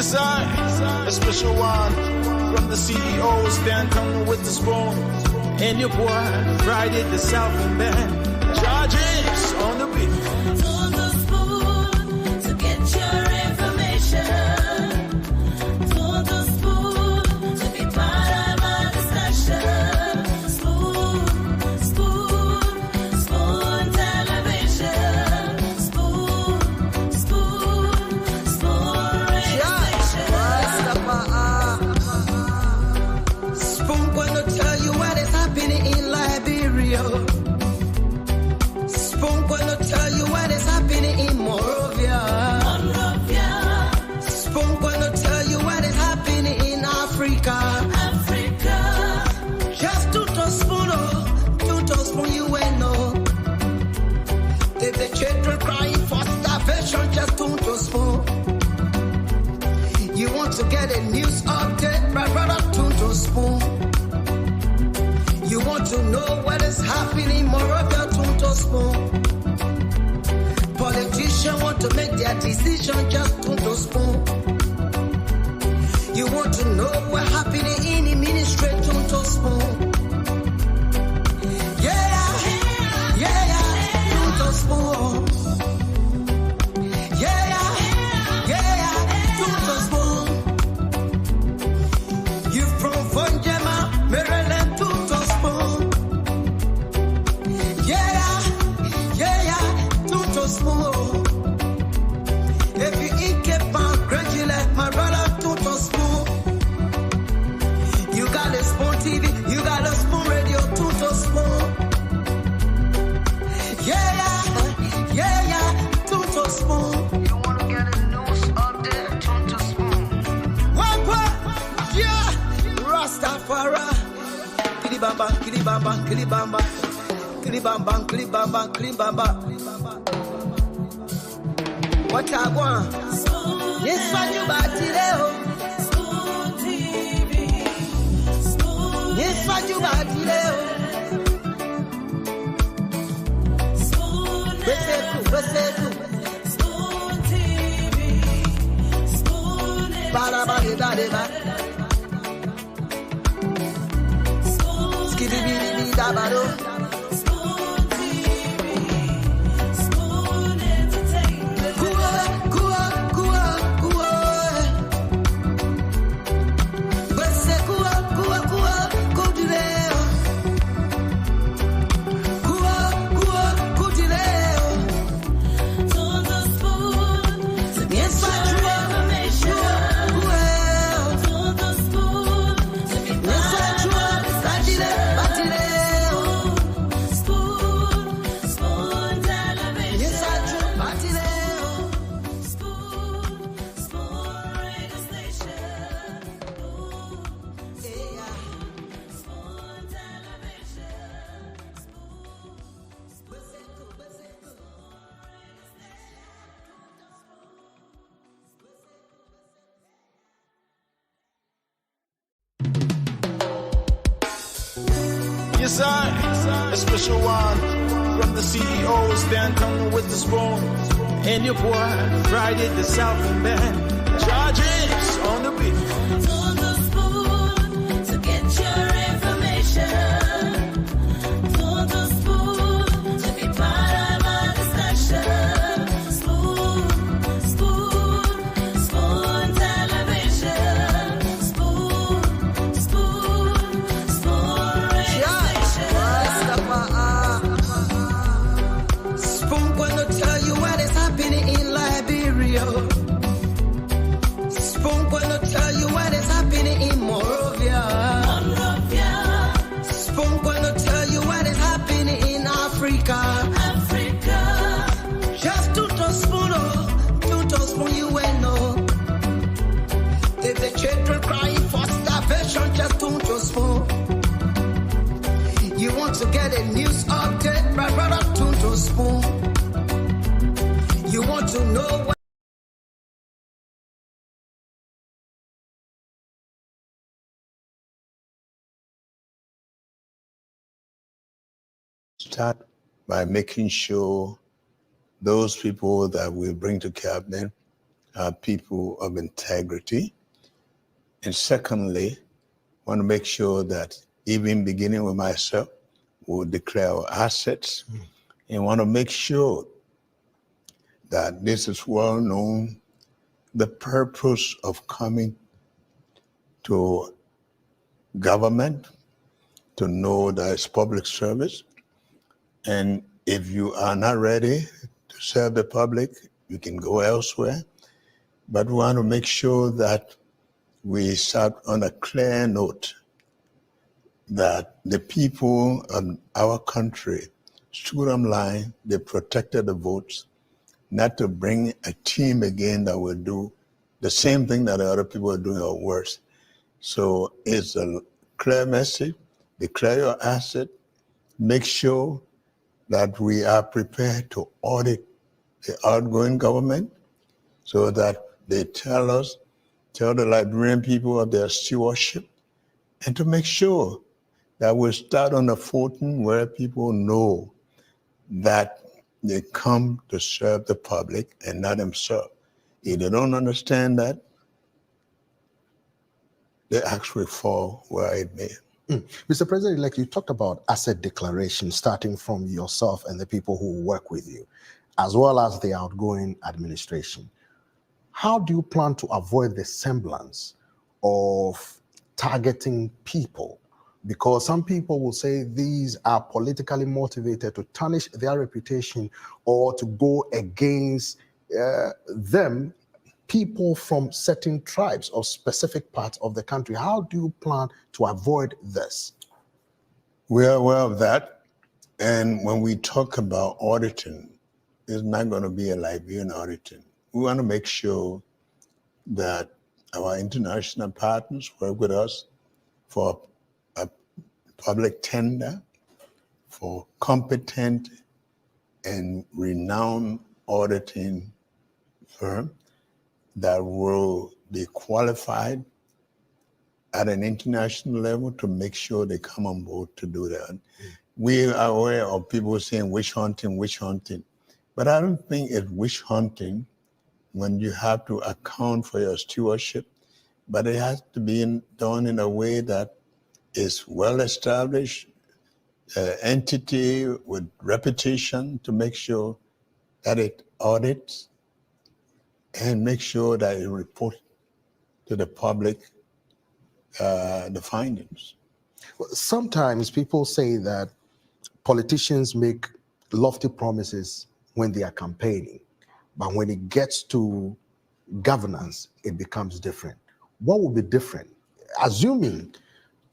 Yes, I, a special one from the CEO, stand coming with the spoon. And your boy, Friday the Southern Band, charges on the beat. On the spoon to get your information. On the spoon to be part of our discussion. Spoon, spoon, spoon television. Spoon, spoon, spoon radio station. Spoon gonna tell you what is happening in Liberia. Spoon gonna tell you what is happening in Monrovia. Spoon gonna tell you what is happening in Africa. Just to spoon you will know. If the children crying for starvation, just to spoon. You want to get a news update, my brother, to spoon. You want to know what is happening in Monrovia, to spoon. Politicians want to make their decision, just to spoon. You want to know what happening in the ministry, to spoon. To spoon. To spoon. You from Vonjema, Maryland, to spoon. To spoon. If you eat kepa, congratulate my brother, to spoon. You got a spoon TV, you got a spoon radio, to spoon. To spoon. You wanna get a news update, to spoon. What? Yeah. Rastafari. Kilibamba, kilibamba, kilibamba. Kilibamba, kilibamba, kilibamba. What I want? Yes, what you got today? Spoon TV. Spoon. Yes, what you got today? Spoon. Spoon TV. Spoon. Ba-da-ba-de-ba-de-ba. Spoon. Skiddy-biddy-biddy-da-ba-do. Spoon TV. Spoon Entertainment. On the spoon to get your information. On the spoon to be part of our discussion. Spoon, spoon television. Spoon, spoon radio station. Spoon television. Yes, I, a special one from the CEO, stand coming with the spoon. And your boy, Friday the Southern Band, charges on the beat. On the spoon to get your information. On the spoon to be part of our discussion. Spoon, spoon, spoon television. Spoon, spoon, spoon radio station. Spoon gonna tell you what is happening in Liberia. Spoon gonna tell you what is happening in Monrovia. Spoon gonna tell you what is happening in Africa. Just to spoon you will know. If the children crying for starvation, just to spoon. You want to get a news update, my brother, to spoon. You want to know what start by making sure those people that we bring to cabinet are people of integrity. And secondly, want to make sure that even beginning with myself, we'll declare our assets and want to make sure that this is well known, the purpose of coming to government, to know that it's public service. And if you are not ready to serve the public, you can go elsewhere. But we want to make sure that we start on a clear note that the people of our country stood on line, they protected the votes, not to bring a team again that will do the same thing that the other people are doing or worse. So it's a clear message, declare your asset, make sure that we are prepared to audit the outgoing government so that they tell the Liberian people of their stewardship, and to make sure that we start on a footing where people know that they come to serve the public and not themselves. If they don't understand that, they actually fall where it may. Mr. President, like you talked about asset declaration starting from yourself and the people who work with you, as well as the outgoing administration. How do you plan to avoid the semblance of targeting people? Because some people will say these are politically motivated to tarnish their reputation or to go against them, people from certain tribes or specific parts of the country. How do you plan to avoid this? We are aware of that. And when we talk about auditing, it's not going to be a Liberian auditing. We want to make sure that our international partners work with us for a public tender, for competent and renowned auditing firm that will be qualified at an international level to make sure they come on board to do that. We are aware of people saying witch hunting, but I don't think it's witch hunting when you have to account for your stewardship, but it has to be done in a way that is well-established, entity with reputation to make sure that it audits and make sure that it reports to the public the findings. Sometimes people say that politicians make lofty promises when they are campaigning, but when it gets to governance, it becomes different. What would be different? Assuming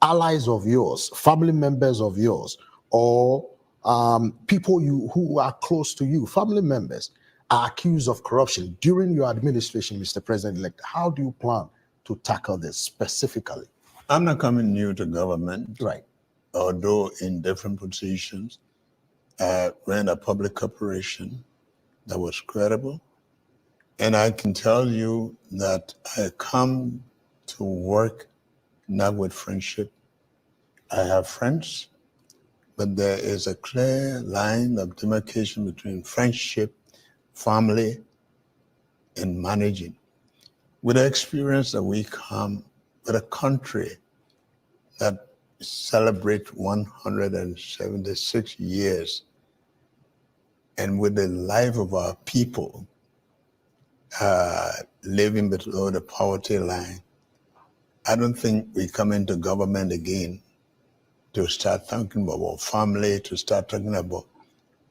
allies of yours, family members of yours, or people who are close to you, family members, are accused of corruption during your administration, Mr. President-elect, how do you plan to tackle this specifically? I'm not coming new to government. Right. Although in different positions, I ran a public corporation that was credible. And I can tell you that I come to work not with friendship. I have friends, but there is a clear line of demarcation between friendship, family, and managing. With the experience that we come with a country that celebrates 176 years, and with the life of our people living below the poverty line, I don't think we come into government again to start talking about family, to start talking about,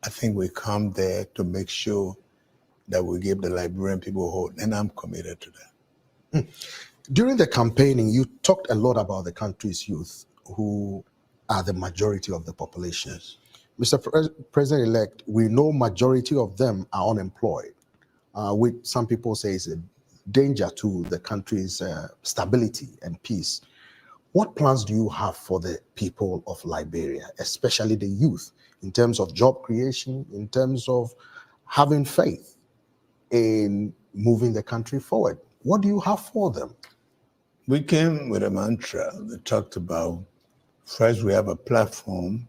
I think we come there to make sure that we give the Liberian people hope, and I'm committed to that. During the campaigning, you talked a lot about the country's youth, who are the majority of the population. Yes. Mr. President-elect, we know majority of them are unemployed, which some people say is a danger to the country's stability and peace. What plans do you have for the people of Liberia, especially the youth, in terms of job creation, in terms of having faith in moving the country forward? What do you have for them? We came with a mantra that talked about, first we have a platform,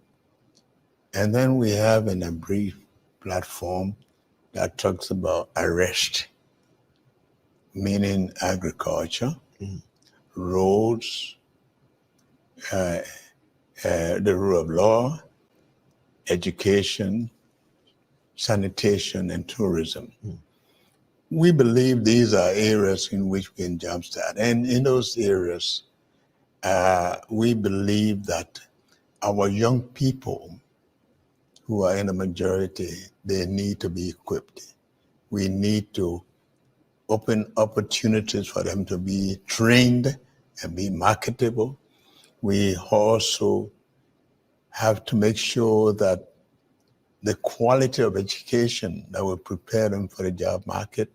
and then we have an brief platform that talks about arrest. meaning agriculture, roads, the rule of law, education, sanitation, and tourism. We believe these are areas in which we can jumpstart. And in those areas, we believe that our young people who are in the majority, they need to be equipped. We need to open opportunities for them to be trained and be marketable. We also have to make sure that the quality of education that will prepare them for the job market.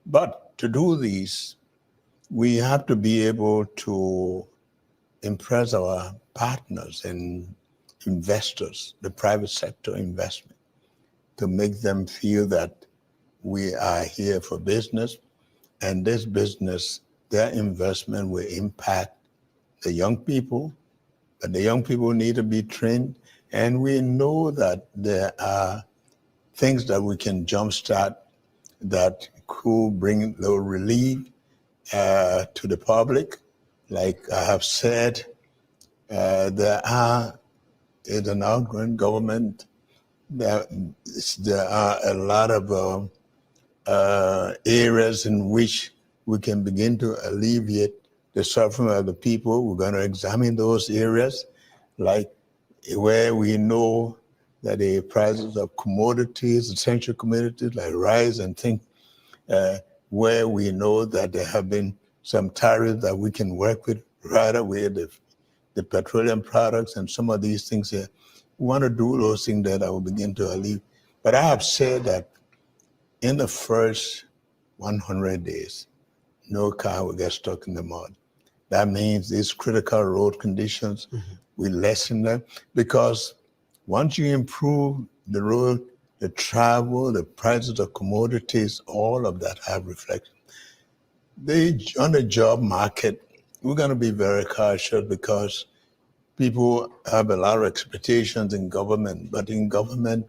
But to do this, we have to be able to impress our partners and investors, the private sector investment, to make them feel that we are here for business, and this business, their investment will impact the young people, but the young people need to be trained. And we know that there are things that we can jumpstart that could bring a little relief to the public. Like I have said, there is an outgoing government. There are a lot of areas in which we can begin to alleviate the suffering of the people. We're going to examine those areas, like where we know that the prices of commodities, essential commodities like rice and things, where we know that there have been some tariffs that we can work with right away, the petroleum products and some of these things here. We want to do those things that will begin to alleviate. But I have said that in the first 100 days, no car will get stuck in the mud. That means these critical road conditions, we lessen them, because once you improve the road, the travel, the prices of commodities, all of that have reflection. On the job market, we're going to be very cautious because people have a lot of expectations in government, but in government,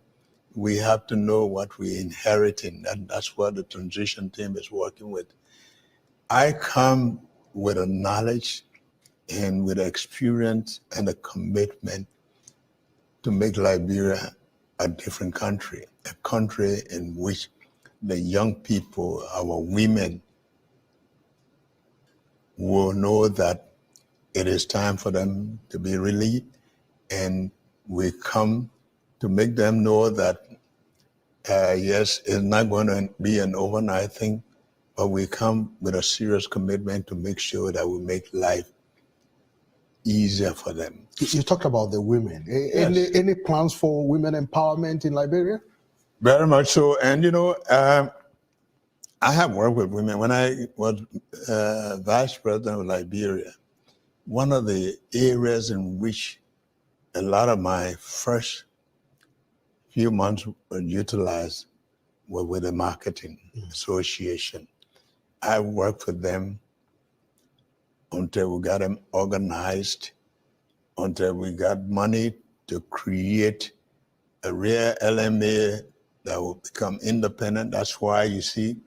we have to know what we're inheriting, and that's what the transition team is working with. I come with a knowledge and with experience and a commitment to make Liberia a different country, a country in which the young people, our women, will know that it is time for them to be relieved, and we come to make them know that, yes, it's not going to be an overnight thing, but we come with a serious commitment to make sure that we make life easier for them. You talked about the women. Yes. Any plans for women empowerment in Liberia? Very much so. And, I have worked with women. When I was vice president of Liberia, one of the areas in which a lot of my first few months were utilized were with the marketing association. I worked with them until we got them organized, until we got money to create a real LMA that will become independent. That's why you see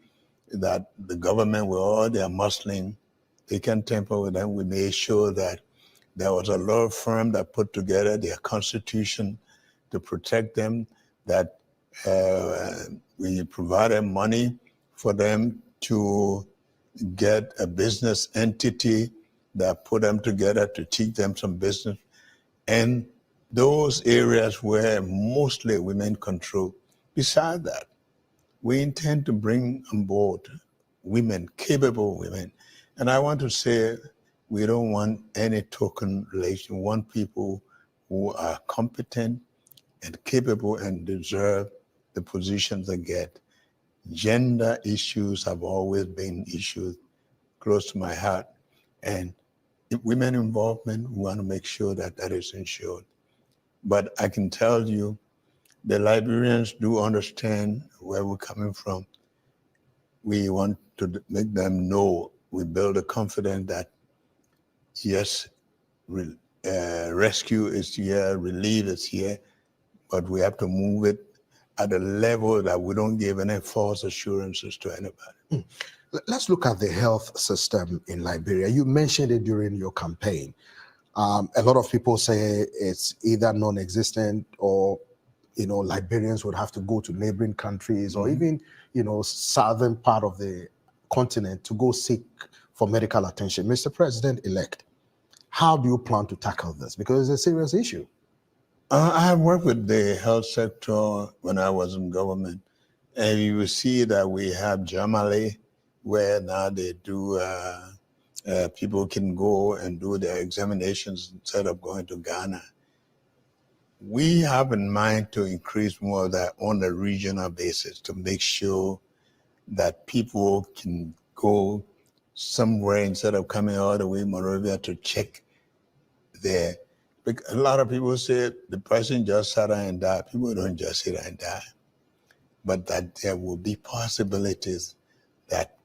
that the government, with all their muscling, they can tamper with them. We made sure that there was a law firm that put together their constitution to protect them, that we provided money for them to get a business entity that put them together to teach them some business. And those areas where mostly women control. Besides that, we intend to bring on board women, capable women. And I want to say, we don't want any token relation. We want people who are competent and capable and deserve the positions they get. Gender issues have always been issues close to my heart. And women involvement, we want to make sure that that is ensured. But I can tell you, the Liberians do understand where we're coming from. We want to make them know, we build a confidence that, yes, rescue is here, relief is here, but we have to move it at a level that we don't give any false assurances to anybody. let's look at the health system in Liberia. You mentioned it during your campaign. A lot of people say it's either non-existent or, Liberians would have to go to neighboring countries or even, southern part of the continent to go seek for medical attention. Mr. President-elect, how do you plan to tackle this? Because it's a serious issue. I have worked with the health sector when I was in government, and you will see that we have Jamali, where now they do, people can go and do their examinations instead of going to Ghana. We have in mind to increase more of that on a regional basis to make sure that people can go somewhere instead of coming all the way to Monrovia to check there. A lot of people say the person just sat down and died. People don't just sit down and die. But that there will be possibilities that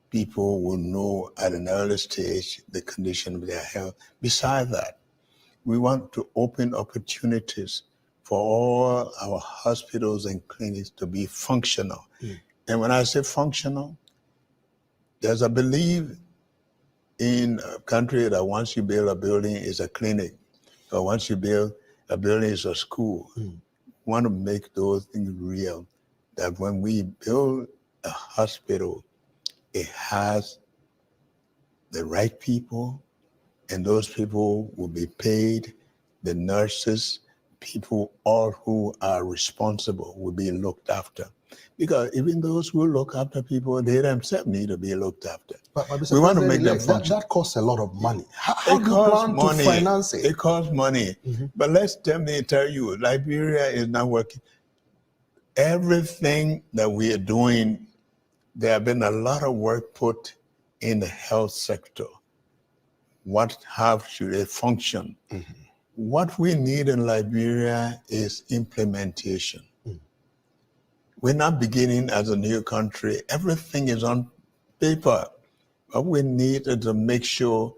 people will know at an early stage the condition of their health. Besides that, we want to open opportunities for all our hospitals and clinics to be functional. And when I say functional, there's a belief in a country that once you build a building, it's a clinic, or once you build a building, it's a school. We want to make those things real, that when we build a hospital, it has the right people, and those people will be paid, the nurses, people, all who are responsible will be looked after. Because even those who look after people, they themselves need to be looked after. But Mr. We want to make them President-elect, function. that costs a lot of money. How It do you costs plan money. to finance it? It costs money. But let me tell you, Liberia is not working. Everything that we are doing, there have been a lot of work put in the health sector. How should it function? What we need in Liberia is implementation. We're not beginning as a new country. Everything is on paper. What we need is to make sure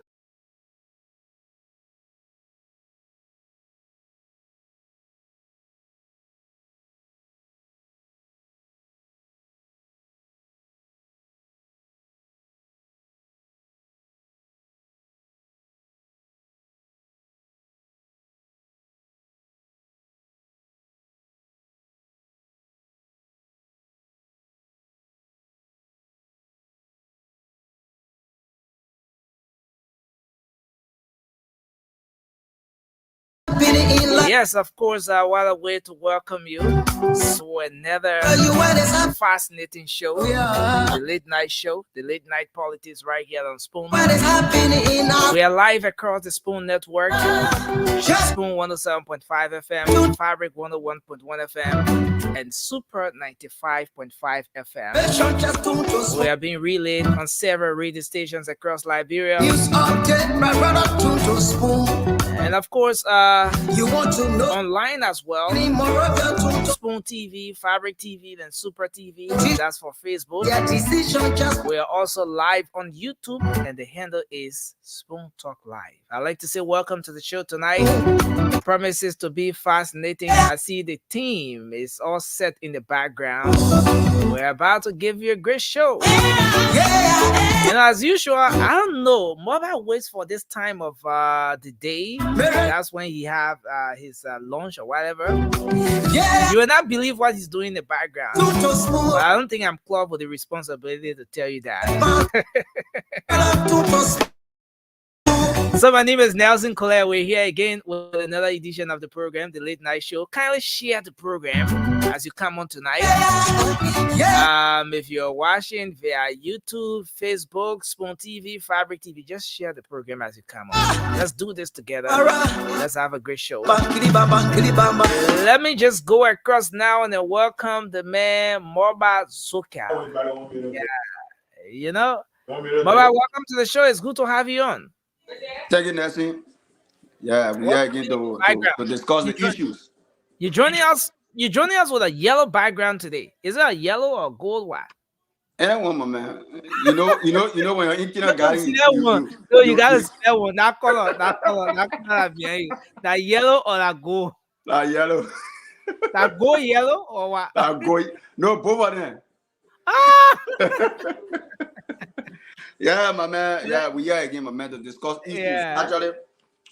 Yes, of course, what a way to welcome you to another fascinating show, the late night show, the late night politics right here on Spoon. We are live across the Spoon Network, Spoon 107.5 FM, Fabric 101.1 FM, and Super 95.5 FM. We are being relayed on several radio stations across Liberia. And of course, online as well. Spoon TV, Fabric TV, and Super TV. That's for Facebook. We are also live on YouTube, and the handle is Spoon Talk Live. I'd like to say welcome to the show tonight. It promises to be fascinating. I see the team is all set in the background. We're about to give you a great show. And as usual, I don't know, Mobile waits for this time of the day. That's when he have his lunch or whatever. You will not believe what he's doing in the background. But I don't think I'm close with the responsibility to tell you that. So my name is Nelson Colette. We're here again with another edition of the program, The Late Night Show. Kindly share the program as you come on tonight. If you're watching via YouTube, Facebook, Spoon TV, Fabric TV, just share the program as you come on. Let's do this together. Let's have a great show. Let me just go across now and then welcome the man, Morba Zoka. Yeah, you know, Morba, welcome to the show. It's good to have you on. Thank you, Nelson. Yeah, we are again to discuss the issues. You're joining us with a yellow background today. Is it a yellow or gold one? Anyone, my man. You know when you're in kindergarten. You gotta spell one. Not color. That yellow or that gold? That yellow. That gold yellow or what? That gold. No, both of them. Yeah, my man. Yeah, we are again, my man, to discuss issues. Yeah. Actually,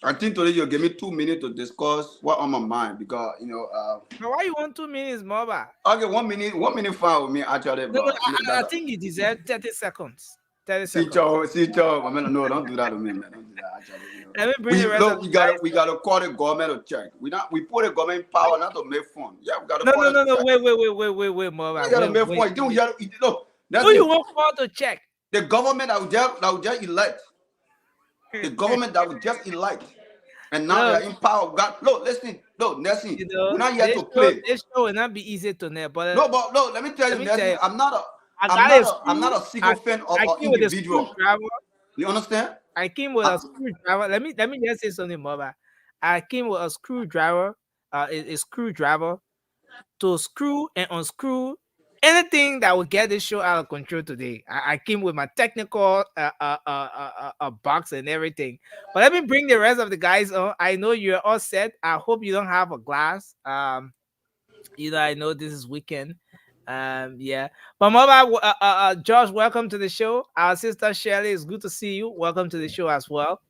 I think today you give me 2 minutes to discuss what on my mind because But why you want 2 minutes, Moba? Okay, 1 minute. 1 minute fine with me actually. No, But I think you deserve 30 seconds. 30 see, seconds. Joe, man. No, don't do that to me, man. Don't do that. Actually, Let me bring the rest of we gotta call the government to check. We put the government in power not to make fun. Yeah, we gotta. No, call no. check. Wait, Moba. We gotta make fun. Look, who you want call to check? The government that will just elect. The government that will just elect. And now they're in power. God, look, listen, look, Nelson, we're not here to play. This show will not be easy to know, but no, let me tell you, Nelson, I'm not a single fan of an individual. You understand? I came with a screwdriver. Let me just say something more. I came with a screwdriver, a screwdriver to screw and unscrew anything that would get this show out of control today. I came with my technical box and everything. But let me bring the rest of the guys on. I know you're all set. I hope you don't have a glass. I know this is weekend. Yeah. But Mama, Josh, welcome to the show. Our sister Shirley, it's good to see you. Welcome to the show as well.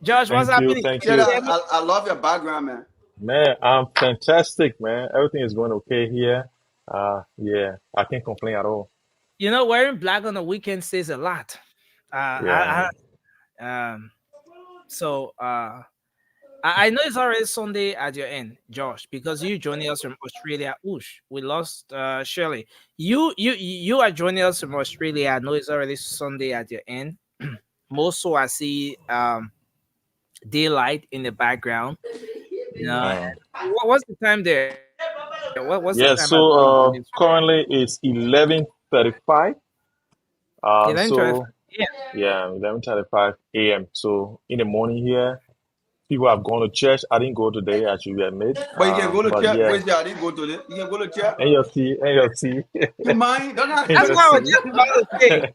Josh, what's happening? Thank you. I love your background, man. Man, I'm fantastic, man. Everything is going okay here. Yeah, I can't complain at all. Wearing black on the weekend says a lot. I know it's already Sunday at your end, Josh, because you joining us from Australia. Oosh, we lost Shirley. You are joining us from Australia. I know it's already Sunday at your end. Most so I see daylight in the background. What's the time there? What's the time? So currently it's 11:35. 11:35 11:35 a.m. So in the morning here, people have gone to church. I didn't go today, as you admit. But you can go to church. Yeah. I didn't go to it. You can go to church. And you'll see. You mind? That's what I was just about to say.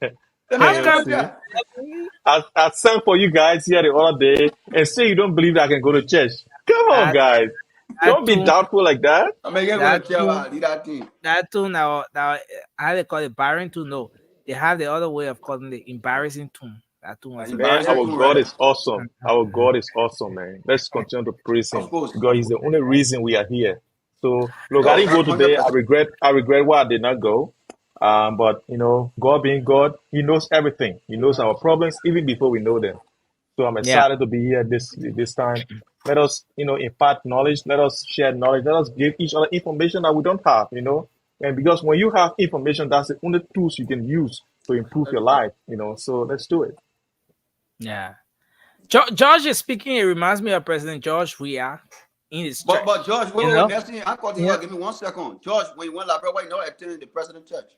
I sent for you guys here the other day and say you don't believe that I can go to church. Come on, guys. Don't be doubtful like that. That tune now, how they call it, barren tune? No, they have the other way of calling it embarrassing tune. That tune was man, our God is awesome. Our God is awesome, man. Let's continue to praise Him because He's the only reason we are here. So look, I didn't go today. I regret why I did not go. But God being God, He knows everything. He knows our problems even before we know them. So I'm excited to be here this time. Let us, impart knowledge. Let us share knowledge. Let us give each other information that we don't have, And because when you have information, that's the only tools you can use to improve your life, So let's do it. Yeah. George is speaking. It reminds me of President George Weah in his church. But George, wait, I caught you. Give me 1 second. George, when you went to why you not attending the president church?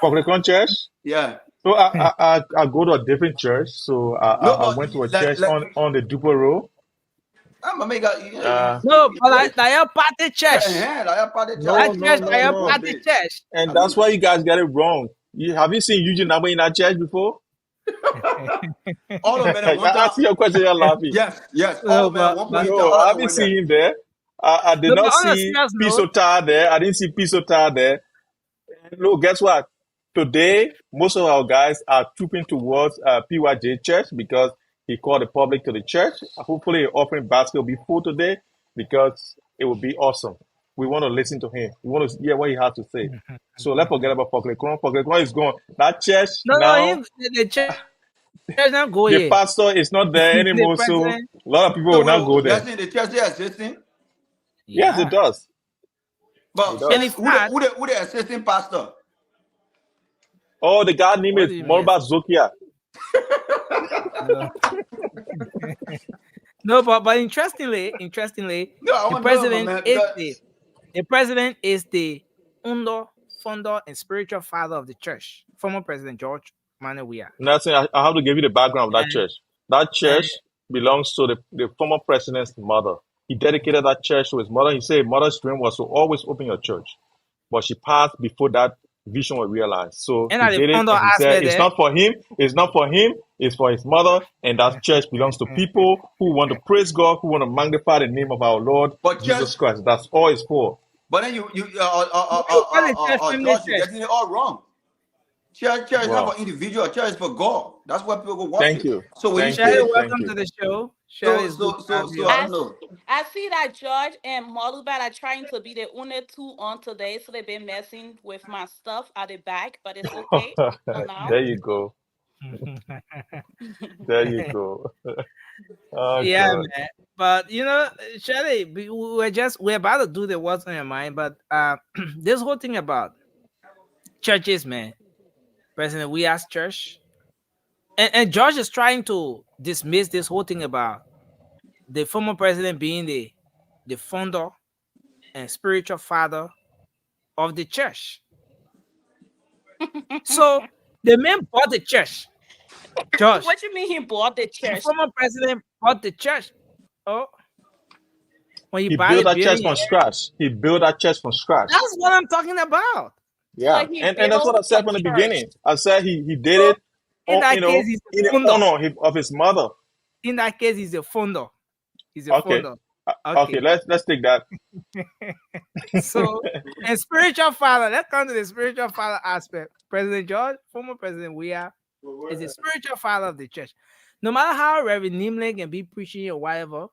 Congregation church? Yeah. So I go to a different church. So I went to a church on the Dupo Road. No, but like party church. Party church. And that's why you guys get it wrong. Have you seen Eugene Nabo in that church before? All of them. I see your question. You're laughing. Yes. All of them. I haven't seen him there. I did not see Pisota there. I didn't see Pisota there. Look, guess what? Today, most of our guys are trooping towards PYJ Church because he called the public to the church. Hopefully, the offering basket will be full today because it will be awesome. We want to listen to him. We want to hear what he has to say. So let's forget about Pokelekron. Pokelekron is gone. That church the church not going. The pastor is not there anymore, so a lot of people will not go there. The church there existing? Yes, it does. But who the assistant pastor? Oh, the guy name is Morba Zokia. No, but interestingly, the president is the founder and spiritual father of the church, former President George Manuel Weah. Nothing. I have to give you the background of that church. That church belongs to the former president's mother. He dedicated that church to his mother. He said mother's dream was to always open your church, but she passed before that vision was realized. So he did it. And he said, it's not for him. It's not for him. It's for his mother. And that church belongs to people who want to praise God, who want to magnify the name of our Lord Jesus Christ. That's all it's for. But then George, you're getting it all wrong. Church is not for individual. Church is for God. That's why people go watch Thank it. you. So when Shelly, you welcome to the show. Shelly, so I don't know. I see that George and Molubat are trying to be the only two on today, so they've been messing with my stuff at the back, but it's okay. There you go. There you go. Oh, yeah, God. man. But you know, Shelly, we're about to do the what's on your mind, but this whole thing about churches, man. President Weah's church. And George is trying to dismiss this whole thing about the former president being the founder and spiritual father of the church. So the man bought the church. George. What you mean he bought the church? The former president bought the church. Oh. When he built that church from scratch. He built that church from scratch. That's what I'm talking about. Yeah, So and that's what I said from the beginning. I said he did it in that case, in the honor of his mother. In that case, he's a founder. He's a okay. founder. Okay, let's take that. So, and spiritual father, let's come to the spiritual father aspect. President George, former President Weah, is the spiritual father of the church. No matter how Reverend Nimlin can be preaching or whatever,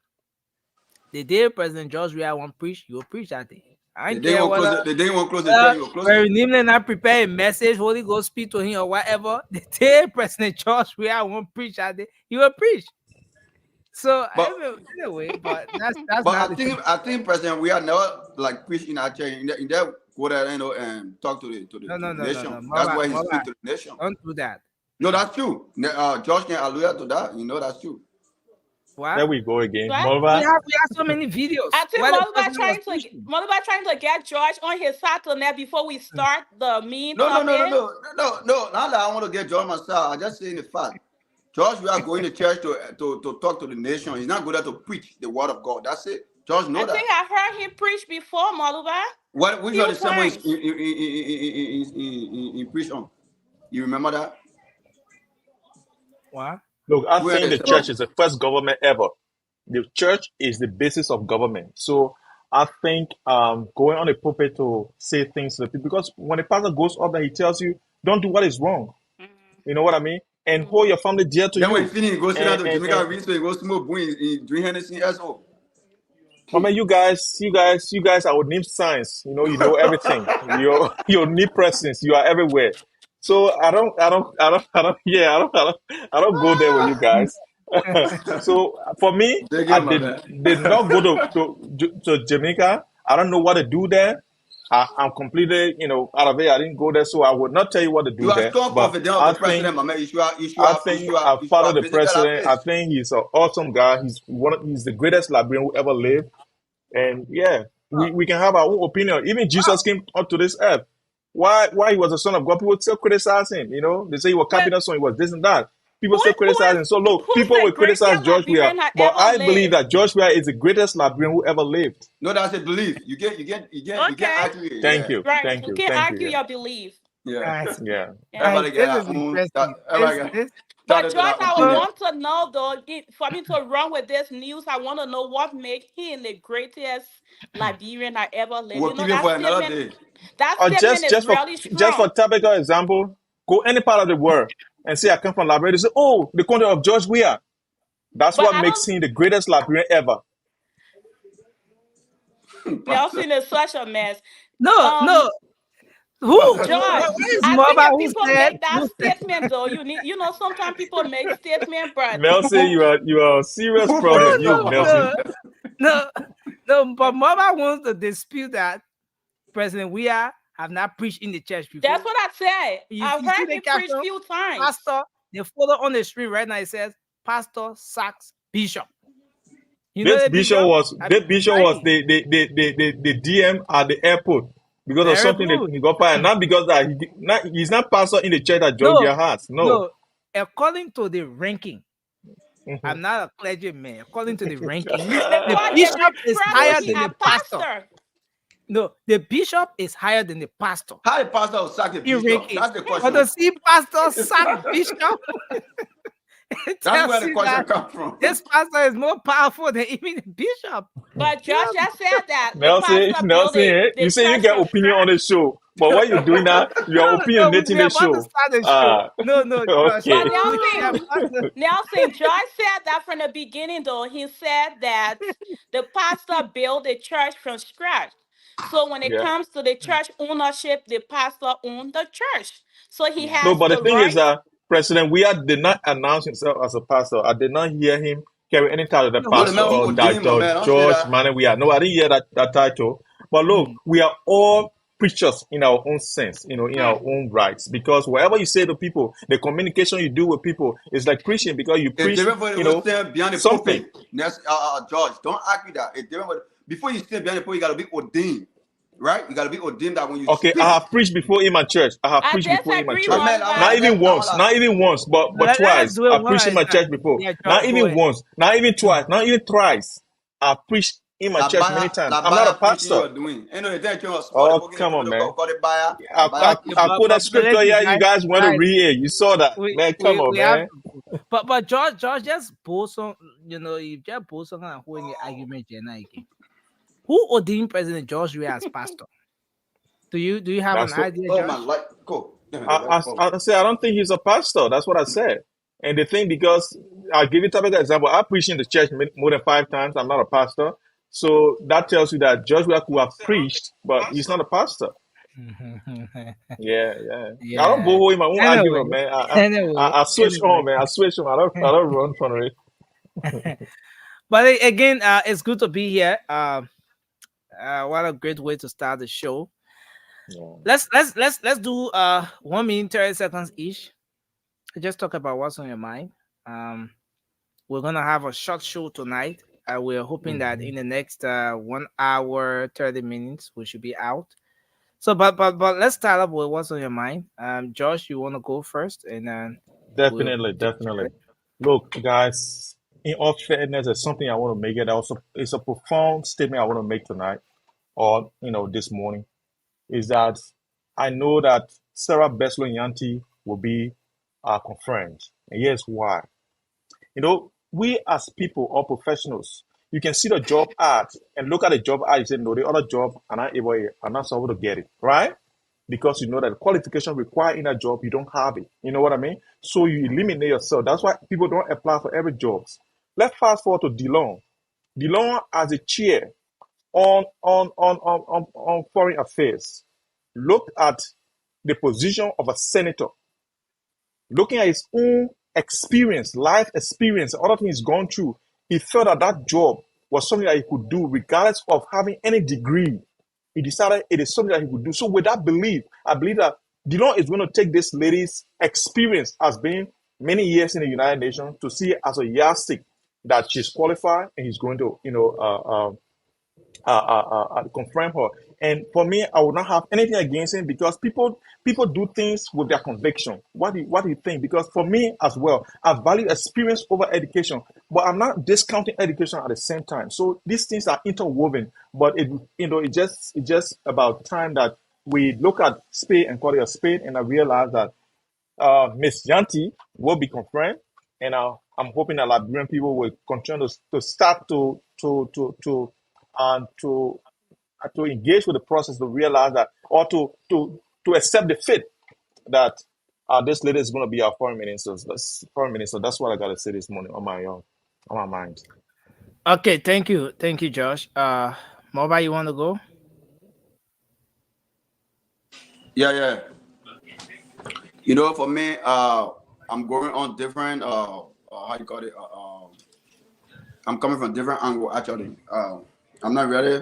the day President George Weah won't preach, you'll preach that day. I don't care whether the day won't close the church, you'll close it. Reverend Nimlin not prepare a message, Holy Ghost speak to him or whatever. The day President George Weah won't preach that day, he will preach. So anyway, but that's but I think President Weah never like preach in our church in that go there, and talk to the nation. No. That's why he speak to the nation. Don't do that. No, that's true. Josh can allude to that. You know that's true. What? There we go again. We have so many videos. I think Molubat trying to get George on his side tonight before we start the meme. No. Not that I want to get George myself. I just saying the fact. George, we are going to church to talk to the nation. He's not going there to preach the word of God. That's it. George know that. I think I heard him preach before, Molubat. Which are the sermon he preached on? You remember that? What? Look, I think the church is the first government ever. The church is the basis of government. So I think going on the pulpit to say things to the people, because when the pastor goes up there, he tells you, don't do what is wrong. Mm-hmm. You know what I mean? And hold your family dear to you. Then when he finish, he goes down to Jamaica Reese, he goes smoke boom, he drink Hennessy as well. I mean, you guys are with name signs. You know everything. Your knee presence, you are everywhere. So I don't go there with you guys. So for me, I did not go to Jamaica. I don't know what to do there. I'm completely, out of it. I didn't go there, so I would not tell you what to do there. But I think I follow the president. I think he's an awesome guy. He's the greatest librarian who ever lived. And yeah, we can have our own opinion. Even Jesus came up to this earth. Why he was the son of God? People still criticize him. They say he was cabinet son, he was this and that. People still criticize him. So look, people will criticize George Weah, but I believe that George Weah is the greatest librarian who ever lived. No, that's a belief. You get argue. Thank you. Right. Thank you you. can't argue your belief. Yeah. Everybody get But George, I would want to know though, for me to run with this news, I want to know what makes him the greatest Liberian I ever lived. We'll keep it for another day. That statement is really strong. Just for typical example, go any part of the world and say I come from Liberia. They say, oh, the country of George Weah. That's what makes him the greatest Liberian ever. Nelson is such a mess. No. Who? George, I think people make that statement though. Sometimes people make statements, but Nelson, you are a serious problem. Nelson. No, but Mama wants to dispute that President Weah have not preached in the church before. That's what I said. I've heard him preach a few times. Pastor, the photo on the screen right now, it says Pastor Sachs Bishop. This bishop was the DM at the airport because of something that he got fired. Not because that he's not pastor in the church that Georgia has. No. According to the ranking, I'm not a clergyman. According to the ranking, the bishop is higher than the pastor. No, the bishop is higher than the pastor. How the pastor will sack the bishop? That's the question. But to see pastor sack bishop, That's where the question comes from. This pastor is more powerful than even the bishop. But Josh just said that. Nelson, you say you get opinion on the show. But what you're doing now, you're opinionating the show. No, okay. But Nelson, Josh said that from the beginning, though. He said that the pastor built the church from scratch. So when it comes to the church ownership, the pastor owned the church. So he has no, but the thing is that President Weah did not announce himself as a pastor. I did not hear him carry any title of the pastor or Dr. George Manneh Weah. No, I didn't hear that title. But look, we are all preachers in our own sense, in our own rights. Because whatever you say to people, the communication you do with people is like preaching, because you preach, something. That's, George, don't argue that. It's different. Before you stand behind the pulpit, you got to be ordained. Right? You got to be ordained that when you speak. I have preached before in my church. Not even once, but twice. I preached in my church before. Not even once, not even twice, not even thrice. I preached in my church many times. I'm not a pastor. Oh, come on, man. I put a scripture here. You guys want to read it. You saw that. Man, come on, man. But George just post on, you just post on who in the argument, who ordained President George Weah as pastor? Do you have an idea? Cool. I say I don't think he's a pastor. That's what I said. And the thing, because I'll give you a typical example. I preached in the church more than 5 times. I'm not a pastor. So that tells you that George Weah could have preached, but he's not a pastor. Yeah. I don't go in my own argument, man. I switch on, man. I don't run from it. But again, it's good to be here. What a great way to start the show. Yeah. Let's do 1 minute 30 seconds each. Just talk about what's on your mind. We're gonna have a short show tonight. We're hoping that in the next 1 hour 30 minutes we should be out. So, but let's start up with what's on your mind. Josh, you want to go first, and then definitely. Look, guys. In all fairness, there's something I want to make it. Also, it's a profound statement I want to make tonight, or this morning, is that I know that Sarah Beslow Nyanti will be confirmed, and here's why. We as people or professionals, you can see the job ad and look at the job ad. You say, no, the other job are not able to get it, right? Because you know that the qualification required in that job, you don't have it. You know what I mean? So you eliminate yourself. That's why people don't apply for every job. Let's fast forward to DeLong. DeLong as a chair on foreign affairs. Look at the position of a senator. Looking at his own experience, life experience, other things he's gone through, he felt that job was something that he could do regardless of having any degree. He decided it is something that he could do. So with that belief, I believe that DeLong is going to take this lady's experience as being many years in the United Nations to see it as a yardstick that she's qualified, and he's going to, confirm her. And for me, I would not have anything against him, because people do things with their conviction. What do you think? Because for me as well, I value experience over education, but I'm not discounting education at the same time. So these things are interwoven. But it's just about time that we look at spade and call it a spade. And I realize that Miss Nyanti will be confirmed, and I'm hoping that Liberian people will continue to start to engage with the process, to realize that, or to accept the fate that this lady is going to be our foreign minister. That's what I got to say this morning on my mind. Okay, thank you, Josh. Moba, you want to go? Yeah. For me, I'm going on different. How you call it? I'm coming from different angle actually. I'm not really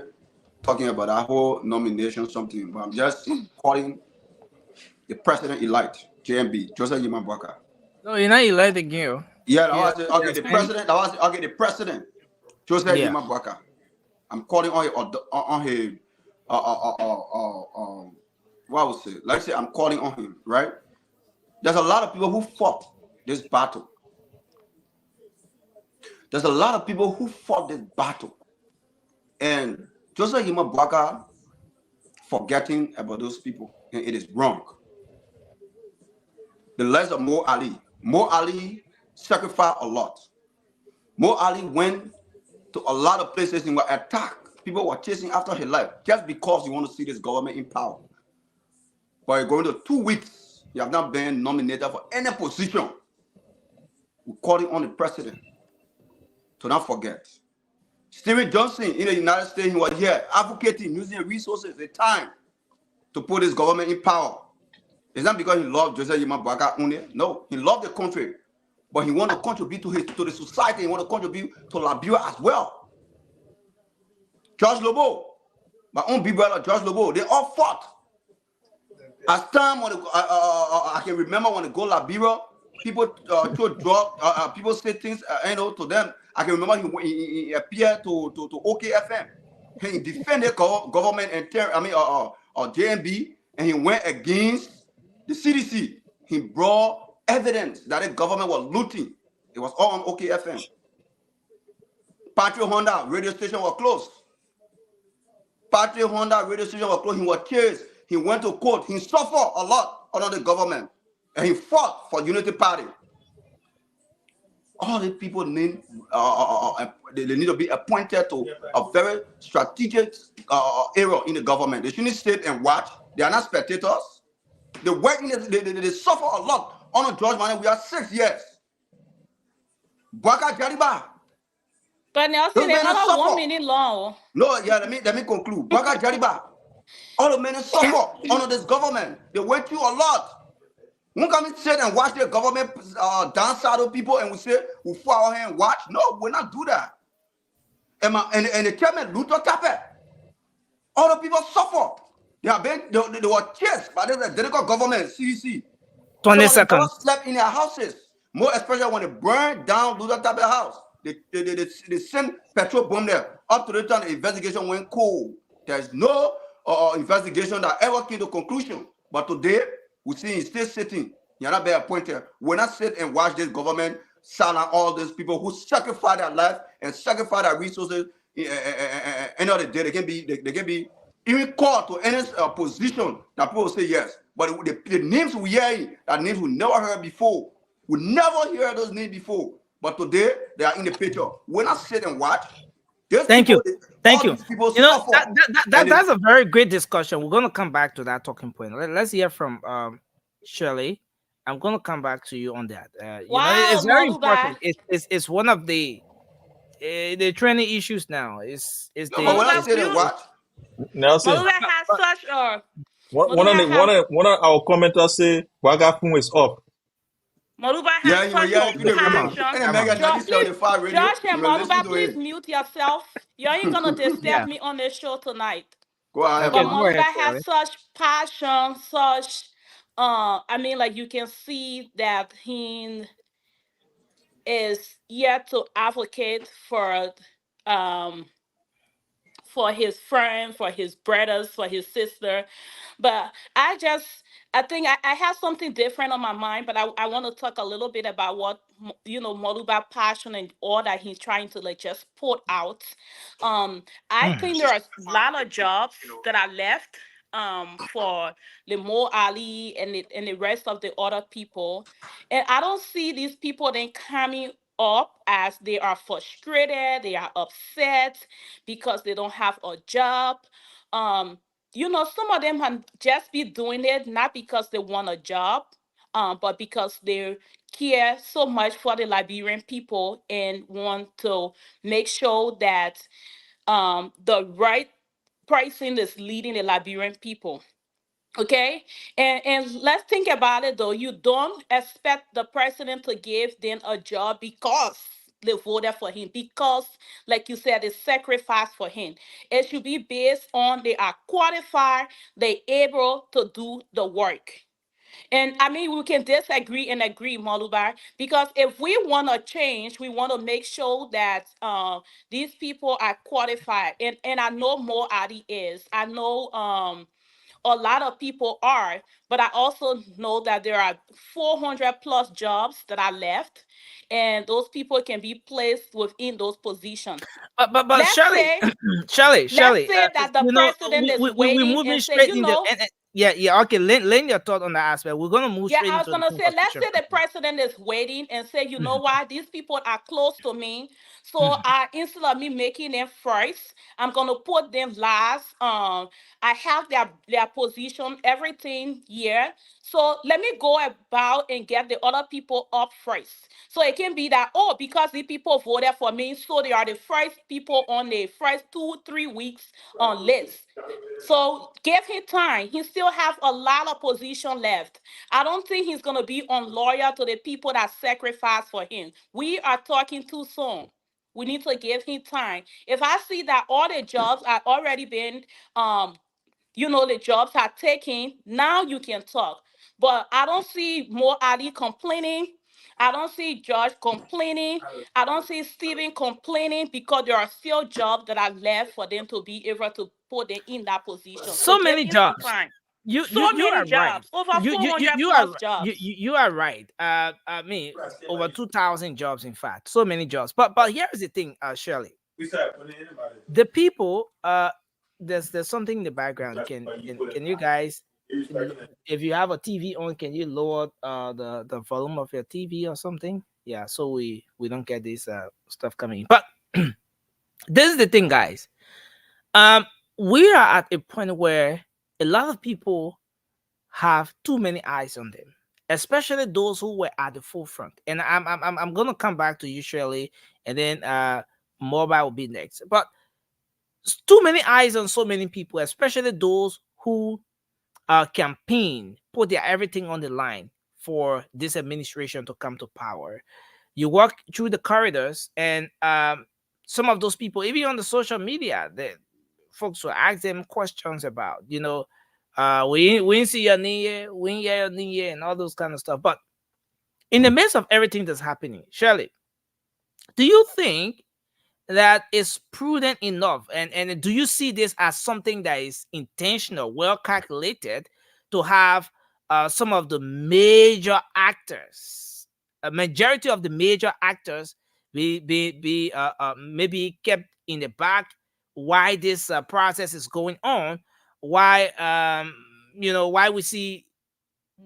talking about that whole nomination something, but I'm just calling the president-elect, JMB, Joseph Yima Boakai. No, you're not electing you. Yeah, the president, Joseph Yima Boakai. I'm calling on his what would say? Let's say I'm calling on him, right? There's a lot of people who fought this battle. And Joseph Yima Boakai forgetting about those people, and it is wrong. The likes of Mo Ali sacrificed a lot. Mo Ali went to a lot of places and were attacked. People were chasing after his life just because you want to see this government in power. But going to 2 weeks, you have not been nominated for any position. We're calling on the president to not forget. Stephen Johnson in the United States, he was here advocating, using the resources, the time to put his government in power. It's not because he loved Joseph Yema Boakai only. No, he loved the country, but he wanted to contribute to the society. He wanted to contribute to Liberia as well. George Lobo, my own big brother George Lobo, they all fought. As time when I can remember when they go Liberia, people throw drugs, people say things, to them. I can remember he appeared to OKFM. He defended government and JMB, and he went against the CDC. He brought evidence that the government was looting. It was all on OKFM. Patriot Honda radio station was closed. Patriot Honda radio station was closed. He was chased. He went to court. He suffered a lot under the government, and he fought for Unity Party. All the people need they need to be appointed to a very strategic area in the government. They shouldn't sit and watch. They are not spectators. They work in they suffer a lot under George Manneh. We are 6 years. Boakai Jariba. But Nelson, they're not 1 minute long. No, yeah, let me conclude. Boakai Jariba. All the men suffer under this government. They went through a lot. We can't sit and watch the government dance out of people and we say we fall our hand and watch. No, we're not do that. And the chairman Luther Tappe, all the people suffer. They were chased by the identical government, CDC. 20 seconds. Slept in their houses. More especially when they burned down Luther Tappe's house. They sent petrol bomb there. Up to the time the investigation went cold. There's no investigation that ever came to conclusion. But today, we see he's still sitting. You're not being appointed. We're not sit and watch this government silence all these people who sacrifice their life and sacrifice their resources. End of the day, they can be even called to any position that people say yes. But the names we hear are names we never heard before. We never heard those names before. But today they are in the picture. We're not sit and watch. Thank you. That's a very great discussion. We're going to come back to that talking point. Let's hear from Shirley. I'm going to come back to you on that. It's very important. It's one of the trending issues now. Nelson. One of our commenters say Wagafun is up. Moluba has Josh and Moluba, please mute yourself. You ain't gonna disturb me on this show tonight. Go ahead. But Moluba has such passion, such you can see that he is yet to advocate for his friend, for his brothers, for his sister. But I think I have something different on my mind, but I want to talk a little bit about what, Moluba passion and all that he's trying to just put out. I think there are a lot of jobs that are left for Mo Ali and the rest of the other people. And I don't see these people then coming up as they are frustrated, they are upset because they don't have a job. Some of them can just be doing it not because they want a job, but because they care so much for the Liberian people and want to make sure that the right person is leading the Liberian people. Okay, and let's think about it though. You don't expect the president to give them a job because they voted for him, because, like you said, they sacrificed for him. It should be based on they are qualified, they're able to do the work. And we can disagree and agree, Moluba, because if we want to change, we want to make sure that these people are qualified. And I know Mo Ali is. I know a lot of people are, but I also know that there are 400 plus jobs that are left, and those people can be placed within those positions. But Shirley, let's say that the president is waiting and say, Yeah. Okay, lend your thought on that aspect. We're gonna move straight I was into the gonna say, let's constitution. say the president is waiting and say, you know what, these people are close to me, so Mhm. instead of me making them first, I'm gonna put them last. I have their position, everything here, so let me go about and get the other people up first. So it can be that, oh, because the people voted for me, so they are the first people on the first 2-3 weeks on list. So give him time. He still have a lot of position left. I don't think he's gonna be unloyal to the people that sacrifice for him. We are talking too soon. We need to give him time. If I see that all the jobs are already been, um, the jobs are taken, now you can talk. But I don't see Mo Ali complaining. I don't see George complaining. I don't see Stephen complaining because there are still jobs that are left for them to be able to put them in that position. So So give many him some jobs. time. You So you you many are right. jobs, over You 400 you plus are jobs. you are right. I mean, over 2,000 jobs. In fact, so many jobs. But here's the thing, Shirley. The people. There's something in the background. Can you guys, if you have a TV on, can you lower the volume of your TV or something? Yeah, so we don't get this stuff coming in. But this is the thing, guys. Um, we are at a point where a lot of people have too many eyes on them, especially those who were at the forefront. And I'm gonna come back to you, Shirley, and then mobile will be next. But too many eyes on so many people, especially those who campaign, put their everything on the line for this administration to come to power. You walk through the corridors, and some of those people, even on the social media, the folks will ask them questions about, we didn't see your knee, we didn't hear your knee, and all those kind of stuff. But in the midst of everything that's happening, Shirley, do you think that is prudent enough, and do you see this as something that is intentional, well calculated, to have some of the major actors, a majority of the major actors, be maybe kept in the back why this process is going on, why why we see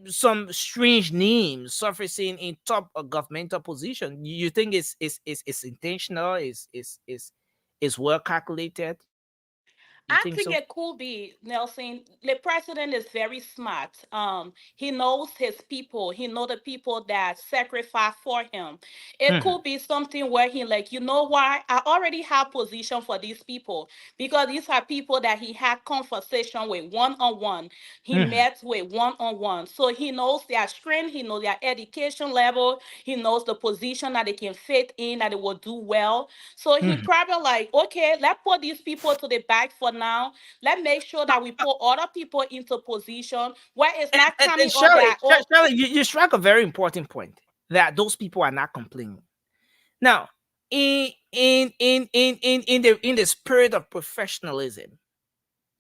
some strange names surfacing in top governmental position? You think it's intentional, is well calculated? You I think think so? it could be, Nelson. The president is very smart. He knows his people. He know the people that sacrifice for him. It Mhm. could be something where he like, you know why? I already have position for these people because these are people that he had conversation with one on one. He Mhm. met with one on one. So he knows their strength. He knows their education level. He knows the position that they can fit in, that they will do well. So he Mhm. probably like, okay, let's put these people to the back for now. Let's make sure that we put other people into position where it's not And coming up Shirley, that, oh, Shirley, you struck a very important point, that those people are not complaining. Now, in the spirit of professionalism,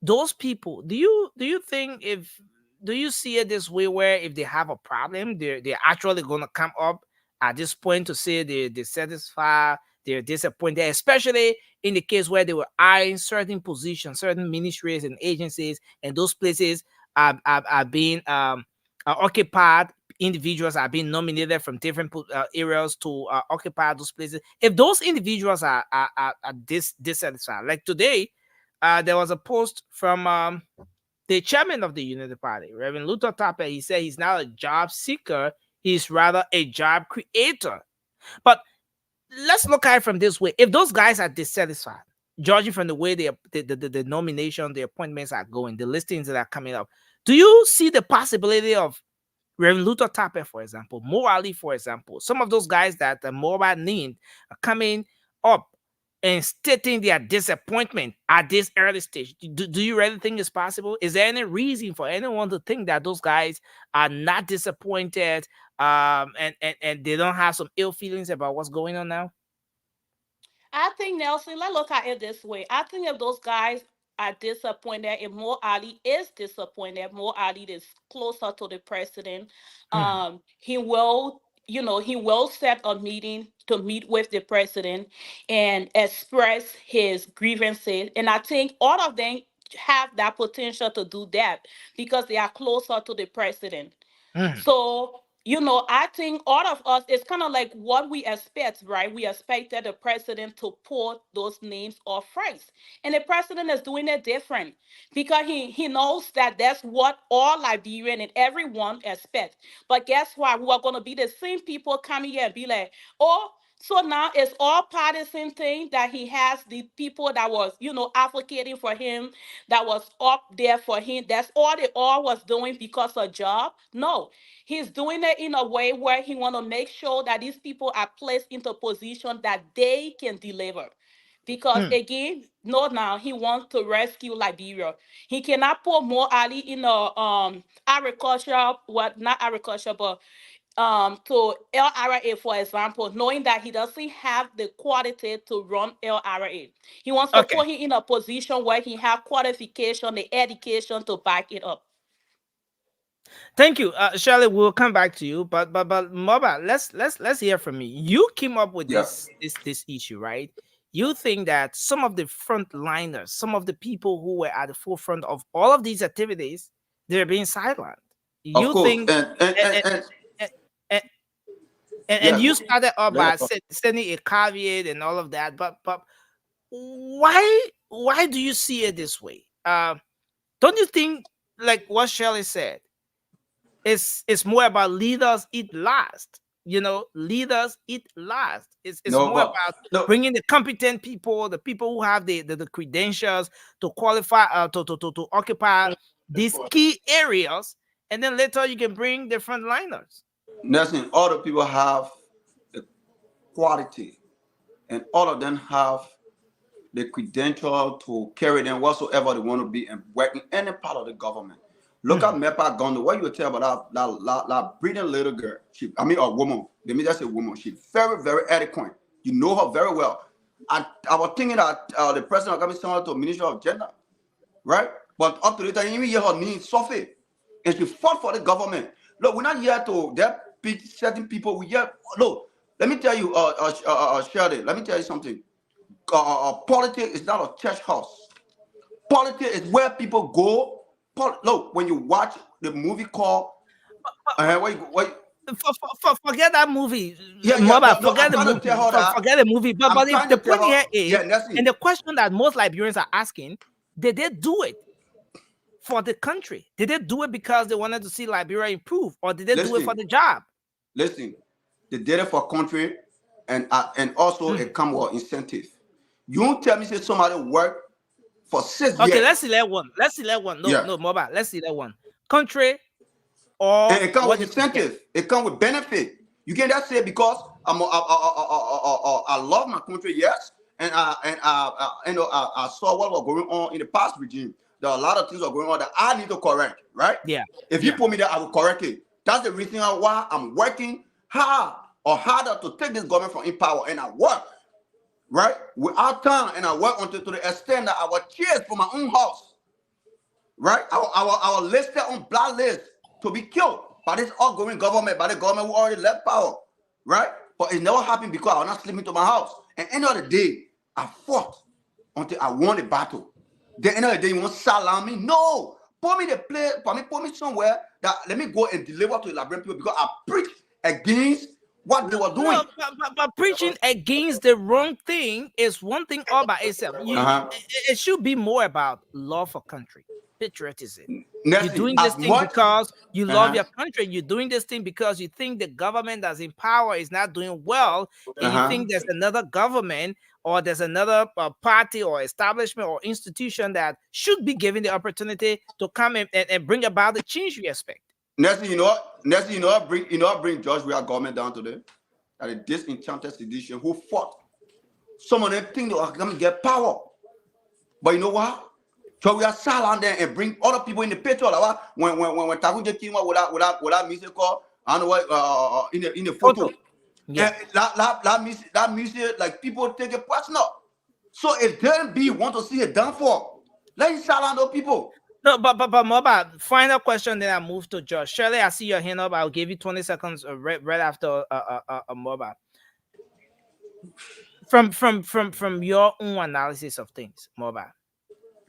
those people, do you think, if do you see it this way, where if they have a problem, they're actually gonna come up at this point to say they're satisfied, they're disappointed, especially in the case where they were eyeing certain positions, certain ministries and agencies, and those places are being are occupied, individuals are being nominated from different areas to occupy those places. If those individuals are dissatisfied, like today, there was a post from the chairman of the Unity Party, Reverend Luther Tapper. He said he's not a job seeker, he's rather a job creator. But let's look at it from this way. If those guys are dissatisfied, judging from the way the nomination, the appointments are going, the listings that are coming up, do you see the possibility of Reverend Luther Tapper, for example, Mo Ali, for example, some of those guys that the mobile named are coming up and stating their disappointment at this early stage? Do you really think it's possible? Is there any reason for anyone to think that those guys are not disappointed, and they don't have some ill feelings about what's going on now? I think, Nelson, let's look at it this way. I think if those guys are disappointed, if Mo Ali is disappointed, Mo Ali is closer to the president, he will, he will set a meeting to meet with the president and express his grievances. And I think all of them have that potential to do that because they are closer to the president. So, I think all of us, it's kind of like what we expect, right? We expected the president to put those names off first. And the president is doing it different because he knows that that's what all Liberian and everyone expects. But guess what? We are going to be the same people coming here and be like, oh, so now it's all partisan thing that he has the people that was, advocating for him, that was up there for him. That's all they all was doing because of job. No, he's doing it in a way where he want to make sure that these people are placed into a position that they can deliver. Because again, no, now he wants to rescue Liberia. He cannot put more Ali in a agriculture, not agriculture, but to LRA, for example, knowing that he doesn't have the quality to run LRA. He wants to put him in a position where he have qualification, the education to back it up. Thank you, Shirley. We'll come back to you, but Moba, let's hear from you. You came up with this issue, right? You think that some of the frontliners, some of the people who were at the forefront of all of these activities, they're being sidelined. You think, and you started off by sending a caveat and all of that, but why do you see it this way? Don't you think, like what Shirley said, it's more about leaders eat last? Leaders eat last. It's more about bringing the competent people, the people who have the credentials to qualify, to occupy these key areas, and then later you can bring the frontliners. Nothing. All the people have the quality, and all of them have the credential to carry them whatsoever they want to be and work in any part of the government. Look at Mepa Gondo. What you tell about that brilliant little girl? A woman. Let me just say woman. She's very, very eloquent. You know her very well. I was thinking that the president coming similar to Minister of Gender, right? But up to the time, you even hear her name suffer, and she fought for the government. Look, we're not here to certain people. We here. Look, let me tell you, Shirley. Let me tell you something. Politics is not a church house. Politics is where people go. Look, when you watch the movie called forget that movie. Forget the movie. But the point here is, and the question that most Liberians are asking, did they do it for the country? Did they do it because they wanted to see Liberia improve, or did they do it for the job? Listen, they did it for country, and also it come with incentive. You won't tell me say somebody work for 6 years. Okay, let's select one. No, Moba. Let's select one. Country, or and it comes with incentive. It comes with benefit. You can just say because I love my country, yes, and I saw what was going on in the past regime. There are a lot of things that are going on that I need to correct, right? Yeah. If you put me there, I will correct it. That's the reason why I'm working harder to take this government from in power, and I work. Right? Without time, and I work until to the extent that I was chased for my own house. Right? I was listed on blacklist to be killed by this outgoing government, by the government who already left power. Right? But it never happened because I was not sleeping to my house. And end of the day, I fought until I won the battle. Then end of the day, you want to salam me? No. Put me somewhere that let me go and deliver to the Liberian people because I preach against what they were doing. No, but preaching against the wrong thing is one thing all by itself. It should be more about love for country, patriotism. You're doing this thing because you love your country. You're doing this thing because you think the government that's in power is not doing well, and you think there's another government or there's another party or establishment or institution that should be given the opportunity to come and bring about the change you expect. Next, you know what bring George Weah government down today? That a disenchanted sedition who fought. Some of them think they are going to get power. But you know what? So we are silent there and bring other people in the picture. Like when Takunje came up without music call, I don't know what in the photo. Yeah. That music, like people take it personal. So if they want to see a downfall, let him silence those people. No, but Moba, final question, then I move to Josh. Shirley, I see your hand up. I'll give you 20 seconds right after Moba. From your own analysis of things, Moba,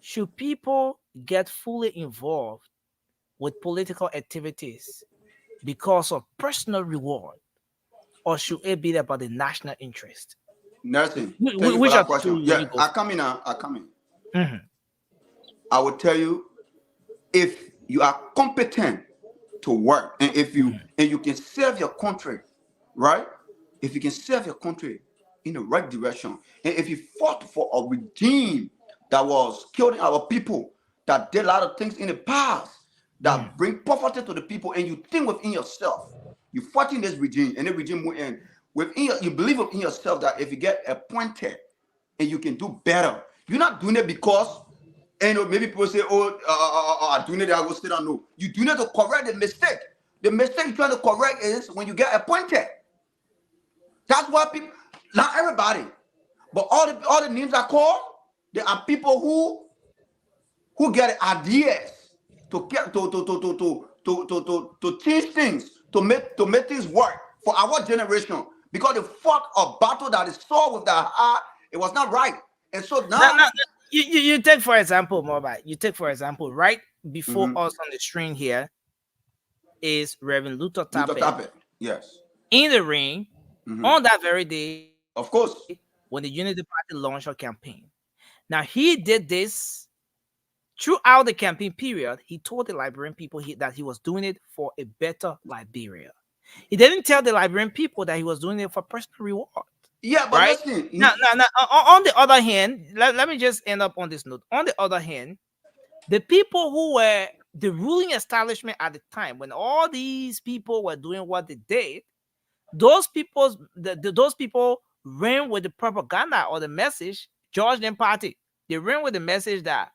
should people get fully involved with political activities because of personal reward, or should it be about the national interest? Nothing. Which are question? Yeah, I come in. Mm-hmm. I will tell you, if you are competent to work, and if you and you can serve your country, right? If you can serve your country in the right direction, and if you fought for a regime that was killing our people, that did a lot of things in the past, that bring poverty to the people, and you think within yourself, you fighting this regime, and the regime will end. You believe in yourself that if you get appointed and you can do better, you're not doing it because, maybe people say, I'm doing it, I will still don't know. You're doing it to correct the mistake. The mistake you're trying to correct is when you get appointed. That's why people, not everybody, but all the names I call, there are people who get ideas to change things, to make things work for our generation. Because they fought a battle that is fought with their heart, it was not right. And so now you take for example, Mobile. You take for example, right before us on the screen here is Reverend Luther Tappet. Yes. In the ring on that very day, of course, when the Unity Party launched a campaign. Now he did this throughout the campaign period. He told the Liberian people that he was doing it for a better Liberia. He didn't tell the Liberian people that he was doing it for personal reward. Yeah, but right? listen. Now, on the other hand, let me just end up on this note. On the other hand, the people who were the ruling establishment at the time, when all these people were doing what they did, those people ran with the propaganda or the message, George and Party. They ran with the message that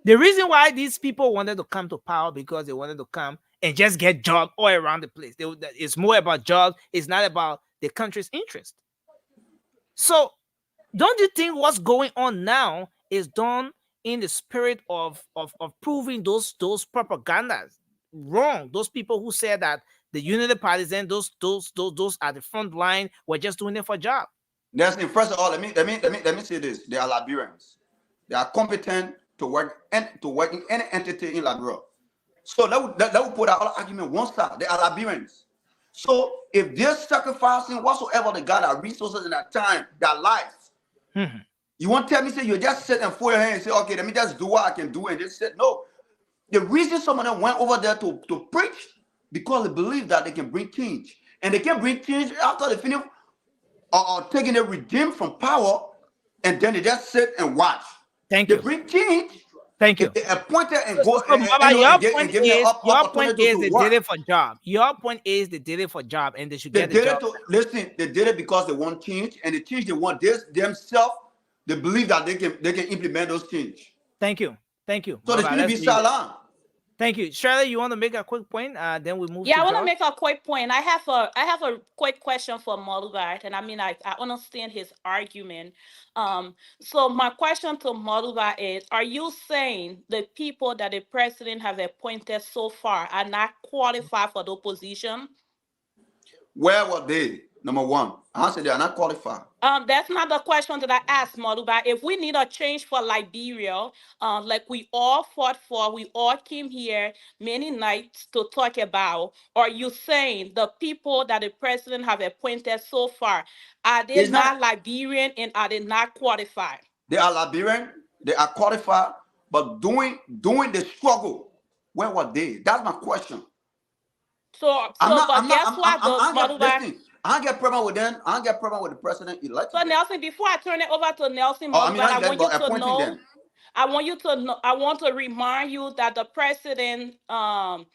the reason why these people wanted to come to power because they wanted to come and just get jobs all around the place. It's more about jobs. It's not about the country's interest. So don't you think what's going on now is done in the spirit of proving those propagandas wrong? Those people who said that the Unity Parties and those at the front line were just doing it for job. First of all, let me say this. They are Liberians. They are competent to work in any entity in Liberia. So that would put our argument one side. They are Liberians. So if they're sacrificing whatsoever they got, our resources and their time, their lives, you won't tell me, say, you just sit and fold your hands and say, okay, let me just do what I can do and just sit. No. The reason some of them went over there to preach, because they believe that they can bring change. And they can bring change after they finish taking the regime from power, and then they just sit and watch. Thank you. They bring change. Thank you. They appointed and go. Your point is they did it for job. Your point is they did it for job, and they should get the job. Listen, they did it because they want change, and the change they want themselves. They believe that they can implement those change. Thank you. So they shouldn't be silent. Thank you, Shirley. You want to make a quick point? Then we move. Yeah, I want to make a quick point. I have a quick question for Modugard, and I mean I understand his argument. So my question to Modugard is: are you saying the people that the president has appointed so far are not qualified for the position? Where were they? Number one, I said they are not qualified. That's not the question that I asked, Modugard. If we need a change for Liberia, like we all fought for, we all came here many nights to talk about, are you saying the people that the president have appointed so far, are they not Liberian and are they not qualified? They are Liberian, they are qualified, but doing the struggle, where were they? That's my question. I don't get problem with them. I don't get problem with the president elected. So Nelson, before I turn it over to Nelson, I want to remind you that the president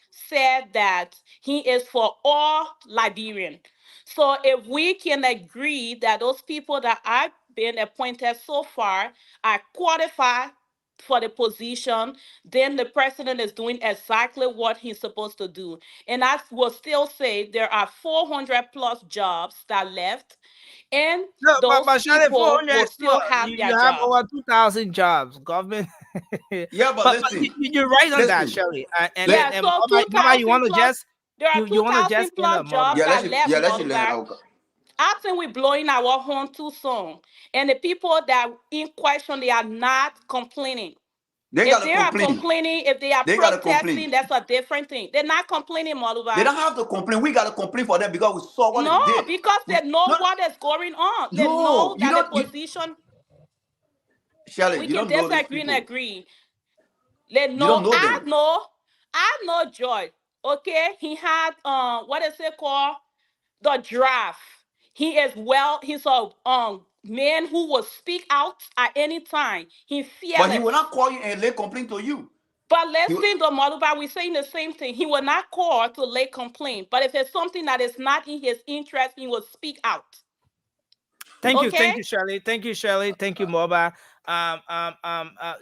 said that he is for all Liberian. So if we can agree that those people that have been appointed so far are qualified for the position, then the president is doing exactly what he's supposed to do. And I will still say there are 400 plus jobs that left, and those people will still have their jobs. You have over 2,000 jobs, government. Yeah, but listen, you're right on that, Shirley. You want to just there are 2,000 plus jobs that left. I think we're blowing our horn too soon. And the people that in question, they are not complaining. If they are complaining, if they are protesting, that's a different thing. They're not complaining, Moluba. They don't have to complain. We got to complain for them because we saw what they did. No, because they know what is going on. They know that the position. Shelley, we you can don't disagree and agree. They know. I know George. Okay, he had what is it called? The draft. He is he's a man who will speak out at any time. He fearless. But he will not call you and lay complaint to you. But listen to Moluba, we're saying the same thing. He will not call to lay complaint. But if it's something that is not in his interest, he will speak out. Thank you, Shirley. Thank you, Shirley. Thank you, Moba.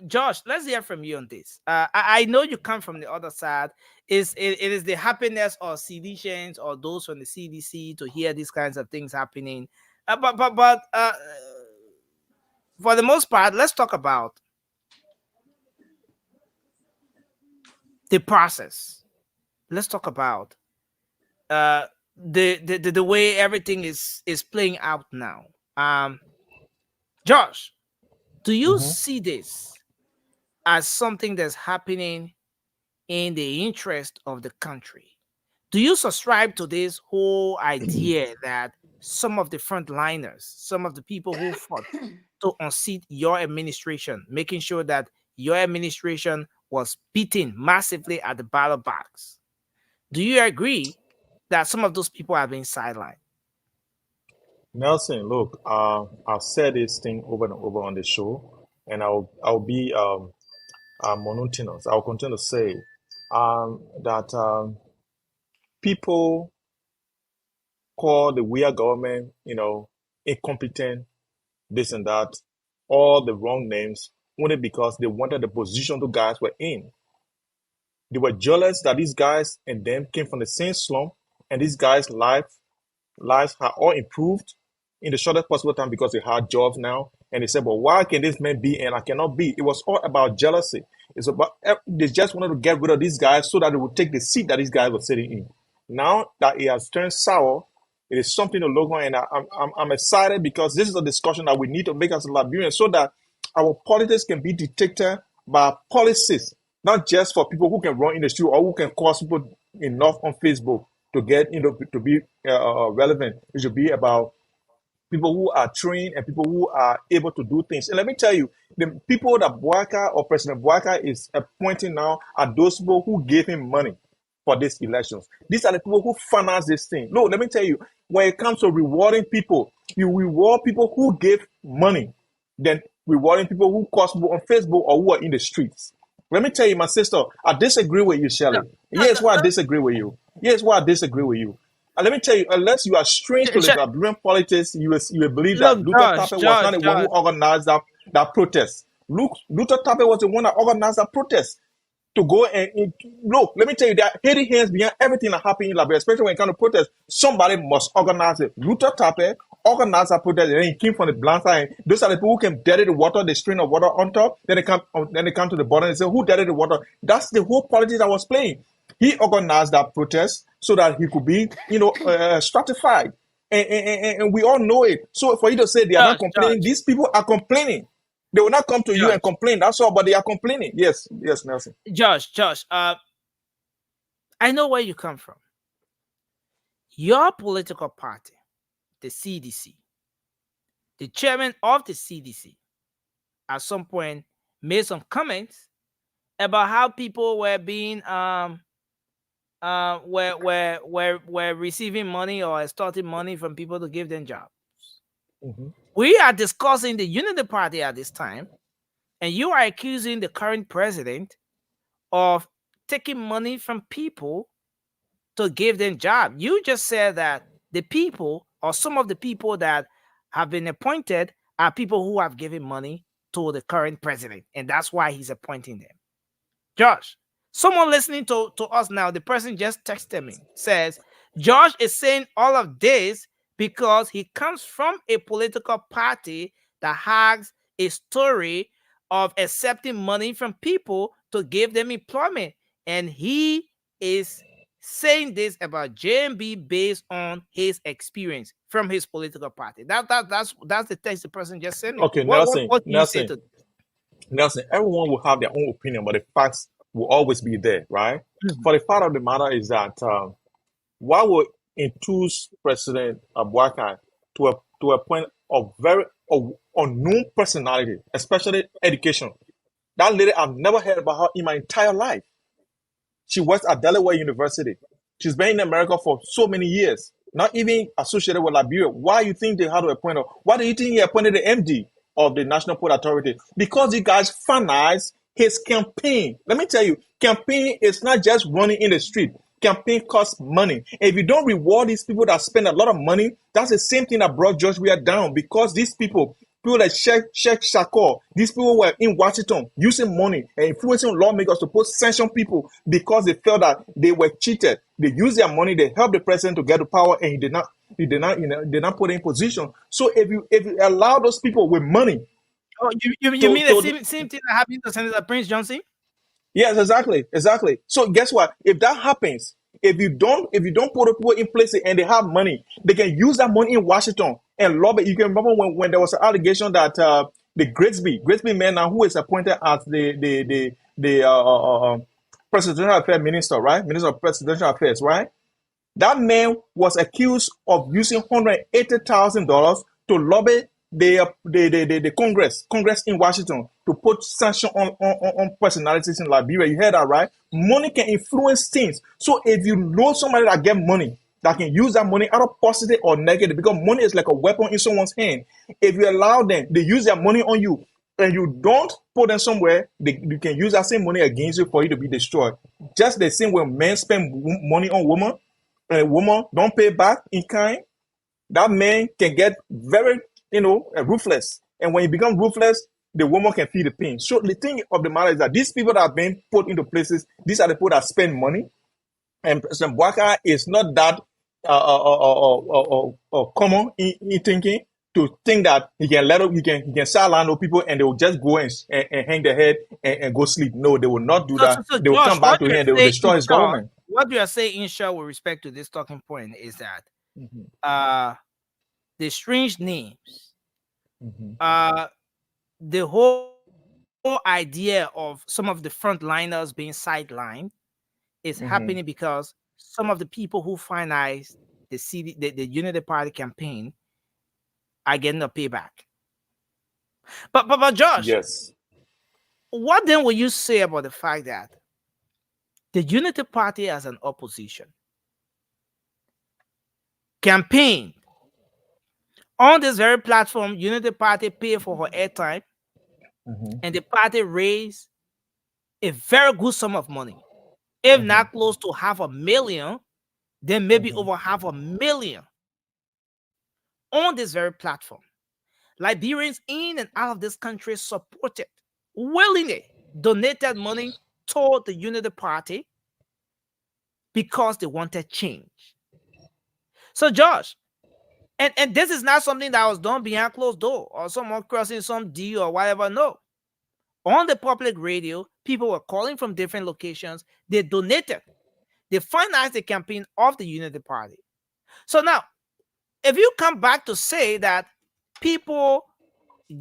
Josh, let's hear from you on this. I know you come from the other side. It is the happiness of CDCians or those from the CDC to hear these kinds of things happening. But for the most part, let's talk about the process. Let's talk about the way everything is playing out now. Josh, do you see this as something that's happening in the interest of the country? Do you subscribe to this whole idea that some of the frontliners, some of the people who fought to unseat your administration, making sure that your administration was beaten massively at the ballot box, do you agree that some of those people have been sidelined? Nelson, look, I've said this thing over and over on the show, and I'll be monotonous. I'll continue to say that people call the weird government, incompetent, this and that, all the wrong names, only because they wanted the position the guys were in. They were jealous that these guys and them came from the same slum, and these guys' lives have all improved in the shortest possible time because they had jobs now. And they said, but why can this man be and I cannot be? It was all about jealousy. It's about they just wanted to get rid of these guys so that they would take the seat that these guys were sitting in. Now that it has turned sour, it is something to look on, and I'm excited because this is a discussion that we need to make as a Liberians so that our politics can be dictated by policies, not just for people who can run in the street or who can cause people enough on Facebook to get to be relevant. It should be about people who are trained and people who are able to do things. And let me tell you, the people that Bouaka or President Bouaka is appointing now are those people who gave him money for these elections. These are the people who finance this thing. No, let me tell you, when it comes to rewarding people, you reward people who give money than rewarding people who cause people on Facebook or who are in the streets. Let me tell you, my sister, I disagree with you, Shelley. Here's why I disagree with you. Here's why I disagree with you. And let me tell you, unless you are strange to the Liberian politics, you will believe that Luther Tappe was not the one who organized that protest. Luther Tappe was the one that organized that protest. To go and look, let me tell you, there are hidden hands behind everything that happened in Liberia, especially when it comes to protest. Somebody must organize it. Luther Tappe organized that protest, and then he came from the blind side. Those are the people who can dirty the water, the stream of water on top. Then they come to the bottom and say, "Who dirty the water?" That's the whole politics that was playing. He organized that protest so that he could be, stratified, and we all know it. So for you to say they are not complaining, these people are complaining. They will not come to you and complain. That's all, but they are complaining. Yes, Nelson. Josh, I know where you come from. Your political party, the CDC, the chairman of the CDC, at some point made some comments about how people were being were receiving money or extorting money from people to give them jobs. Mm-hmm. We are discussing the Unity Party at this time, and you are accusing the current president of taking money from people to give them jobs. You just said that the people or some of the people that have been appointed are people who have given money to the current president, and that's why he's appointing them. Josh, someone listening to us now, the person just texted me, says, Josh is saying all of this because he comes from a political party that has a story of accepting money from people to give them employment. And he is saying this about JMB based on his experience from his political party. That's the text the person just sent me. Okay, What do you say to Nelson, everyone will have their own opinion, but the facts will always be there, right? For the fact of the matter is that why would induce President Bouakai to a point of very unknown personality, especially education? That lady, I've never heard about her in my entire life. She works at Delaware University. She's been in America for so many years, not even associated with Liberia. Why do you think they had to appoint her? Why do you think he appointed the MD of the National Port Authority? Because you guys finance his campaign. Let me tell you, campaign is not just running in the street. Campaign costs money. If you don't reward these people that spend a lot of money, that's the same thing that brought George Weah down, because these people like Sheikh Shakor, these people were in Washington using money and influencing lawmakers to put sanction people because they felt that they were cheated. They used their money, they helped the president to get to power, and he did not put in position. So if you allow those people with money, you mean the same thing that happened to Senator Prince Johnson? Yes, exactly. So guess what? If that happens, if you don't put people in place and they have money, they can use that money in Washington and lobby. You can remember when there was an allegation that the Grigsby man now, who is appointed as the presidential affairs minister, right? Minister of Presidential Affairs, right? That man was accused of using $180,000 to lobby the Congress in Washington to put sanction on personalities in Liberia. You heard that, right? Money can influence things. So if you know somebody that get money, that can use that money either positive or negative, because money is like a weapon in someone's hand. If you allow them, they use their money on you, and you don't put them somewhere, you can use that same money against you for you to be destroyed. Just the same way men spend money on women, and a woman don't pay back in kind, that man can get very, ruthless. And when he becomes ruthless, the woman can feel the pain. So the thing of the matter is that these people that are being put into places, these are the people that spend money. And President Bouakai is not that common in thinking to think that he can sideline those people and they will just go and hang their head and go sleep. No, they will not do that. They will come back to him and they will destroy his government. What you are saying, in short, with respect to this talking point, is that the strange names, the whole idea of some of the frontliners being sidelined is happening because some of the people who financed the Unity Party campaign are getting a payback. But Josh, yes, what then will you say about the fact that the Unity Party as an opposition campaign on this very platform? Unity Party paid for her airtime, and the party raised a very good sum of money, if not close to $500,000, then maybe over $500,000 on this very platform. Liberians in and out of this country supported, willingly donated money toward the Unity Party because they wanted change. So Josh, and this is not something that was done behind closed door or someone crossing some deal or whatever. No. On the public radio, people were calling from different locations. They donated. They financed the campaign of the Unity Party. So now, if you come back to say that people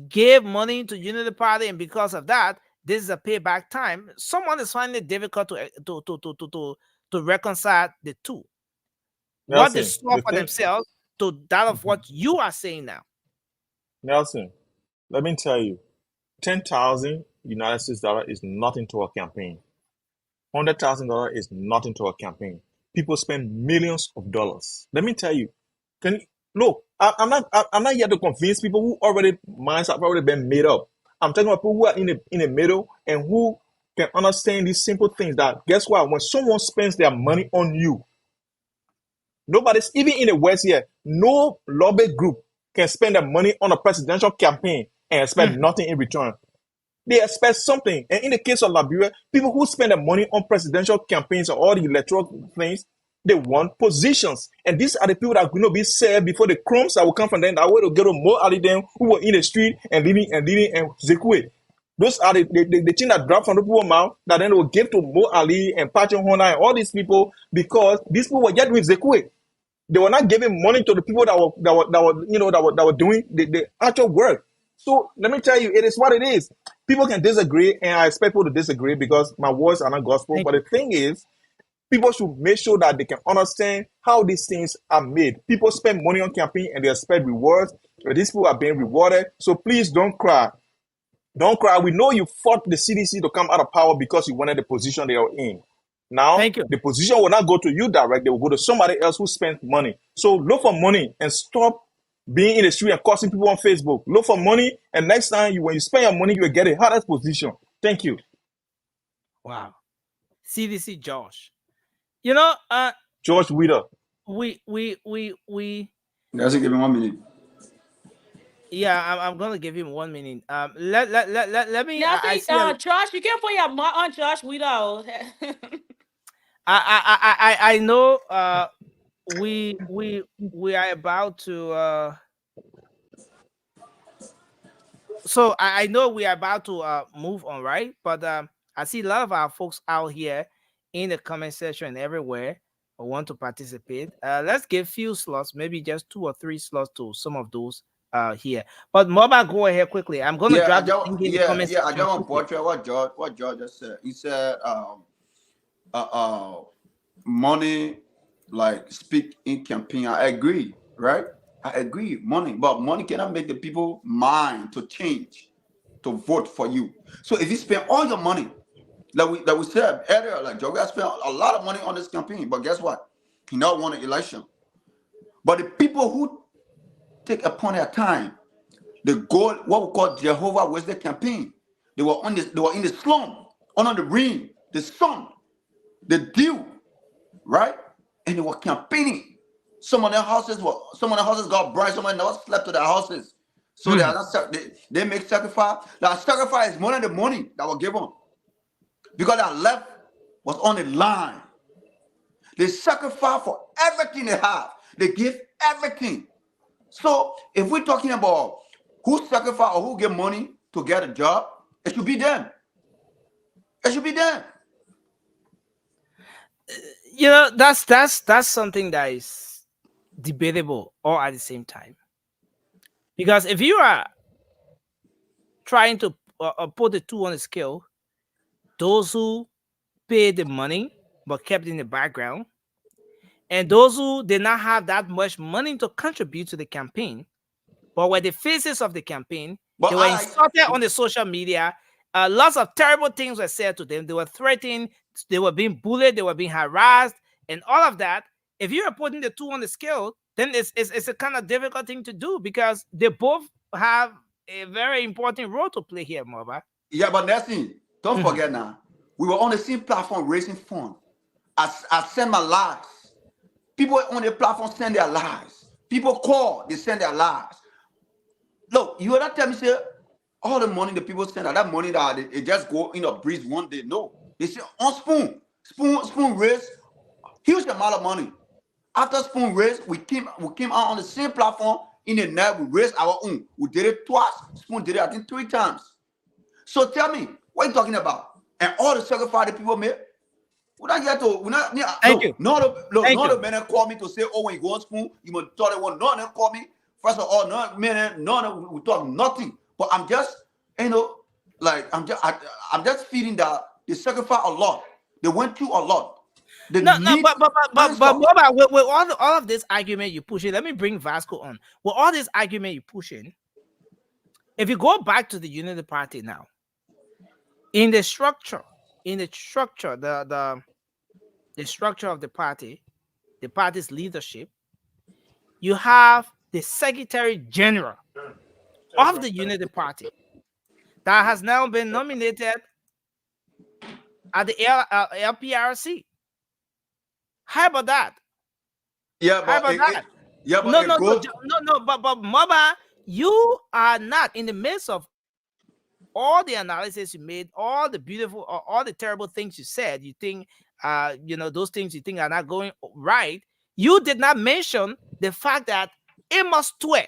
gave money to Unity Party and because of that, this is a payback time, someone is finding it difficult to reconcile the two. Nelson, what they saw for themselves to that of what you are saying now. Nelson, let me tell you, $10,000 United States dollar is nothing to a campaign. $100,000 is nothing to a campaign. People spend millions of dollars. Let me tell you. Look, I'm not here to convince people who minds have already been made up. I'm talking about people who are in the middle and who can understand these simple things. That guess what? When someone spends their money on you, nobody's, even in the West here, no lobby group can spend their money on a presidential campaign and expect nothing in return. They expect something. And in the case of Liberia, people who spend their money on presidential campaigns or all the electoral things, they want positions. And these are the people that are going to be served before the crumbs that will come from them, that will get more out of them who were in the street and leading and execute. Those are the things that drop from the people's mouth that then they will give to Mo Ali and Patrick Horner and all these people, because these people were getting with Zekwe. They were not giving money to the people that were doing the actual work. So let me tell you, it is what it is. People can disagree, and I expect people to disagree because my words are not gospel. But the thing is, people should make sure that they can understand how these things are made. People spend money on campaign and they expect rewards. But these people are being rewarded. So please don't cry. Don't cry. We know you fought the CDC to come out of power because you wanted the position they are in. Now, the position will not go to you direct. They will go to somebody else who spent money. So look for money and stop being in the street and cursing people on Facebook. Look for money, and next time, when you spend your money, you will get a hardest position. Thank you. Wow. CDC Josh. George Weeder. We Guys, give me 1 minute. Yeah, I'm gonna give him 1 minute. Let me. Josh, you can put your mark on Josh Weeder. I know. We are about to. So I know we are about to move on, right? But I see a lot of our folks out here in the comment section and everywhere who want to participate. Let's give few slots, maybe just 2 or 3 slots to some of those here. But Moba, go ahead quickly. I'm gonna drop the link in the comment section. I just want to portray what George just said. He said money like speak in campaign. I agree, right? I agree, money, but money cannot make the people mind to change, to vote for you. So if you spend all your money, like we said earlier, like Joe spent a lot of money on this campaign, but guess what? He not won an election. But the people who take upon their time, the goal, what we call Jehovah was the campaign. They were in the slum, under the rain, the sun, the dew, right? And they were campaigning. Some of their houses got burned. Some of them slept to their houses. So they make sacrifice. That sacrifice is more than the money that was given, because their life was on the line. They sacrifice for everything they have. They give everything. So if we're talking about who sacrifice or who give money to get a job, it should be them. It should be them. That's something that is debatable all at the same time. Because if you are trying to put the two on the scale, those who paid the money but kept in the background, and those who did not have that much money to contribute to the campaign, but were the faces of the campaign, they were insulted on the social media. Lots of terrible things were said to them. They were threatened. They were being bullied. They were being harassed, and all of that. If you are putting the two on the scale, then it's a kind of difficult thing to do, because they both have a very important role to play here, Moba. Yeah, but Nelson, don't forget now, we were on the same platform raising funds. I send my lives. People on the platform send their lives. People call, they send their lives. Look, you will not tell me, say, all the money the people send, that money that it just go in a breeze one day. No, they say on Spoon raise huge amount of money. After Spoon raise, we came out on the same platform in the night. We raised our own. We did it twice. Spoon did it, I think, 3 times. So tell me, what are you talking about? And all the sacrifice that people made. We're not here to. We're not. Thank you. None of the men call me to say, "Oh, when you go on Spoon, you must thought it was." None of them call me. First of all, we talk nothing. But I'm just, I'm just feeling that they sacrifice a lot. They went through a lot. But with all of this argument you pushing, let me bring Vasco on. With all this argument you pushing, if you go back to the Unity Party now, in the structure, the structure of the party, the party's leadership, you have the Secretary General of the Unity Party that has now been nominated at the LPRC. How about that? Yeah, but but Moba, you are not in the midst of all the analysis you made, all the beautiful, all the terrible things you said. You think, those things you think are not going right. You did not mention the fact that Amos Twe,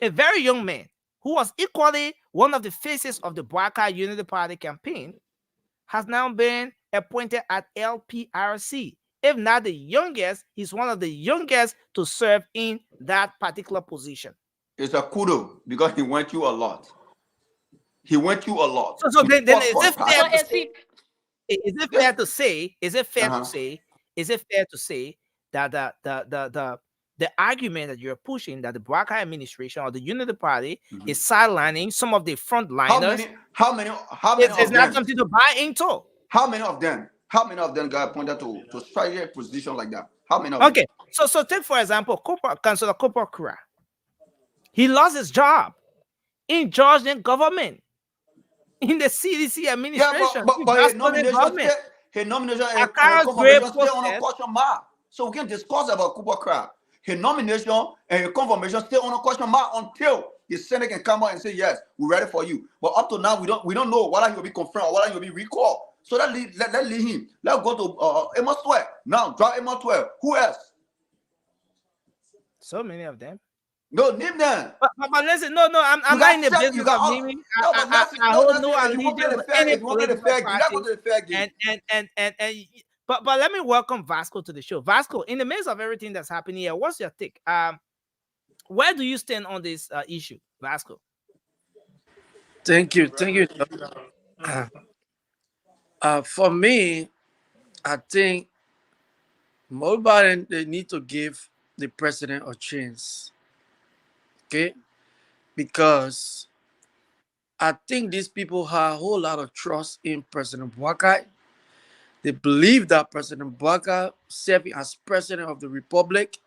a very young man who was equally one of the faces of the Boakai Unity Party campaign, has now been appointed at LPRC. If not the youngest, he's one of the youngest to serve in that particular position. It's a kudo because he went through a lot. He went through a lot. So then is it fair to say? Is it fair to say? Is it fair to say? Is it fair to say that the argument that you're pushing, that the Boakai administration or the Unity Party is sidelining some of the frontliners? How many? It's not something to buy into. How many of them? How many of them got appointed to strike a position like that? How many of them? Okay, so take for example, Councillor Cooper Kura. He lost his job in Georgian government, in the CDC administration. Yeah, but his nomination still on a question mark. So we can discuss about Cooper Kura. His nomination and his confirmation still on a question mark until the Senate can come out and say, yes, we're ready for you. But up to now, we don't know whether he will be confirmed or whether he will be recalled. So let leave him. Let's go to Amos 12. Now, drop Amos 12. Who else? So many of them. No, name them. But listen, no, I'm not in the business of naming. I hold no allegiance to any political party. But let me welcome Vasco to the show. Vasco, in the midst of everything that's happening here, what's your take? Where do you stand on this issue, Vasco? Thank you. For me, I think more about they need to give the president a chance. Okay? Because I think these people have a whole lot of trust in President Boakai. They believe that President Boakai, serving as president of the republic,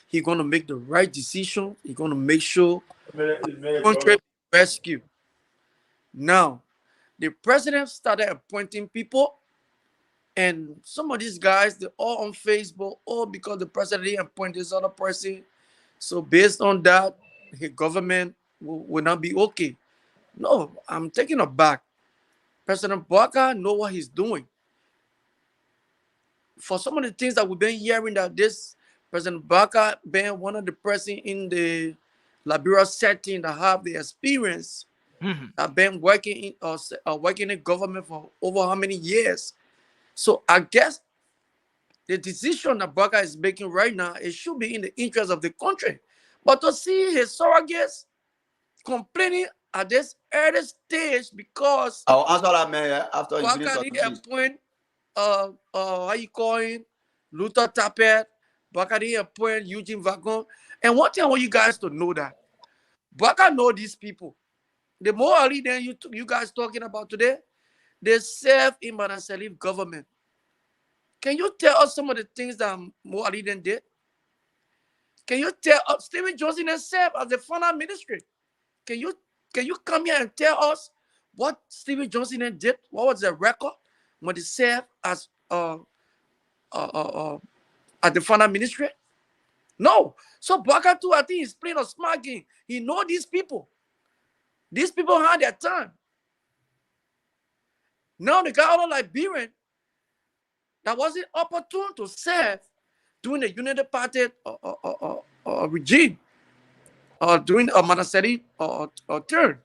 he's going to make the right decision. He's going to make sure the country rescue. Now, the president started appointing people, and some of these guys, they're all on Facebook, all because the president didn't appoint this other person. So based on that, his government will not be okay. No, I'm taking it back. President Boakai knows what he's doing. For some of the things that we've been hearing, that this President Boakai being one of the presidents in the Liberia setting that have the experience, I've been working in government for over how many years. So I guess the decision that Boakai is making right now, it should be in the interest of the country. But to see his surrogates complaining at this early stage because I'll answer that, man, after you Boakai appoint how you call him, Luther Tappet, Boakai appoint Eugene Vagon. And one thing I want you guys to know that Boakai know these people. The more early than you guys talking about today, they serve in Madam Salif government. Can you tell us some of the things that Mo Ali then did? Can you tell us Stephen Johnson and served as the foreign ministry? Can you come here and tell us what Stephen Johnson then did? What was the record when they served as at the foreign ministry? No. So Boakai too, I think he's playing a smart game. He know these people. These people had their time. Now they got all Liberian that wasn't opportune to serve during the Unity Party regime or during a Manaseri turn.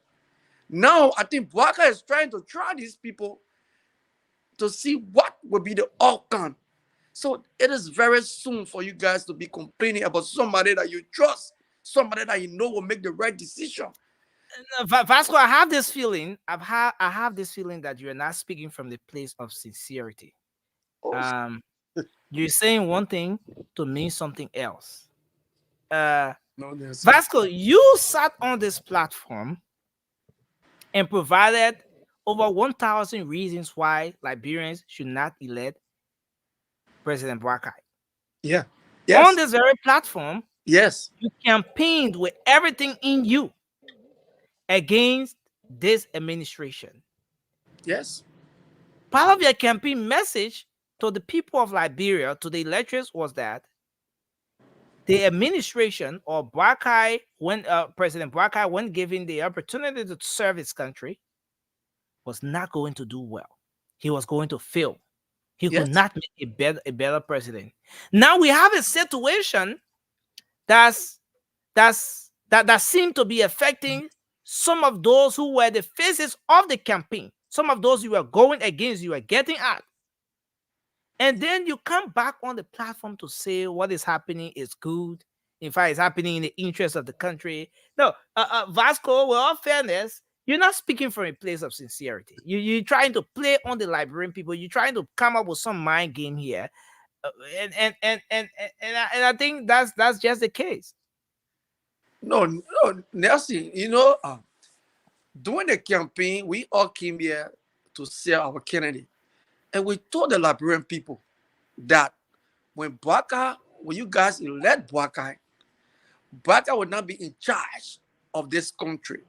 Now I think Boakai is trying to try these people to see what will be the outcome. So it is very soon for you guys to be complaining about somebody that you trust, somebody that you know will make the right decision. Vasco, I have this feeling. I have this feeling that you are not speaking from the place of sincerity. You're saying one thing to mean something else. Vasco, you sat on this platform and provided over 1,000 reasons why Liberians should not elect President Boakai. Yeah. Yes. On this very platform, yes, you campaigned with everything in you against this administration. Yes. Part of your campaign message to the people of Liberia, to the electors, was that the administration or Boakai, when President Boakai, when given the opportunity to serve his country, was not going to do well. He was going to fail. He could not make a better president. Now we have a situation that seems to be affecting some of those who were the faces of the campaign, some of those you were going against, you were getting at. And then you come back on the platform to say what is happening is good. In fact, it's happening in the interest of the country. No, Vasco, with all fairness, you're not speaking from a place of sincerity. You're trying to play on the Liberian people. You're trying to come up with some mind game here. And I think that's just the case. No, Nelson, during the campaign, we all came here to sell our candidate. And we told the Liberian people that when you guys elect Bwaka will not be in charge of this country.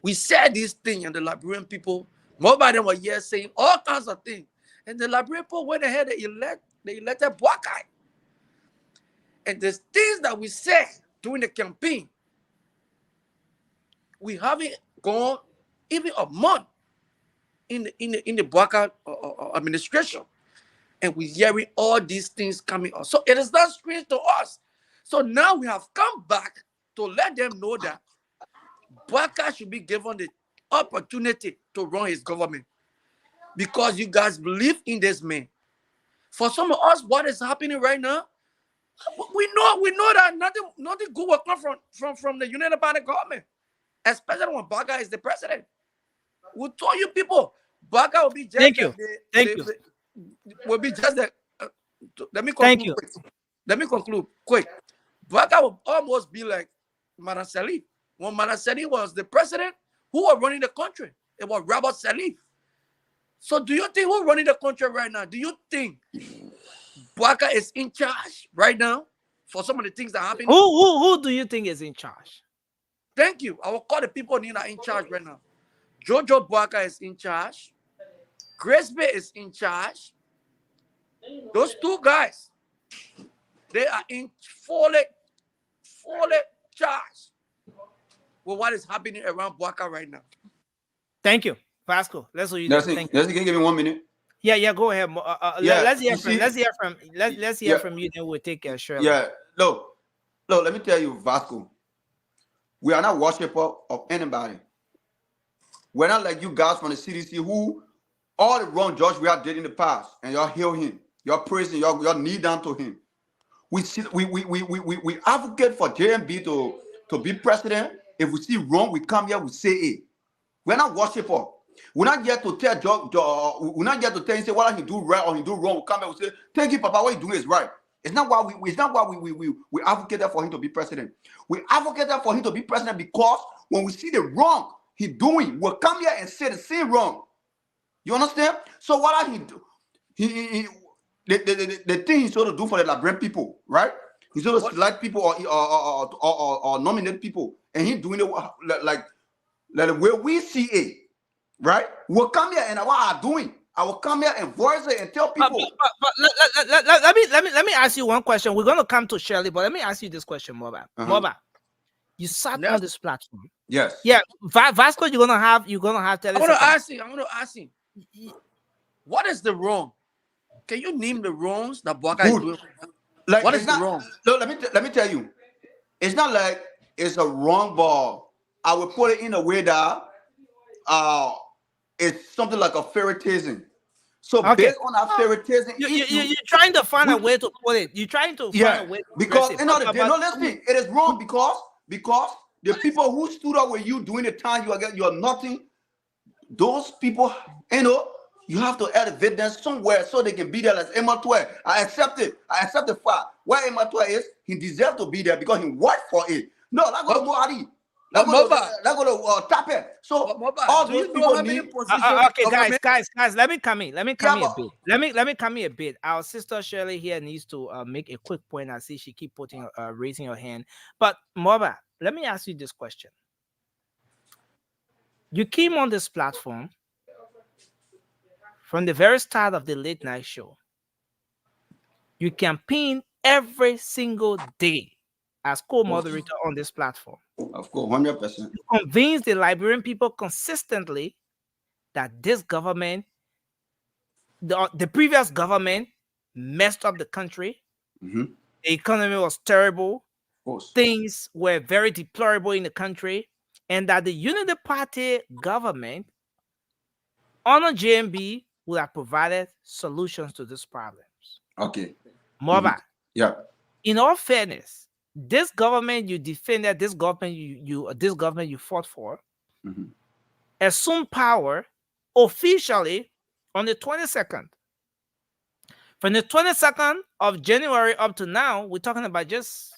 We said this thing, and the Liberian people, most of them were here saying all kinds of things. And the Liberian people went ahead and elected Bwaka. And the things that we said during the campaign, we haven't gone even a month in the Bwaka administration, and we're hearing all these things coming up. So it is not strange to us. So now we have come back to let them know that Bwaka should be given the opportunity to run his government, because you guys believe in this man. For some of us, what is happening right now, we know that nothing good will come from the United Party government, especially when Bwaka is the president. We told you people, Bwaka will be just Thank you. Will be just the. Let me conclude. Thank you. Quick. Let me conclude quick. Bwaka will almost be like Madam Salif. When Madam Salif was the president, who was running the country? It was Robert Salif. So do you think who's running the country right now? Do you think Bwaka is in charge right now for some of the things that happen? Who do you think is in charge? Thank you. I will call the people that are in charge right now. Jojo Bwaka is in charge. Grace Bay is in charge. Those two guys, they are in full charge with what is happening around Bwaka right now. Thank you, Vasco. Let's you. Can you give me 1 minute? Yeah, go ahead. Let's hear from you. Then we'll take a share. Yeah, look, let me tell you, Vasco. We are not worshippers of anybody. We're not like you guys from the CDC who all the wrong judge we have did in the past, and y'all heal him, y'all praise him, y'all kneel down to him. We advocate for JMB to be president. If we see wrong, we come here, we say it. We're not worshippers. We're not here to tell we're not here to tell him say what he do right or he do wrong. We come here, we say, thank you, Papa, what you doing is right. It's not why we advocated for him to be president. We advocated for him to be president because when we see the wrong he doing, we'll come here and say the same wrong. You understand? So what he do? The thing he's supposed to do for the Liberian people, right? He's supposed to select people or nominate people, and he's doing it like the way we see it, right? We'll come here and what I'm doing. I will come here and voice it and tell people. But let me ask you one question. We're gonna come to Shirley, but let me ask you this question, Moba. Moba, you sat on this platform. Yes. Yeah, Vasco, you're gonna have. I want to ask him. What is the wrong? Can you name the wrongs that Bwaka is doing? Like, what is the wrong? No, let me tell you. It's not like it's a wrong ball. I will put it in a way that it's something like a favoritism. So based on our favoritism, you're trying to find a way to put it. You're trying to find a way to because listen, it is wrong because the people who stood up with you during the time you are nothing, those people, you have to elevate them somewhere so they can be there as Ematue. I accept it. I accept the fact. Where Ematue is, he deserves to be there because he worked for it. No, not going to go Adi. Not going to tap it. So all those people need. Okay, guys, let me come in. Let me come in a bit. Our sister Shirley here needs to make a quick point. I see she keep raising her hand. But Moba, let me ask you this question. You came on this platform from the very start of the late night show. You campaign every single day as co-moderator on this platform. Of course, 100%. You convince the Liberian people consistently that this government, the previous government, messed up the country. Mm-hmm. The economy was terrible. Things were very deplorable in the country. and that the Unity Party government under JMB would have provided solutions to these problems. Okay. Moba. Yeah. In all fairness, this government you defended, this government you fought for, assumed power officially on the 22nd. From the 22nd of January up to now, we're talking about just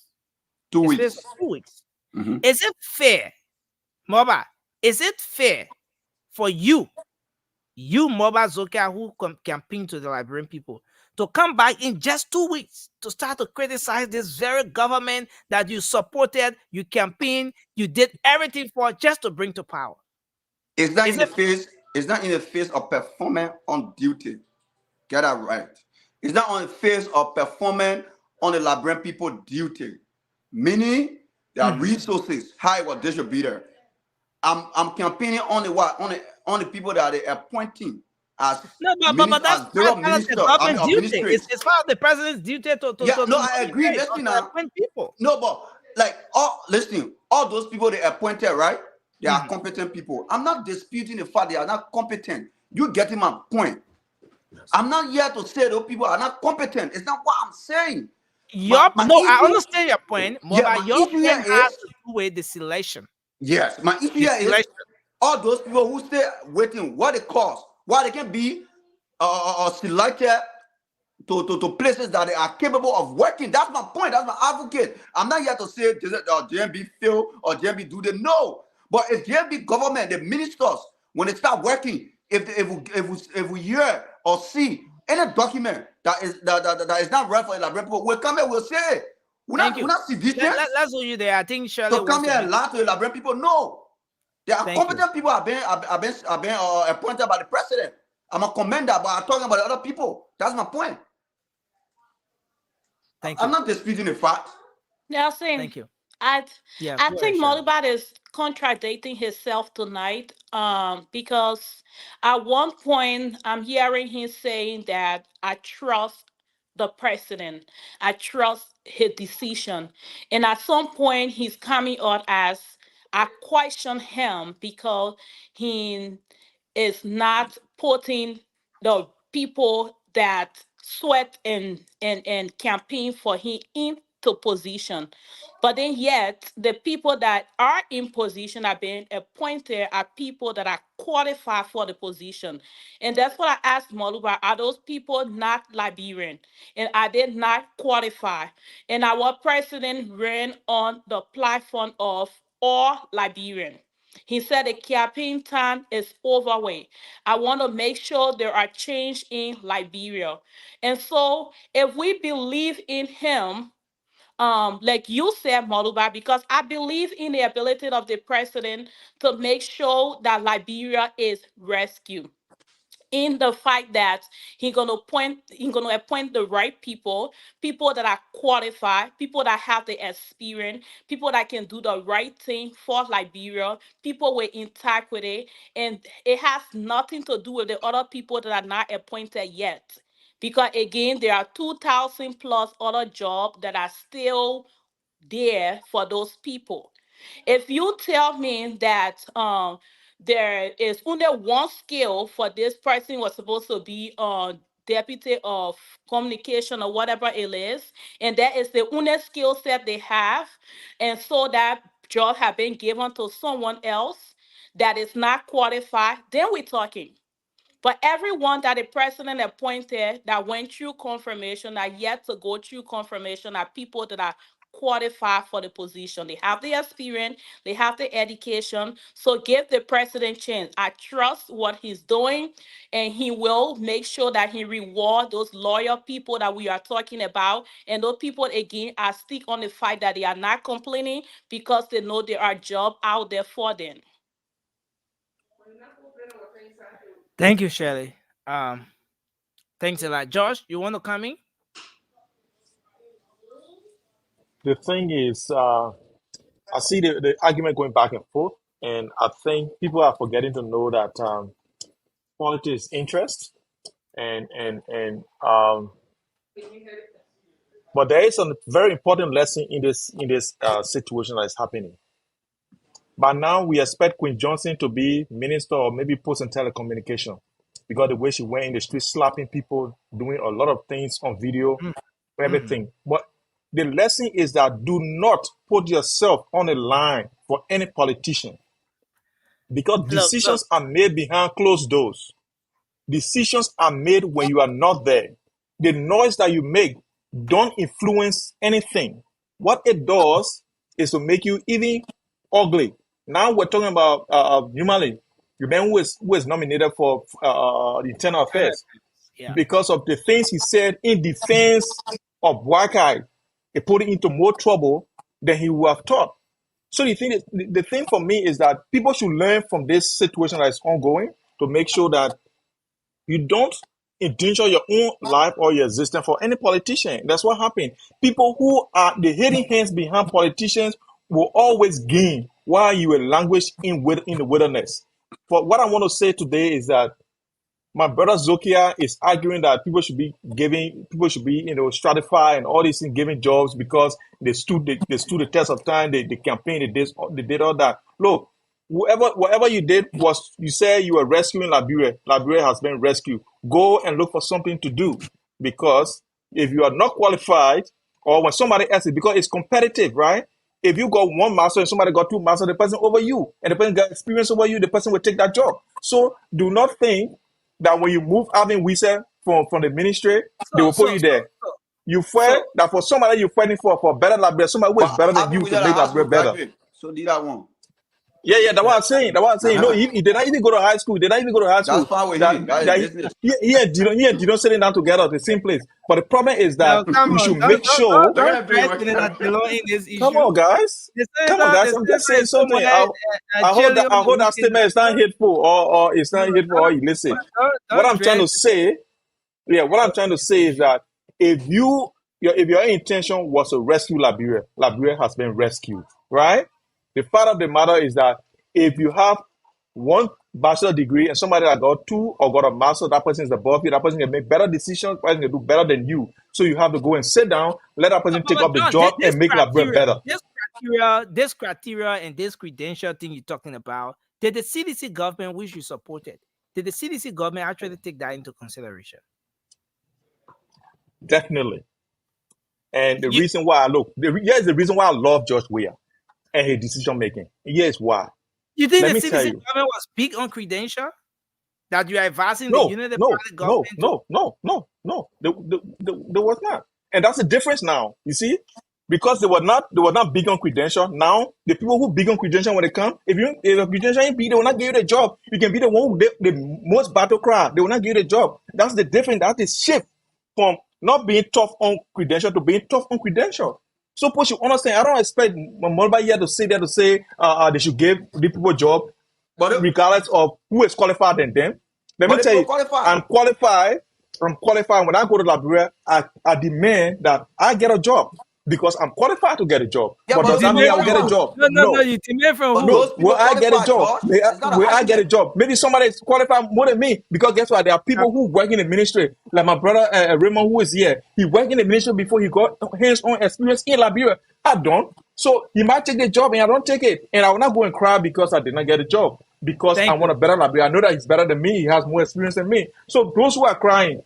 2 weeks. 2 weeks. Is it fair, Moba? Is it fair for you, Moba Zokia, who campaigned to the Liberian people, to come back in just 2 weeks to start to criticize this very government that you supported, you campaigned, you did everything for just to bring to power? It's not in the face of performing on duty. Get that right. It's not on the face of performing on the Liberian people duty. Meaning their resources, how it was distributed. I'm campaigning on the what? On the people that they appointing as but that's part of the government duty. It's part of the president's duty to I agree. Listen now. Appoint people. No, but like all those people they appointed, right? They are competent people. I'm not disputing the fact they are not competent. You getting my point? I'm not here to say those people are not competent. It's not what I'm saying. I understand your point. Your point has to do with the selection. Yes, my issue here is all those people who stay waiting, what it costs, why they can be selected to places that they are capable of working. That's my point. That's my advocate. I'm not here to say JMB fail or JMB do they know. But if JMB government, the ministers, when they start working, if we hear or see any document that is not right for the Liberian people, we'll come here, we'll say it. We're not seditious. Let's hold you there. I think Shirley. So come here and lie to the Liberian people. No, there are competent people have been appointed by the president. I'm a commender, but I'm talking about the other people. That's my point. I'm not disputing the fact. Nelson, thank you. I think Molubat is contradicting himself tonight because at one point I'm hearing him saying that I trust the president. I trust his decision. And at some point he's coming out as I question him because he is not putting the people that sweat and campaign for him into position. But then yet the people that are in position are being appointed are people that are qualified for the position. And that's what I asked Moluba, are those people not Liberian? And are they not qualified? And our president ran on the platform of all Liberian. He said the campaign time is overweight. I want to make sure there are change in Liberia. And so if we believe in him, like you said, Moluba, because I believe in the ability of the president to make sure that Liberia is rescued. In the fact that he's gonna appoint the right people that are qualified, people that have the experience, people that can do the right thing for Liberia, people with integrity, and it has nothing to do with the other people that are not appointed yet. Because again, there are 2,000 plus other jobs that are still there for those people. If you tell me that there is only one skill for this person was supposed to be deputy of communication or whatever it is, and that is the only skill set they have, and so that job have been given to someone else that is not qualified, then we're talking. But everyone that the president appointed that went through confirmation, that yet to go through confirmation, are people that are qualified for the position. They have the experience, they have the education. So give the president a chance. I trust what he's doing, and he will make sure that he reward those loyal people that we are talking about. And those people, again, are stick on the fight that they are not complaining because they know there are jobs out there for them. Thank you, Shirley. Thanks a lot. Josh, you want to come in? The thing is, I see the argument going back and forth, and I think people are forgetting to know that politics is interest, but there is a very important lesson in this situation that is happening. But now we expect Queen Johnson to be minister or maybe post and telecommunication because the way she went in the street slapping people, doing a lot of things on video, everything. But the lesson is that do not put yourself on a line for any politician because decisions are made behind closed doors. Decisions are made when you are not there. The noise that you make don't influence anything. What it does is to make you even ugly. Now we're talking about Humali, the man who is nominated for the internal affairs because of the things he said in defense of black eye. It put him into more trouble than he would have thought. So the thing for me is that people should learn from this situation that is ongoing to make sure that you don't endanger your own life or your existence for any politician. That's what happened. People who are the hidden hands behind politicians will always gain while you will languish in the wilderness. But what I want to say today is that my brother Zokia is arguing that people should be stratified and all these things, giving jobs because they stood the test of time, they campaigned, they did all that. Look, whatever you did was, you say you were rescuing Liberia. Liberia has been rescued. Go and look for something to do, because if you are not qualified, or when somebody else is, because it's competitive, right? If you got one master and somebody got two masters, the person over you, and the person got experience over you, the person will take that job. So do not think that when you move Alvin Wisa from the ministry, they will put you there. You fight that for somebody you're fighting for better Liberia, somebody who is better than you to make Liberia better. So did that one. Yeah, that's what I'm saying. No, he did not even go to high school. That's fine with him. He and Dino sitting down together at the same place. But the problem is that we should make sure. Come on, guys. I'm just saying something. I hope that statement is not hateful or it's not hateful or illicit. What I'm trying to say is that if your intention was to rescue Liberia, Liberia has been rescued, right? The fact of the matter is that if you have one bachelor degree and somebody that got two or got a master, that person is above you, that person can make better decisions, that person can do better than you. So you have to go and sit down, let that person take up the job and make Liberia better. This criteria and this credential thing you're talking about, did the CDC government, which you supported, did the CDC government actually take that into consideration? Definitely. And the reason why the reason why I love George Weah and his decision making. Here's why. You think the CDC government was big on credential? That you are advising the United Party government? No. There was not. And that's the difference now. You see? Because they were not big on credential. Now, the people who big on credential when they come, if a credential ain't big, they will not give you the job. You can be the one who the most battle cry. They will not give you the job. That's the difference. That's the shift from not being tough on credential to being tough on credential. So, people should understand. I don't expect Molba here to say they should give the people a job, but regardless of who is qualified than them. Let me tell you, I'm qualified. When I go to Liberia, I demand that I get a job because I'm qualified to get a job. Yeah, but does that mean I will get a job? No. You demand from who? No, will I get a job? Will I get a job? Maybe somebody is qualified more than me, because guess what? There are people who work in the ministry, like my brother Raymond, who is here. He worked in the ministry before he got hands-on experience in Liberia. I don't. So he might take the job and I don't take it. And I will not go and cry because I did not get a job. Because I want a better Liberia. I know that he's better than me. He has more experience than me. So those who are crying,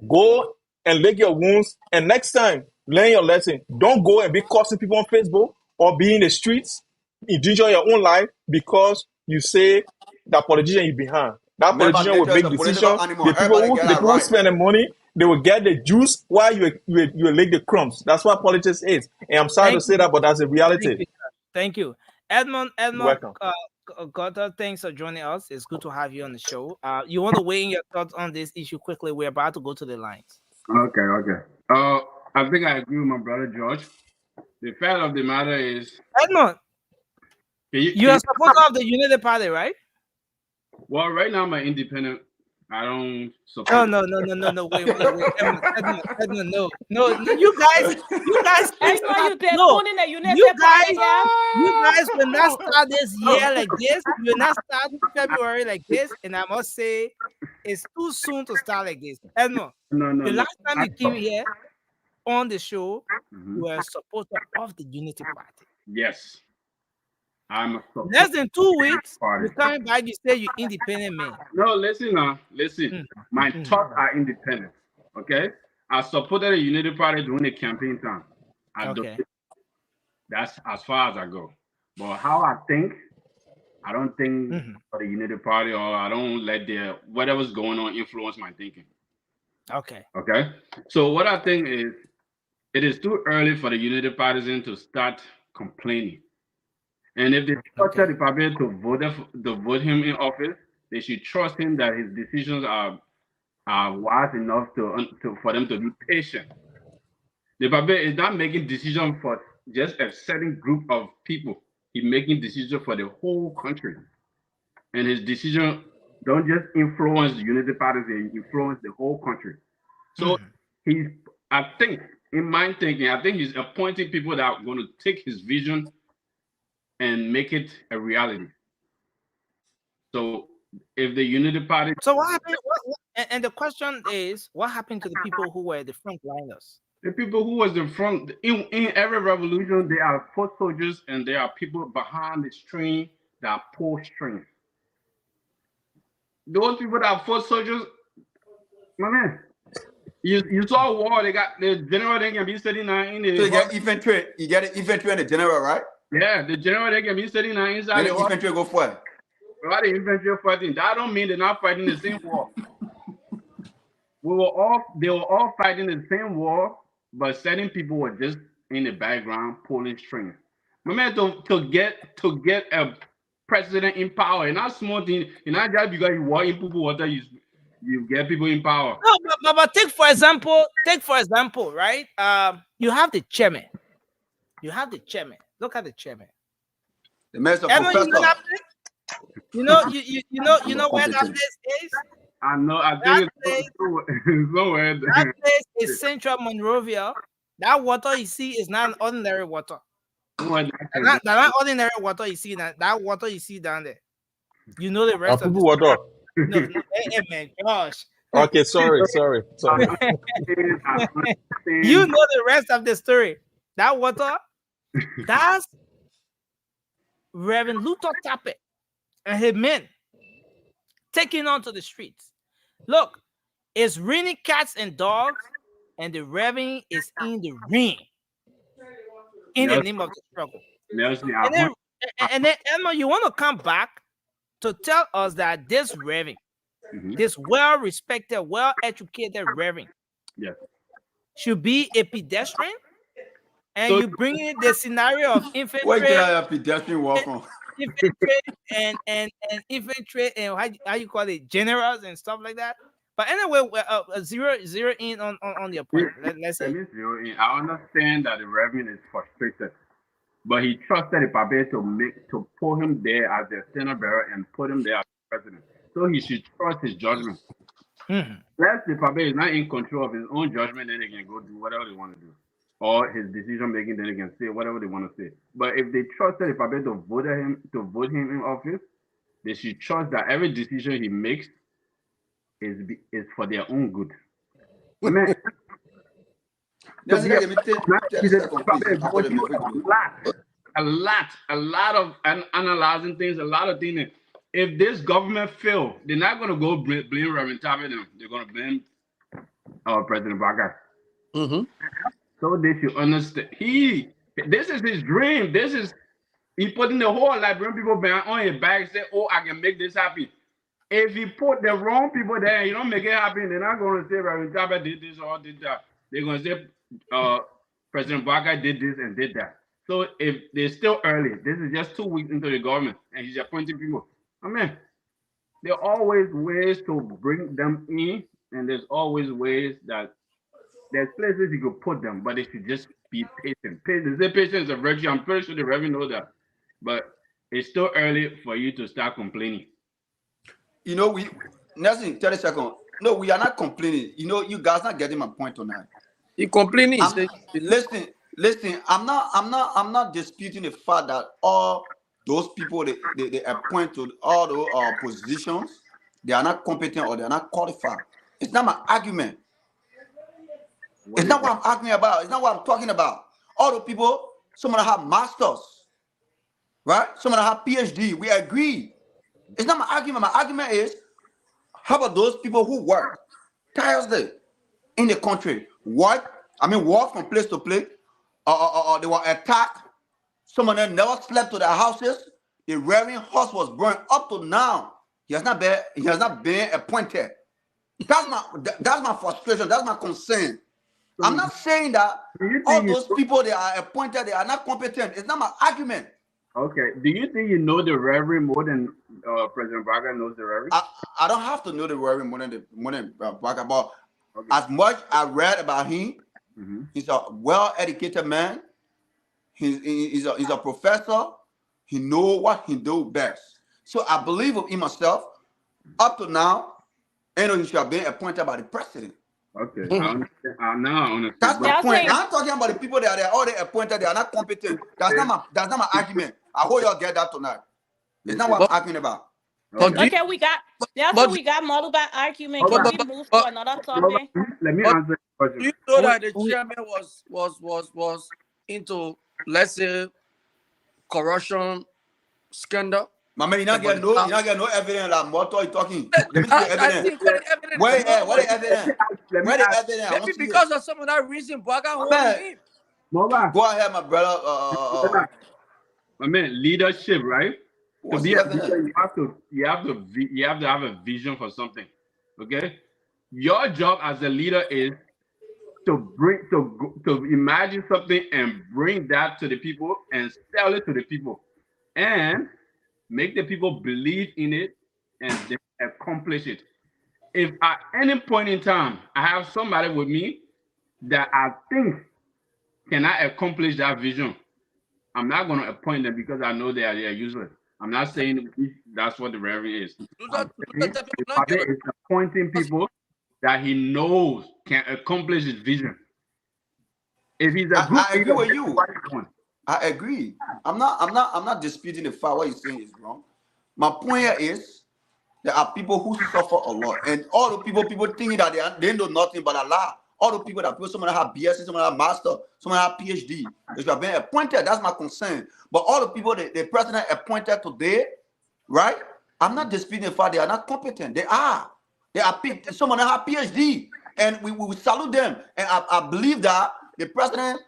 go and lick your wounds. And next time, learn your lesson. Don't go and be cursing people on Facebook or be in the streets, endanger your own life because you say that politician is behind. That politician will make decisions. The people who spend the money, they will get the juice while you lick the crumbs. That's what politics is. And I'm sorry to say that, but that's the reality. Thank you. Edmond Carter, thanks for joining us. It's good to have you on the show. You want to weigh in your thoughts on this issue quickly? We're about to go to the lines. Okay. I think I agree with my brother George. The fact of the matter is, Edmond, you are supporter of the United Party, right? Well, right now I'm an independent. I don't support. No. Wait. Edmond, no. You guys, you guys will not start this year like this. You will not start February like this. And I must say, it's too soon to start like this. Edmond, the last time you came here on the show, you were a supporter of the Unity Party. Yes. I'm a supporter Less than 2 weeks, party. you're coming back, you say you're independent man. No, listen now. Listen. My thoughts are independent. Okay? I supported the Unity Party during the campaign time. That's as far as I go. But how I think, I don't think for the Unity Party, or I don't let their whatever's going on influence my thinking. Okay. Okay. So what I think is, it is too early for the Unity Partisan to start complaining. And if they trusted the Party to vote him in office, they should trust him that his decisions are wise enough for them to be patient. The Party is not making decisions for just a certain group of people. He's making decisions for the whole country. And his decision don't just influence the Unity Party, they influence the whole country. So I think, in my thinking, I think he's appointing people that are going to take his vision and make it a reality. So if the Unity Party... So what happened? And the question is, what happened to the people who were the frontliners? The people who was the front, in every revolution, there are foot soldiers and there are people behind the string that pull strings. Those people that are foot soldiers, my man, you saw a war, they got the general, they can be sitting now in the... So you get infantry, and the general, right? Yeah, the general, they can be sitting now inside the infantry go for it. Why the infantry fighting? That don't mean they're not fighting the same war. They were all fighting the same war, but certain people were just in the background pulling strings. My man, to get a president in power, and not small thing, and not just because you walk in people water, you get people in power. No, but take for example, right? You have the chairman. Look at the chairman. The master professor. You know where that place is? I know. I think it's somewhere. That place is Central Monrovia. That water you see is not ordinary water. Not ordinary water you see. That water you see down there. You know the rest of the water. No, hey, man, gosh. Okay, sorry. You know the rest of the story. That water, that's Reverend Luther Tappet and his men taking onto the streets. Look, it's raining cats and dogs, and the Reverend is in the ring in the name of the struggle. And then Emma, you want to come back to tell us that this Reverend, this well-respected, well-educated Reverend, should be a pedestrian, and you bring in the scenario of infantry. Where did I have pedestrian walk from? Infantry and infantry and how you call it, generals and stuff like that. But anyway, zero in on your point. Let's say. Zero in. I understand that the Reverend is frustrated, but he trusted the Pape to pull him there as the standard bearer and put him there as president. So he should trust his judgment. Unless the Pape is not in control of his own judgment, then they can go do whatever they want to do. Or his decision making, then they can say whatever they want to say. But if they trusted the Pape to vote him in office, they should trust that every decision he makes is for their own good. Man, a lot of analyzing things, a lot of things. If this government fail, they're not going to go blame Reverend Tappet. They're going to blame President Baga. So they should understand. This is his dream. He putting the whole Liberian people on his back, say, "Oh, I can make this happen." If he put the wrong people there, you don't make it happen. They're not going to say Reverend Tappet did this or did that. They're going to say President Baga did this and did that. So if they're still early, this is just 2 weeks into the government, and he's appointing people. I mean, there are always ways to bring them in, and there's always ways that there's places you could put them, but they should just be patient. Patience is a virtue. I'm pretty sure the Reverend knows that, but it's still early for you to start complaining. You know, Nelson, 30 seconds. No, we are not complaining. You know, you guys not getting my point tonight. You complaining? Listen. I'm not disputing the fact that all those people they appoint to all those positions, they are not competent or they are not qualified. It's not my argument. It's not what I'm arguing about. It's not what I'm talking about. All the people, some of them have masters, right? Some of them have PhD. We agree. It's not my argument. My argument is, how about those people who work tirelessly in the country? Walk from place to place. They were attacked. Some of them never slept to their houses. The Reverend house was burned. Up to now, he has not been appointed. That's my frustration. That's my concern. I'm not saying that all those people that are appointed, they are not competent. It's not my argument. Okay. Do you think you know the Reverend more than President Varga knows the Reverend? I don't have to know the Reverend more than Varga, but as much I read about him, he's a well-educated man. He's a professor. He knows what he do best. So I believe in myself. Up to now, he should have been appointed by the president. Okay. I understand. That's my point. I'm talking about the people that are already appointed. They are not competent. That's not my argument. I hope y'all get that tonight. It's not what I'm arguing about. Okay, we got Moluba argument. Can we move to another topic? Let me answer the question. Do you know that the chairman was into, let's say, corruption scandal? My man, you not get no evidence that Moto is talking. Let me see evidence. Where the evidence? Where the evidence? Maybe because of some of that reason, Baga holding him. Go ahead, my brother. My man, leadership, right? To be a leader, you have to have a vision for something. Okay, your job as a leader is to imagine something and bring that to the people and sell it to the people and make the people believe in it and they accomplish it. If at any point in time I have somebody with me that I think cannot accomplish that vision, I'm not going to appoint them because I know they are useless. I'm not saying that's what the Reverend is. It's appointing people that he knows can accomplish his vision. If he's a good I agree with you. I agree. I'm not disputing the fact what you're saying is wrong. My point here is there are people who suffer a lot, and all the people thinking that they know nothing but Allah. All the people someone have BSc, someone have master, someone have PhD. They should have been appointed. That's my concern. But all the people the president appointed today, right? I'm not disputing the fact they are not competent. They are. Someone have PhD, and we salute them. And I believe that the president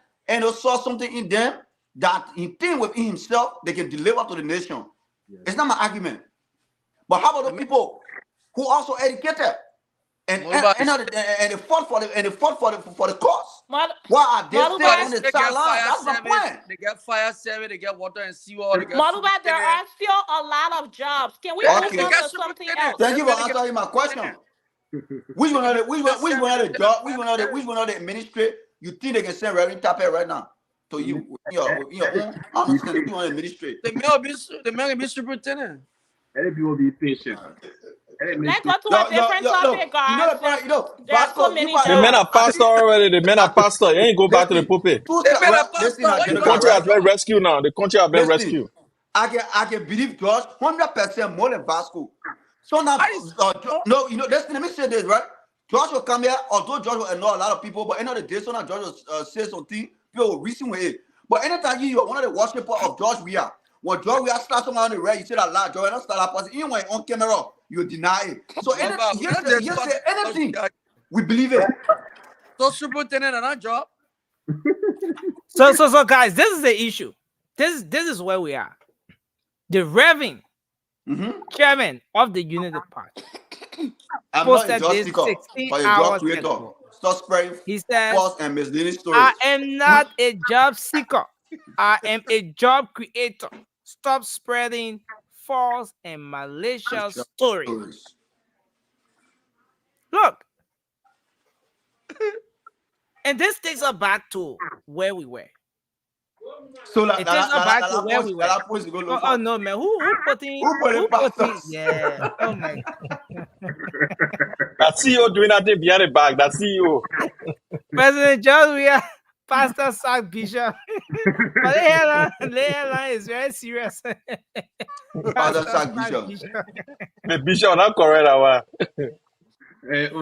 saw something in them that he think within himself they can deliver to the nation. Yeah. It's not my argument. But how about the people who also educated and they fought for the cause? Why are they still on the sideline? That's my point. They get fire service, they get water and seawater. Moluba, there are still a lot of jobs. Can we move on to something else? Thank you for answering my question. Which one of the administrator you think they can send Reverend Tappe right now? So you, I'm not saying you want to administrate. The man be superintendent. Let people be patient. Let's go to a different topic, guys. There are so many jobs. The men are pastor already. The men are pastor. You ain't go back to the pulpit. The country has been rescued now. The country has been rescued. I can believe George 100% more than Vasco. So now, listen, let me say this, right? George will come here, although George will annoy a lot of people, but end of the day, so now George will say something, people will reason with it. But anytime you're one of the worshippers of George Weah, when George Weah starts someone on the red, you say that loud, George, don't start that person. Even when on camera, you deny it. So anything, we believe it. So superintendent on our job. So guys, this is the issue. This is where we are. The Reverend chairman of the Unity Party posted this 16 hours ago. Stop spreading false and misleading stories. I am not a job seeker. I am a job creator. Stop spreading false and malicious stories. Look. And this takes us back to where we were. So it takes us back to where we were. Oh no, man! Who put in? Yeah. Oh my. That CEO doing that thing behind the back. That CEO. President George Weah, Pastor Sack Bishop. But the airline is very serious. Pastor Sack Bishop. The bishop not correct our. But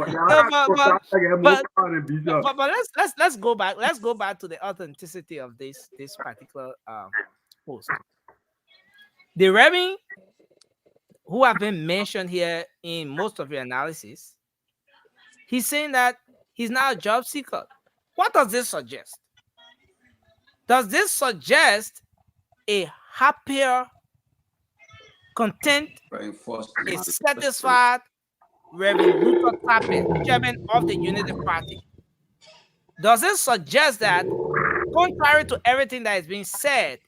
let's go back. Let's go back to the authenticity of this particular post. The Reverend who have been mentioned here in most of your analysis, he's saying that he's not a job seeker. What does this suggest? Does this suggest a happier, content, a satisfied Reverend Luther Tappet, chairman of the Unity Party? Does it suggest that, contrary to everything that is being said,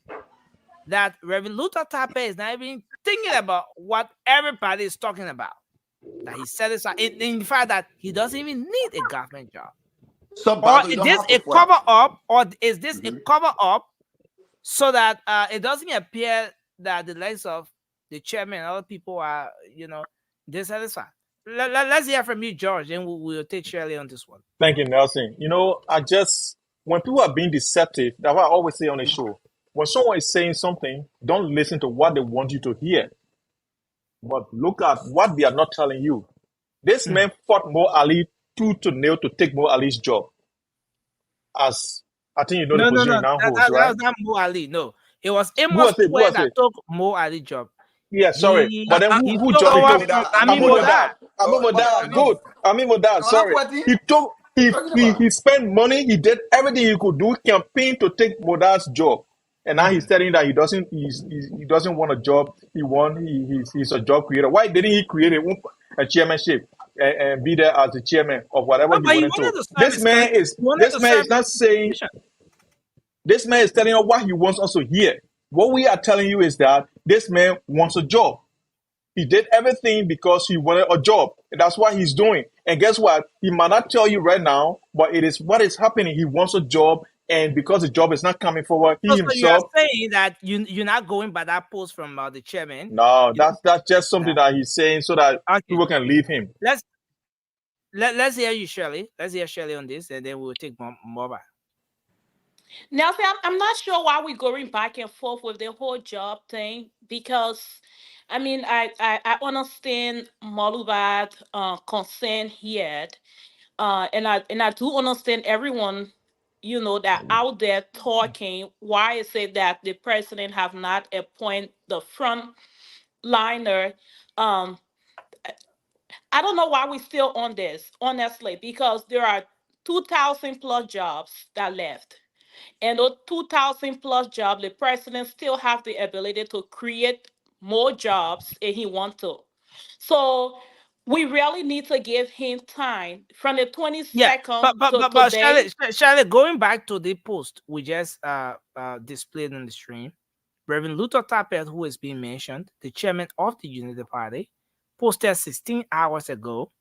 that Reverend Luther Tappet is not even thinking about what everybody is talking about? That he satisfied in the fact that he doesn't even need a government job. Or is this a cover up? Or is this a cover up so that it doesn't appear that the likes of the chairman and other people are, dissatisfied? Let's hear from you, George, and we'll take Shirley on this one. Thank you, Nelson. When people are being deceptive, that's what I always say on the show. When someone is saying something, don't listen to what they want you to hear, but look at what they are not telling you. This man fought Mo Ali tooth to nail to take Mo Ali's job. As I think the position he now holds, right? That was not Mo Ali. No, it was Amos Twe that took Mo Ali job. Yeah, sorry. But then who joined him? Amin Good. Amin Modad, sorry. He spent money, he did everything he could do, campaign to take Modad's job. And now he's telling that he doesn't want a job. He's a job creator. Why didn't he create a chairmanship and be there as the chairman of whatever he wanted to? This man is not saying. This man is telling you what he wants us to hear. What we are telling you is that this man wants a job. He did everything because he wanted a job. And that's what he's doing. And guess what? He might not tell you right now, but it is what is happening. He wants a job. And because the job is not coming forward, himself. So you're saying that you're not going by that post from the chairman? No, that's just something that he's saying so that people can leave him. Let's hear you, Shirley. Let's hear Shirley on this, and then we'll take more back. Nelson, I'm not sure why we're going back and forth with the whole job thing, because I understand Malubad concern here, and I do understand everyone that out there talking why is it that the president have not appointed the front liner. I don't know why we're still on this, honestly, because there are 2,000 plus jobs that left. And those 2,000 plus jobs, the president still have the ability to create more jobs if he wants to. So we really need to give him time from the 22nd to today. Shirley, going back to the post we just displayed on the stream, Reverend Luther Tappet, who is being mentioned, the chairman of the Unity Party, posted 16 hours ago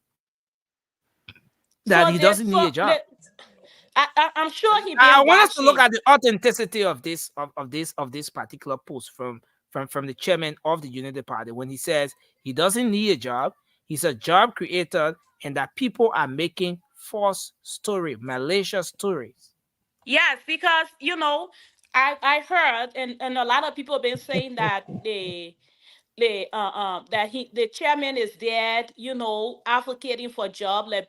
that he doesn't need a job. I'm sure he. I want us to look at the authenticity of this particular post from the chairman of the Unity Party when he says he doesn't need a job. He's a job creator, and that people are making false story, malicious stories. Yes, because I heard, and a lot of people have been saying that the chairman is dead, advocating for job. Like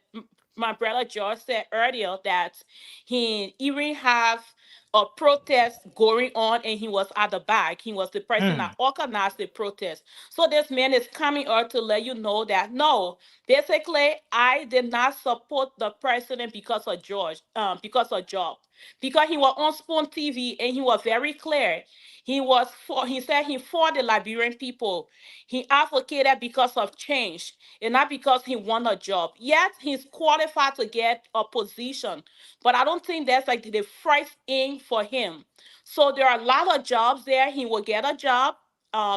my brother George said earlier, that he even have a protest going on, and he was at the back. He was the person that organized the protest. So this man is coming out to let you know that no, basically I did not support the president because of George, because of job. Because he was on Spoon TV and he was very clear. He said he fought the Liberian people. He advocated because of change and not because he won a job. Yet he's qualified to get a position, but I don't think that's like the first aim for him. So there are a lot of jobs there. He will get a job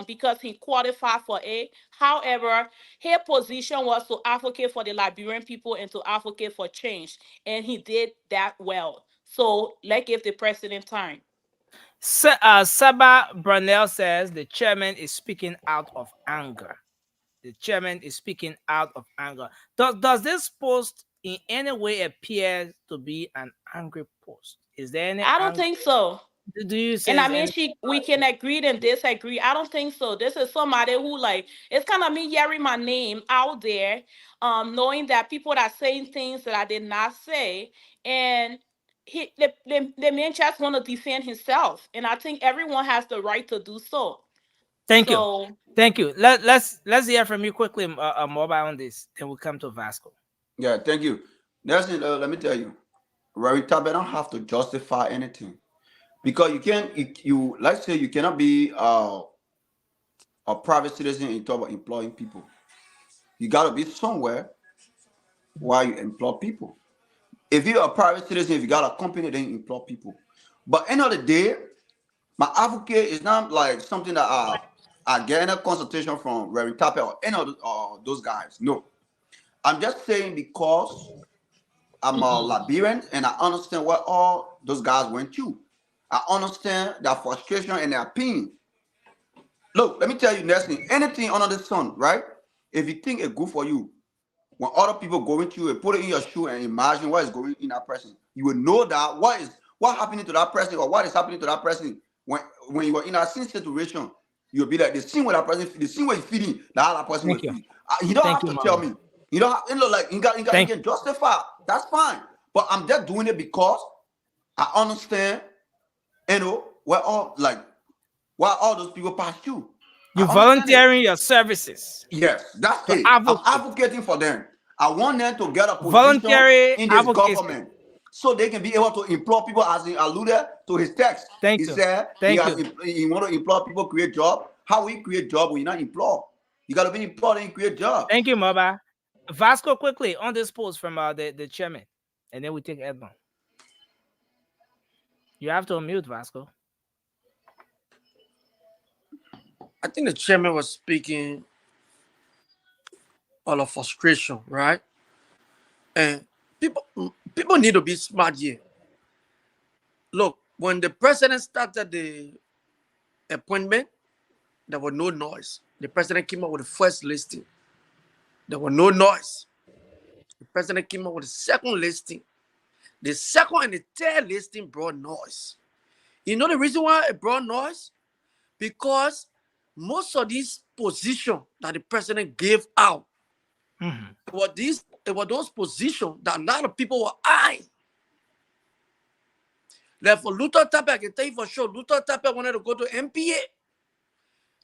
because he qualified for it. However, his position was to advocate for the Liberian people and to advocate for change, and he did that well. So let's give the president time. Saba Brunel says the chairman is speaking out of anger. The chairman is speaking out of anger. Does this post in any way appear to be an angry post? Is there any? I don't think so. Do you say? And we can agree and disagree. I don't think so. This is somebody who it's kind of me hearing my name out there, knowing that people are saying things that I did not say, and the man just want to defend himself, and I think everyone has the right to do so. Thank you. Thank you. Let's hear from you quickly, Mobile, on this. Then we'll come to Vasco. Yeah, thank you. Nelson, let me tell you, Reverend Tabet don't have to justify anything because you can't. You let's say you cannot be a private citizen and talk about employing people. You got to be somewhere while you employ people. If you're a private citizen, if you got a company, then you employ people. But end of the day, my advocate is not like something that I get in a consultation from Reverend Tape or any of those guys. No. I'm just saying because I'm a Liberian and I understand what all those guys went through. I understand their frustration and their pain. Look, let me tell you, Nelson, anything under the sun, right? If you think it's good for you, when other people going through it, put it in your shoe and imagine what is going in that person. You will know that what happening to that person or what is happening to that person when you are in that same situation. You'll be like the same way that person, the same way you're feeling, that person will feel. You don't have to tell me. You don't have, like you can justify. That's fine. But I'm just doing it because I understand, why all those people pass through. You're volunteering your services. Yes, that's it. I'm advocating for them. I want them to get a position in this government so they can be able to employ people, as he alluded to his text. He said he want to employ people, create job. How we create job when you not employ? You got to be employed and create job. Thank you, Maba. Vasco, quickly on this post from the chairman, and then we take Edmond. You have to unmute, Vasco. I think the chairman was speaking all of frustration, right? And people need to be smart here. Look, when the president started the appointment, there was no noise. The president came up with the first listing. There was no noise. The president came up with the second listing. The second and the third listing brought noise. You know the reason why it brought noise? Because most of these positions that the president gave out, it were those positions that a lot of people were eyeing. Like for Luther Tape, I can tell you for sure, Luther Tape wanted to go to MPA.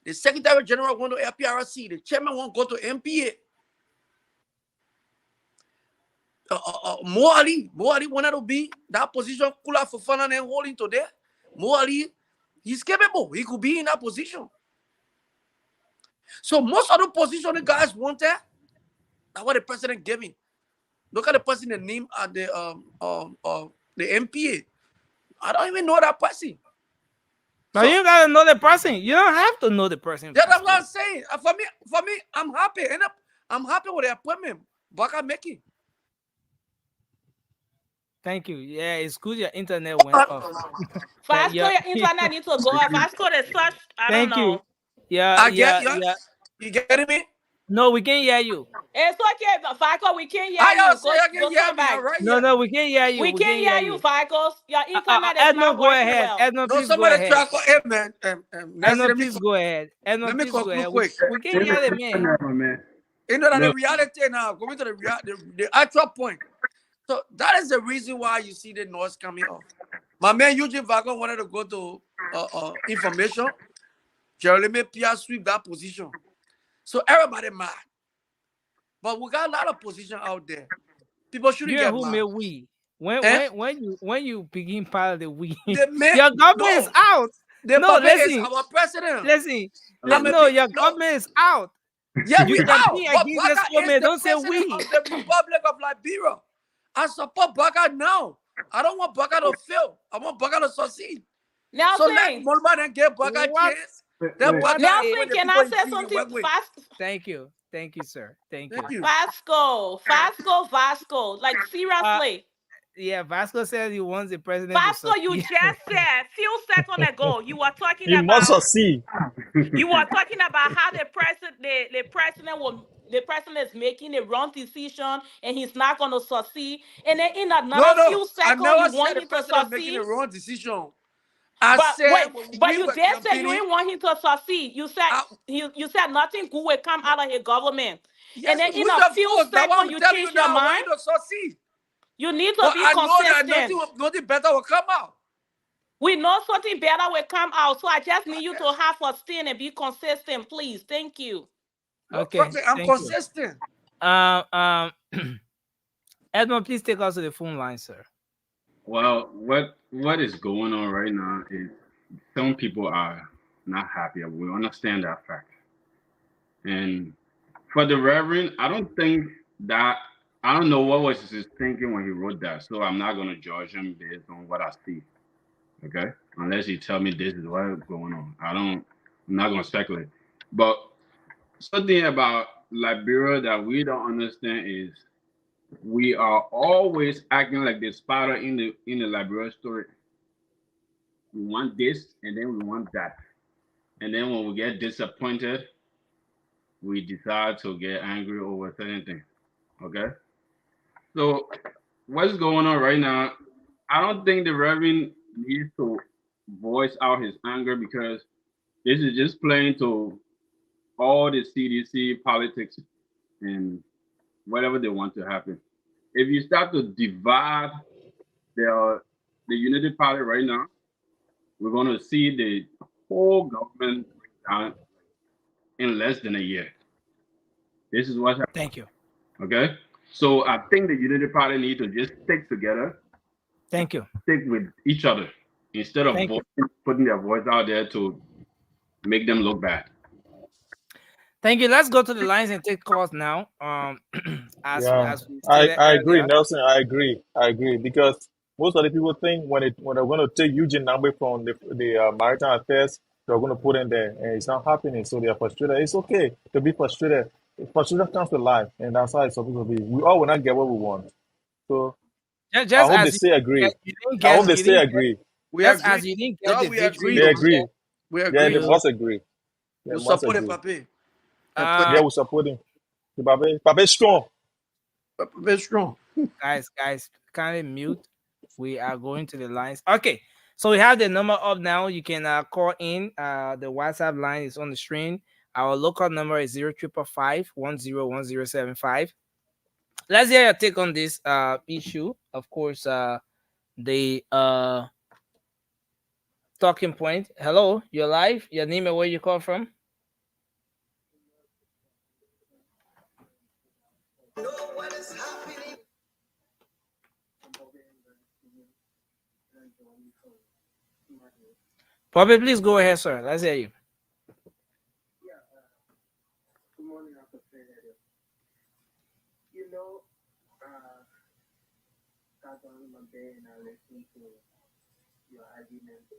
The Secretary General wanted to FPRC. The chairman wanted to go to MPA. Mo Ali wanted to be that position. Kula Fofana and holding today. Mo Ali, he's capable. He could be in that position. So most of the position the guys wanted, that's what the president gave him. Look at the person, the name at the MPA. I don't even know that person. Now you gotta know the person. You don't have to know the person. That's what I'm saying. For me, I'm happy. And I'm happy with the appointment Baka making. Thank you. Yeah, it's good your internet went off. Vasco, your internet needs to go off. Vasco, the search. Thank you. Yeah. You getting me? No, we can't hear you. It's okay, Vasco. We can't hear you. No, we can't hear you. We can't hear you, Vasco. Your internet is Edmond, not go working ahead. well. Edmond, please go ahead. Edmond, please go ahead. Edmond, please go ahead. We can't hear the man. You know that the reality now, going to the actual point. So that is the reason why you see the noise coming off. My man Eugene Vago wanted to go to information. Jeremy Pierre sweep that position. So everybody mad. But we got a lot of position out there. People shouldn't get mad. Made we. When you begin part of the we, your government is out. Listen, our president. Your government is out. Yeah, we out. Don't say we. Of the Republic of Liberia. I support Baka now. I don't want Baka to fail. I want Baka to succeed. Now, so let Molman get Baka chance. Nelson, can I say something fast? Thank you, sir. Thank you. Vasco. Like seriously. Vasco said he wants the president. Vasco, you just said few seconds ago you were talking he must succeed. You were talking about how the president is making a wrong decision and he's not going to succeed. And then in another few seconds, you want him to succeed. Making a wrong decision. But you did say you didn't want him to succeed. You said you said nothing good will come out of his government. Yes, and then in a few seconds, you change your mind. To succeed. You need to be consistent. I know that nothing better will come out. We know something better will come out, so I just need you to have a stand and be consistent, please. Thank you. Okay, I'm consistent. Edmond, please take us to the phone line, sir. Well, what is going on right now is some people are not happy. We understand that fact. And for the Reverend, I don't know what was his thinking when he wrote that. So I'm not gonna judge him based on what I see. Okay? Unless you tell me this is what's going on. I'm not gonna speculate. But something about Liberia that we don't understand is we are always acting like the spider in the Liberia story. We want this and then we want that. And then when we get disappointed, we decide to get angry over certain things. Okay? So what's going on right now? I don't think the Reverend needs to voice out his anger because this is just playing to all the CDC politics and whatever they want to happen. If you start to divide the Unity Party right now, we're going to see the whole government down in less than a year. This is what's happening. Thank you. Okay? So I think the Unity Party need to just stick together. Thank you. Stick with each other instead of putting their voice out there to make them look bad. Thank you. Let's go to the lines and take calls now. I agree, Nelson. I agree because most of the people think when they're going to take Eugene Nangbe from the Maritime Affairs, they're going to put in there, and it's not happening. So they're frustrated. It's okay to be frustrated. Frustration comes to life, and that's how it's supposed to be. We all will not get what we want. So I hope they stay agree. I hope they stay agree. We agree. You didn't get we agree. They agree. We agree. Yeah, they must agree. You support it, Papi. Yeah, we support him. Papi strong. Papi strong. Guys, kindly mute. We are going to the lines. Okay, so we have the number up now. You can call in. The WhatsApp line is on the screen. Our local number is 0555-101075. Let's hear your take on this issue. Of course, the talking point. Hello, you're live. Your name and where you call from? Bobby, please go ahead, sir. Let's hear you. Good morning, you know, got on my bed and I listened to your argument this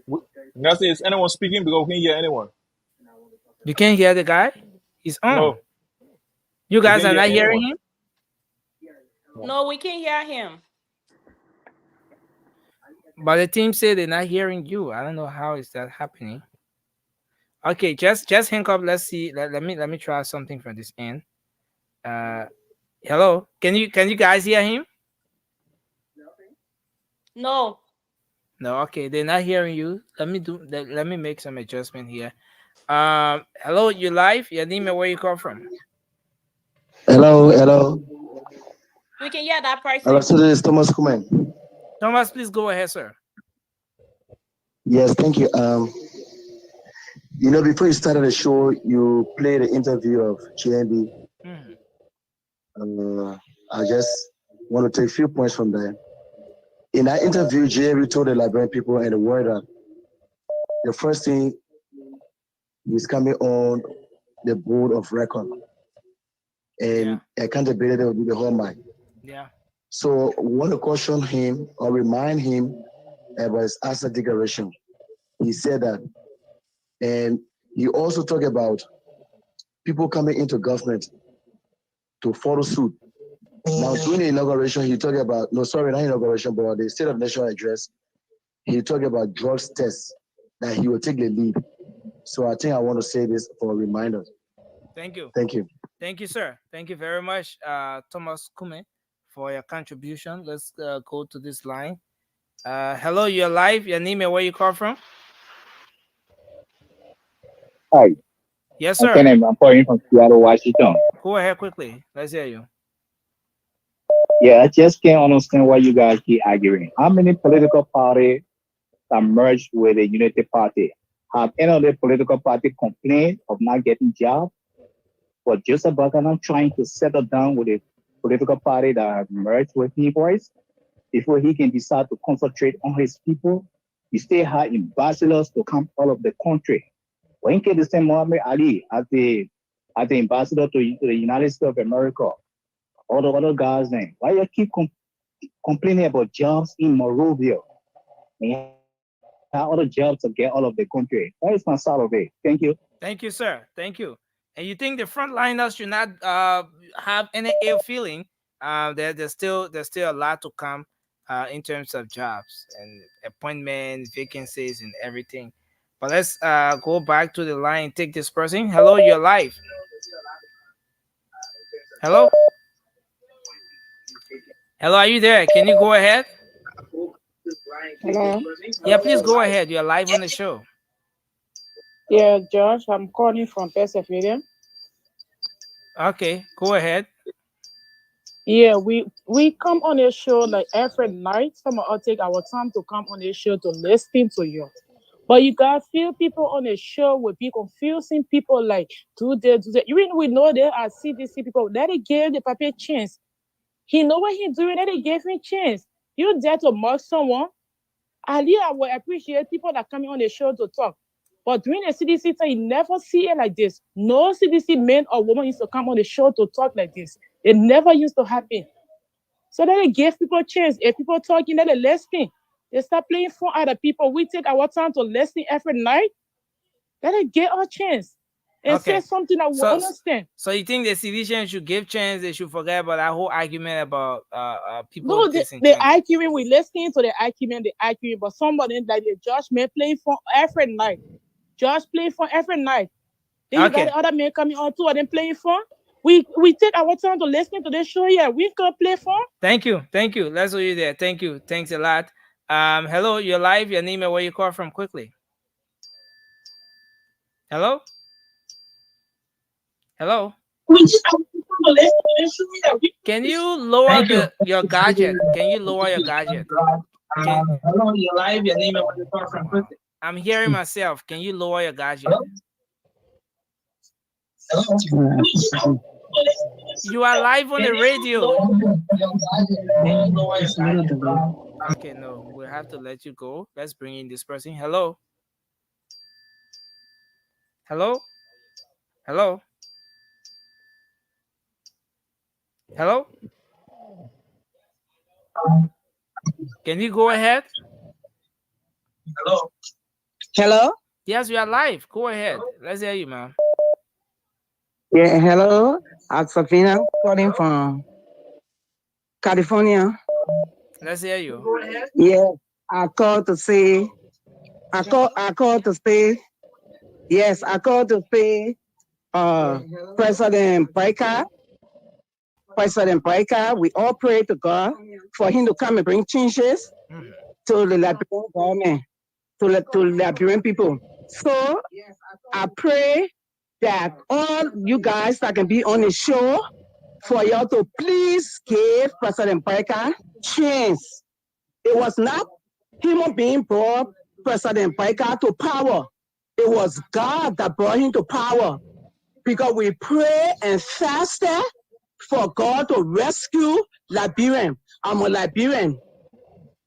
morning. Nelson, is anyone speaking? Because we can't hear anyone. You can't hear the guy? He's on. No. You guys are not hearing him? No, we can't hear him. But the team said they're not hearing you. I don't know how is that happening. Okay, just hang up. Let's see. Let me try something from this end. Hello, can you guys hear him? No. No. Okay, they're not hearing you. Let me make some adjustment here. Hello, you live? Your name and where you come from? Hello. We can hear that person. Hello, so this is Thomas Kuman. Thomas, please go ahead, sir. Yes, thank you. You know, before you started the show, you played the interview of JMB. I just want to take a few points from there. In that interview, JMB told the Liberian people and the world that the first thing is coming on the board of record, and accountability will be the hallmark. Yeah. So we want to caution him or remind him about his asset declaration. He said that. And he also talked about people coming into government to follow suit. Now, during the inauguration, he talked about, not inauguration, but the State of National Address, he talked about drugs tests, that he will take the lead. So I think I want to say this for a reminder. Thank you. Thank you. Thank you, sir. Thank you very much, Thomas Kume, for your contribution. Let's go to this line. Hello, you're live. Your name and where you call from? Hi. Yes, sir. I'm calling from Seattle, Washington. Go ahead quickly. Let's hear you. Yeah, I just can't understand why you guys keep arguing. How many political parties that merged with the Unity Party? Have any other political party complained of not getting jobs? But Joseph Buchanan trying to settle down with a political party that have merged with him before he can decide to concentrate on his people. He still had ambassadors to come all of the country. When can the same Muhammad Ali as the ambassador to the United States of America, all the other guys then? Why you keep complaining about jobs in Monrovia? And how other jobs to get all of the country? That is my side of it. Thank you. Thank you, sir. Thank you. And you think the frontliners should not have any ill feeling? There's still a lot to come in terms of jobs and appointments, vacancies, and everything. But let's go back to the line. Take this person. Hello, you're live. Hello. Hello, are you there? Can you go ahead? Hello. Yeah, please go ahead. You're live on the show. Yeah, Josh, I'm calling from Pennsylvania. Okay, go ahead. Yeah, we come on a show like every night. Some of us take our time to come on a show to listen to you. But you got few people on the show will be confusing people like do that. Even we know there are CDC people. Let it give the paper a chance. He know what he's doing. Let it give him a chance. You dare to mock someone? Ali, I will appreciate people that coming on the show to talk. But during the CDC time, you never see it like this. No CDC man or woman used to come on the show to talk like this. It never used to happen. So let it give people a chance. If people talking, let it listen. They start playing for other people. We take our time to listen every night. Let it get a chance. And say something that we understand. So you think the citizens should give chance? They should forget about that whole argument about people. No, the argument, we listening to the argument, but somebody like the Josh man playing for every night. Josh playing for every night. Then you got the other man coming on too, and then playing for. We take our time to listen to the show here. We can play for. Thank you. Let's see you there. Thank you. Thanks a lot. Hello, you're live. Your name and where you call from quickly. Hello. Hello. Can you lower your gadget? Can you lower your gadget? Hello, you're live. Your name and where you call from quickly. I'm hearing myself. Can you lower your gadget? Hello? You are live on the radio. Okay, no, we'll have to let you go. Let's bring in this person. Hello. Hello. Hello. Hello. Can you go ahead? Hello. Hello. Yes, we are live. Go ahead. Let's hear you, ma'am. Yeah, hello. I'm Safina calling from California. Let's hear you. Yeah, I called to say, yes, I called to say, President Baika, we all pray to God for him to come and bring changes to the Liberian government, to Liberian people. So I pray that all you guys that can be on the show, for y'all to please give President Baika chance. It was not human being brought President Baika to power. It was God that brought him to power. Because we pray and fasted for God to rescue Liberian. I'm a Liberian.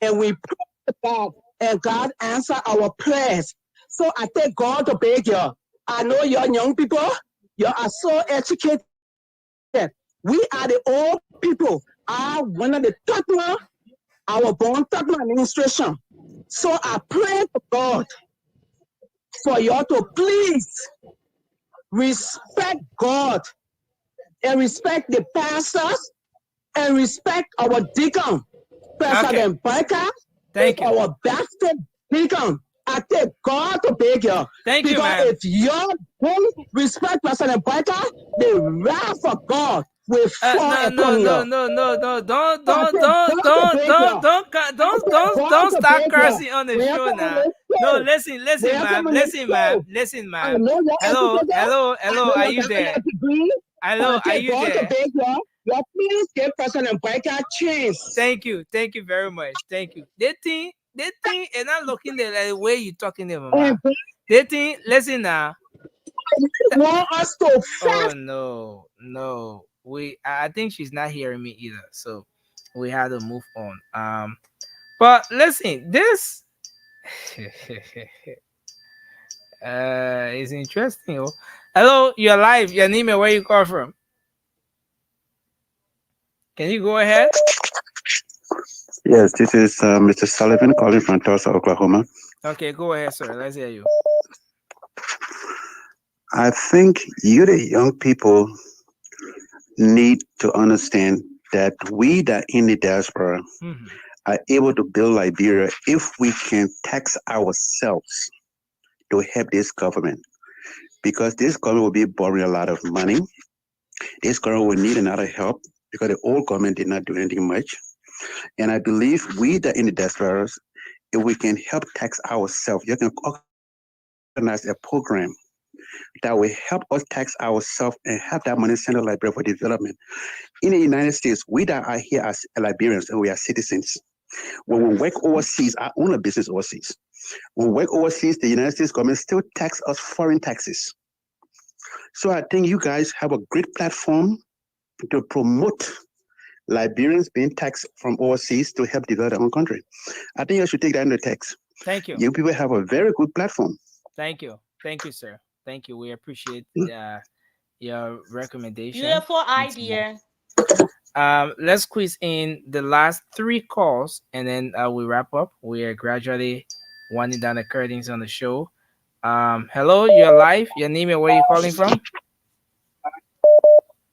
And we pray to God, and God answered our prayers. So I thank God to beg you. I know you're young people. You are so educated. We are the old people. I one of the top one, our born top administration. So I pray to God for you to please respect God and respect the pastors and respect our deacon. President Baika is our bastard deacon. I take God to beg you. Thank you, man. Because if you don't respect President Baika, the wrath of God will fall upon you. No, don't start cursing on the show now. No, listen, ma'am. Hello, are you there? Hello, are you there? But please give President Biden a chance. Thank you very much. Thank you. That thing, and I'm looking at the way you talking to Mama. That thing, listen now. Want us to Oh no. I think she's not hearing me either. So we had to move on. But listen, this is interesting. Oh. Hello, you're live. Your name and where you call from? Can you go ahead? Yes, this is Mr. Sullivan calling from Tulsa, Oklahoma. Okay, go ahead, sir. Let's hear you. I think you, the young people, need to understand that we that in the diaspora are able to build Liberia if we can tax ourselves to help this government. Because this government will be borrowing a lot of money. This government will need another help because the old government did not do anything much. And I believe we that in the diaspora, if we can help tax ourselves, you can organize a program that will help us tax ourselves and have that money sent to Liberia for development. In the United States, we that are here as Liberians and we are citizens. When we work overseas, I own a business overseas. When we work overseas, the United States government still tax us foreign taxes. So I think you guys have a great platform to promote Liberians being taxed from overseas to help develop their own country. I think you should take that into text. Thank you. You people have a very good platform. Thank you, sir. Thank you. We appreciate your recommendation. Beautiful idea. Let's squeeze in the last 3 calls and then we wrap up. We are gradually winding down the curtains on the show. Hello, you're live. Your name and where you calling from?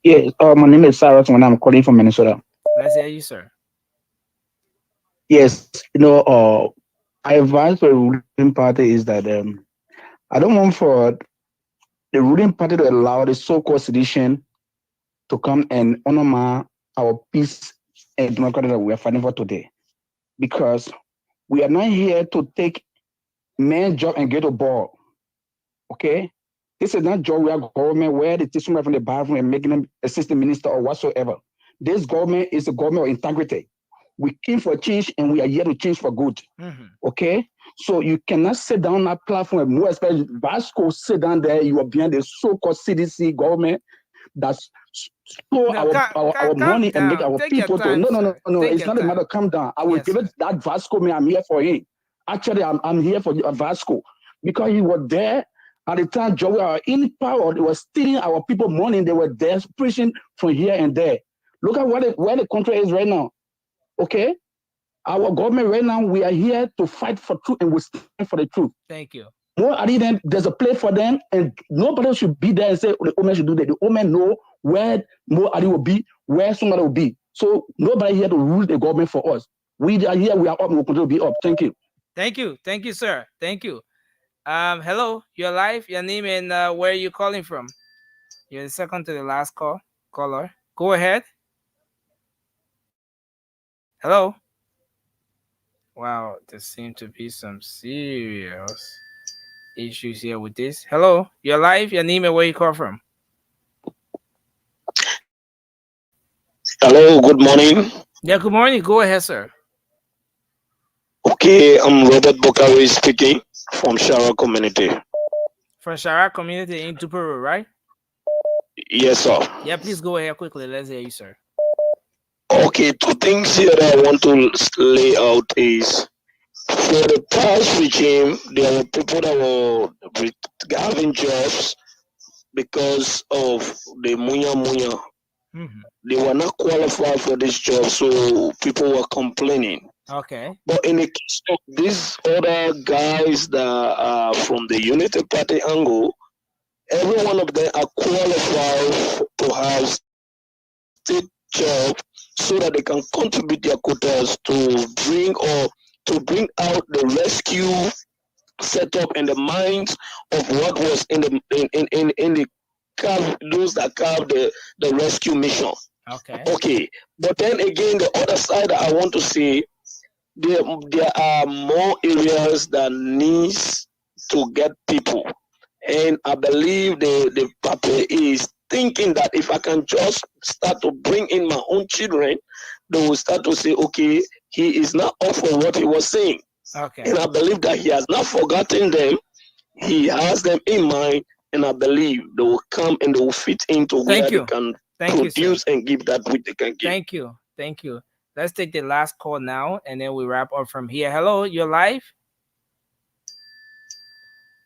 Yes, my name is Cyrus and I'm calling from Minnesota. Let's hear you, sir. Yes, I advise for the ruling party is that I don't want for the ruling party to allow the so-called sedition to come and honor our peace and democracy that we are fighting for today. Because we are not here to take man's job and get a ball. Okay? This is not job where government where they take somebody from the bathroom and making them assistant minister or whatsoever. This government is a government of integrity. We came for change and we are here to change for good. Okay? So you cannot sit down on that platform, more especially Vasco sit down there, you are behind the so-called CDC government that's store our money and make our people to no. It's not a matter of calm down. I will give it that Vasco man, I'm here for him. Actually, I'm here for Vasco because he was there at the time Joe were in power, they were stealing our people money, they were there preaching from here and there. Look at where the country is right now. Okay? Our government right now, we are here to fight for truth and we stand for the truth. Thank you. More then there's a place for them, and nobody should be there and say the women should do that. The women know where More Ali will be, where somebody will be. So nobody here to rule the government for us. We are here, we are up, we will continue to be up. Thank you. Thank you, sir. Thank you. Hello, you're live. Your name and where are you calling from? You're the second to the last caller. Go ahead. Hello. Wow, there seem to be some serious issues here with this. Hello, you're live. Your name and where you call from? Hello, good morning. Yeah, good morning. Go ahead, sir. Okay, I'm Robert Bokari speaking from Shara community. From Shara community in Tupero, right? Yes, sir. Yeah, please go ahead quickly. Let's hear you, sir. Okay, 2 things here that I want to lay out is for the past regime, there were people that were having jobs because of the munya. They were not qualified for this job, so people were complaining. Okay. But in the case of these other guys that are from the Unity Party angle, every one of them are qualified to have state job so that they can contribute their quotas to bring out the rescue setup and the minds of what was in the those that carved the rescue mission. Okay. But then again, the other side I want to say, there are more areas that needs to get people. And I believe the party is thinking that if I can just start to bring in my own children, they will start to say, okay, he is not off for what he was saying. Okay. And I believe that he has not forgotten them. He has them in mind, and I believe they will come and they will fit into where they can produce and give that which they can give. Thank you. Thank you. Let's take the last call now, and then we wrap up from here. Hello, you're live?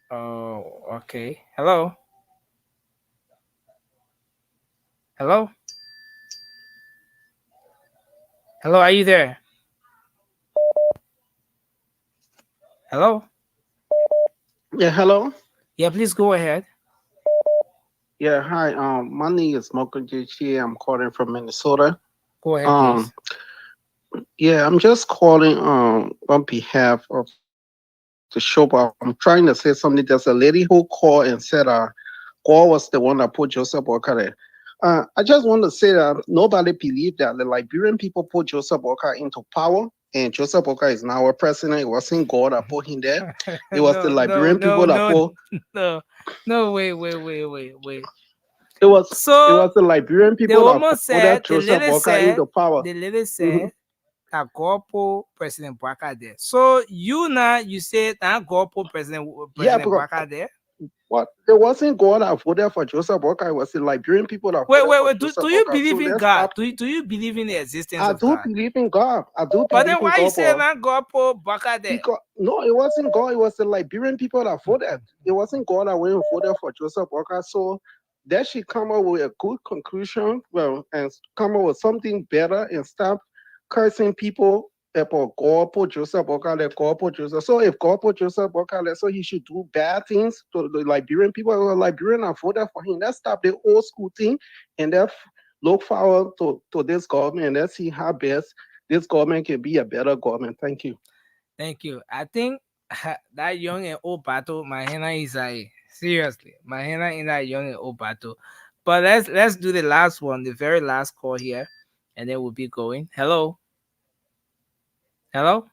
Oh, okay. Hello? Hello? Hello, are you there? Hello? Yeah, hello? Yeah, please go ahead. Yeah, hi. My name is Moko Jichi. I'm calling from Minnesota. Go ahead, please. Yeah, I'm just calling on behalf of the show, but I'm trying to say something. There's a lady who called and said God was the one that put Joseph Boakai there. I just want to say that nobody believed that the Liberian people put Joseph Boakai into power, and Joseph Boakai is now a president. It wasn't God that put him there. It was the Liberian people that put. No, wait. It was the Liberian people that put Joseph Boakai into power. The lady said that God put President Boakai there. So you said that God put President Boakai there? What? It wasn't God that voted for Joseph Boakai. It was the Liberian people that voted for Joseph Do you Boakai. believe in God? Do you believe in the existence of God? I do believe in God. But then why you say that God put Boakai there? No, it wasn't God. It was the Liberian people that voted. It wasn't God that went and voted for Joseph Boakai. So they should come up with a good conclusion, and come up with something better and stop cursing people about God put Joseph Boakai there, God put Joseph. So if God put Joseph Boakai there, so he should do bad things to the Liberian people. The Liberian are voted for him. Let's stop the old school thing and let's look forward to this government and let's see how best this government can be a better government. Thank you. Thank you. I think that young and old battle, my hand is seriously, my hand in that young and old battle. But let's do the last one, the very last call here, and then we'll be going. Hello. Hello?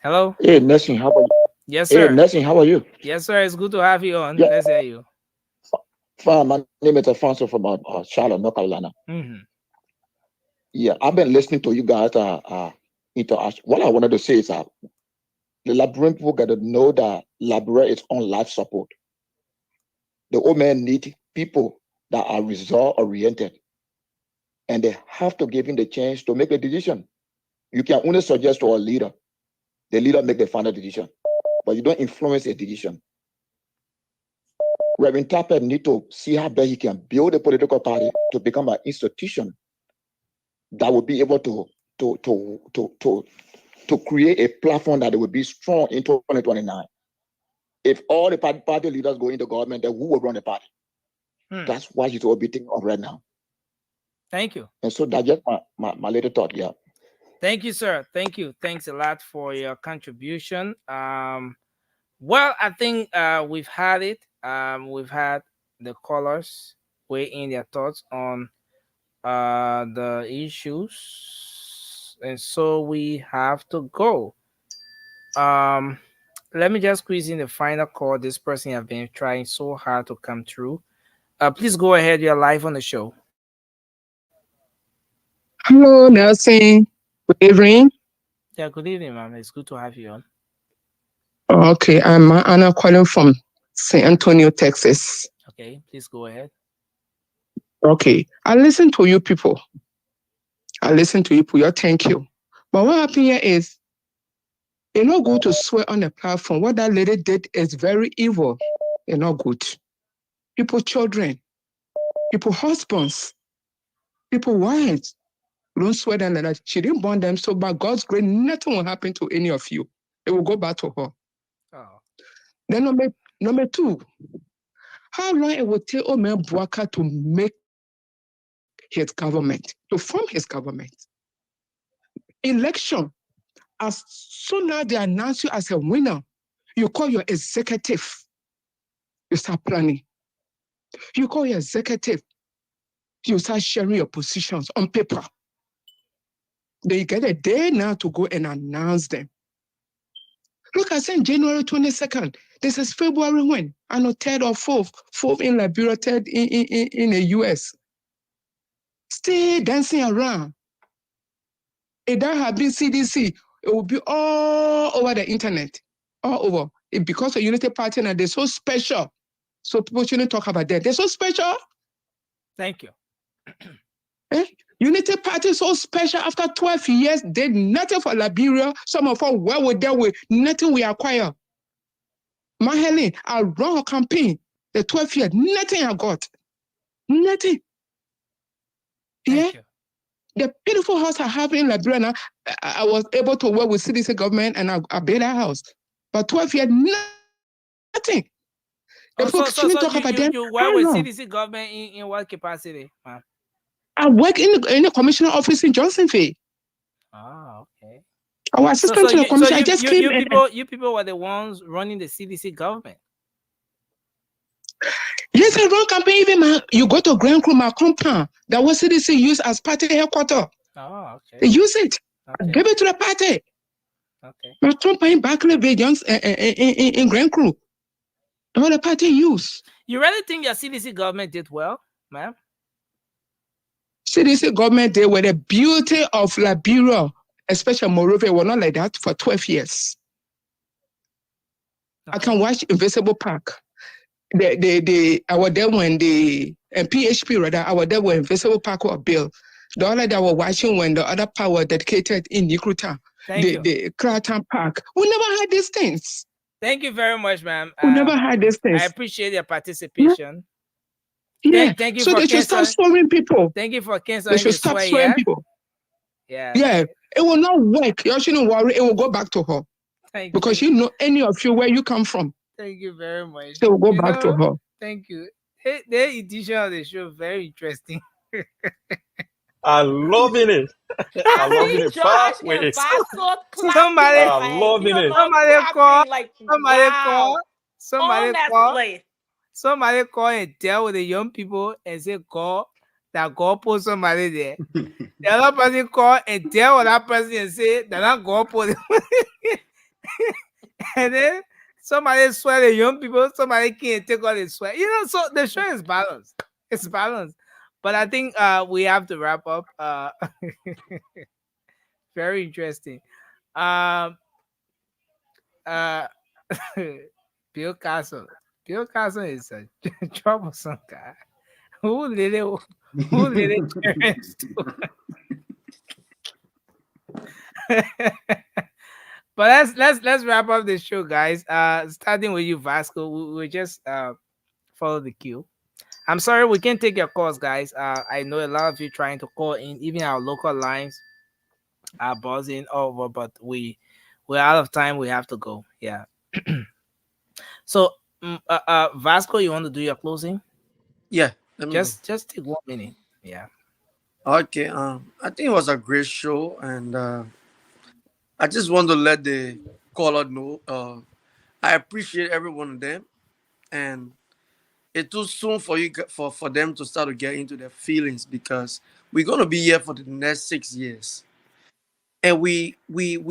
Hello? Hey, Nelson, how are you? Yes, sir. Hey, Nelson, how are you? Yes, sir. It's good to have you on. Let's hear you. Fine. My name is Alfonso from Charlotte, North Carolina. Yeah, I've been listening to you guys. What I wanted to say is that the Liberian people got to know that Liberia is on life support. The old man need people that are result-oriented. And they have to give him the chance to make a decision. You can only suggest to a leader. The leader make the final decision. But you don't influence a decision. Reverend Tapper need to see how best he can build a political party to become an institution that will be able to create a platform that will be strong in 2029. If all the party leaders go into government, then who will run the party? That's why he's all beating of right now. Thank you. And so that's just my little thought, yeah. Thank you, sir. Thank you. Thanks a lot for your contribution. Well, I think we've had it. We've had the callers weigh in their thoughts on the issues. And so we have to go. Let me just squeeze in the final call. This person has been trying so hard to come through. Please go ahead. You're live on the show. Hello, Nelson. Good evening. Yeah, good evening, ma'am. It's good to have you on. Okay, I'm Anna calling from San Antonio, Texas. Okay, please go ahead. Okay, I listen to you people. Thank you. But what happened here is, it's not good to swear on the platform. What that lady did is very evil. It's not good. People, children, people, husbands, people, wives. Don't swear them like that. She didn't born them, so by God's grace, nothing will happen to any of you. It will go back to her. Oh. Then number two, how long it will take Omen Boakai to make his government, to form his government? Election, as soon as they announce you as a winner, you call your executive, you start planning. You call your executive, you start sharing your positions on paper. They get a day now to go and announce them. Look, I said January 22nd. This is February when? I know 3rd or 4th. 4th in Liberia, 3rd in the US. Still dancing around. If that had been CDC, it would be all over the internet. All over. Because the Unity Party now, they're so special. So people shouldn't talk about that. They're so special. Thank you. Unity Party is so special. After 12 years, did nothing for Liberia. Some of us were with them with nothing we acquire. Mahelen, I run a campaign. The 12 years, nothing I got. Nothing. Thank you. The beautiful house I have in Liberia now, I was able to work with CDC government and I built a house. But 12 years, nothing. You work with CDC government in what capacity, man? I work in the commissioner office in Johnsonville. Oh, okay. I was assistant to the commissioner. I just came. You people were the ones running the CDC government. Yes, I run campaign. Even you go to Grand Crew, my compound, that was CDC used as party headquarters. Oh, okay. They use it. Okay. Give it to the party. Okay. My campaign back in Grand Crew. All the party use. You really think your CDC government did well, ma'am? CDC government, they were the beauty of Liberia, especially Monrovia, were not like that for 12 years. Okay. I can watch Invisible Park. I was there when the PHP rather, I was there when Invisible Park was built. The other that were watching when the other part was dedicated in Nikruta, the Kraton Park. We never had these things. Thank you very much, ma'am. We never had these things. I appreciate your participation. Yeah. Thank you so for they should stop swearing people. Thank you for canceling. They should stop swearing people. Yeah. Yeah. It will not work. You shouldn't worry. It will go back to her. Because you know any of you where you come from. Thank you very much. It will go back to her. Thank you. Hey, the edition of the show very interesting. I'm loving it. I'm loving it. Pathways. Somebody call and tell with the young people and say God put somebody there. The other person call and tell with that person and say that not God put and then somebody swear the young people, somebody can't take all the swear. You know, so the show is balanced. It's balanced. But I think we have to wrap up. Very interesting. Bill Castle. Bill Castle is a troublesome guy. Who did it parents to? But let's wrap up the show, guys. Starting with you, Vasco. We just follow the queue. I'm sorry we can't take your calls, guys. I know a lot of you trying to call in, even our local lines are buzzing over, but we're out of time. We have to go. Yeah. So, Vasco, you want to do your closing? Yeah. Just take 1 minute. Yeah. Okay. I think it was a great show, and I just want to let the caller know. I appreciate every one of them, and it's too soon for you for them to start to get into their feelings, because we're gonna be here for the next 6 years, and we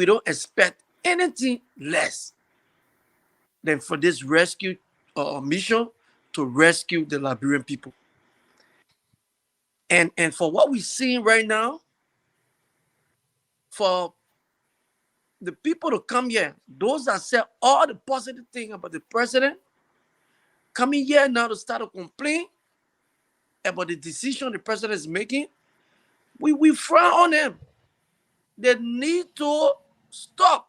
don't expect anything less than for this rescue mission to rescue the Liberian people. And for what we're seeing right now, for the people to come here, those that said all the positive thing about the president, coming here now to start to complain about the decision the president is making, we frown on them. They need to stop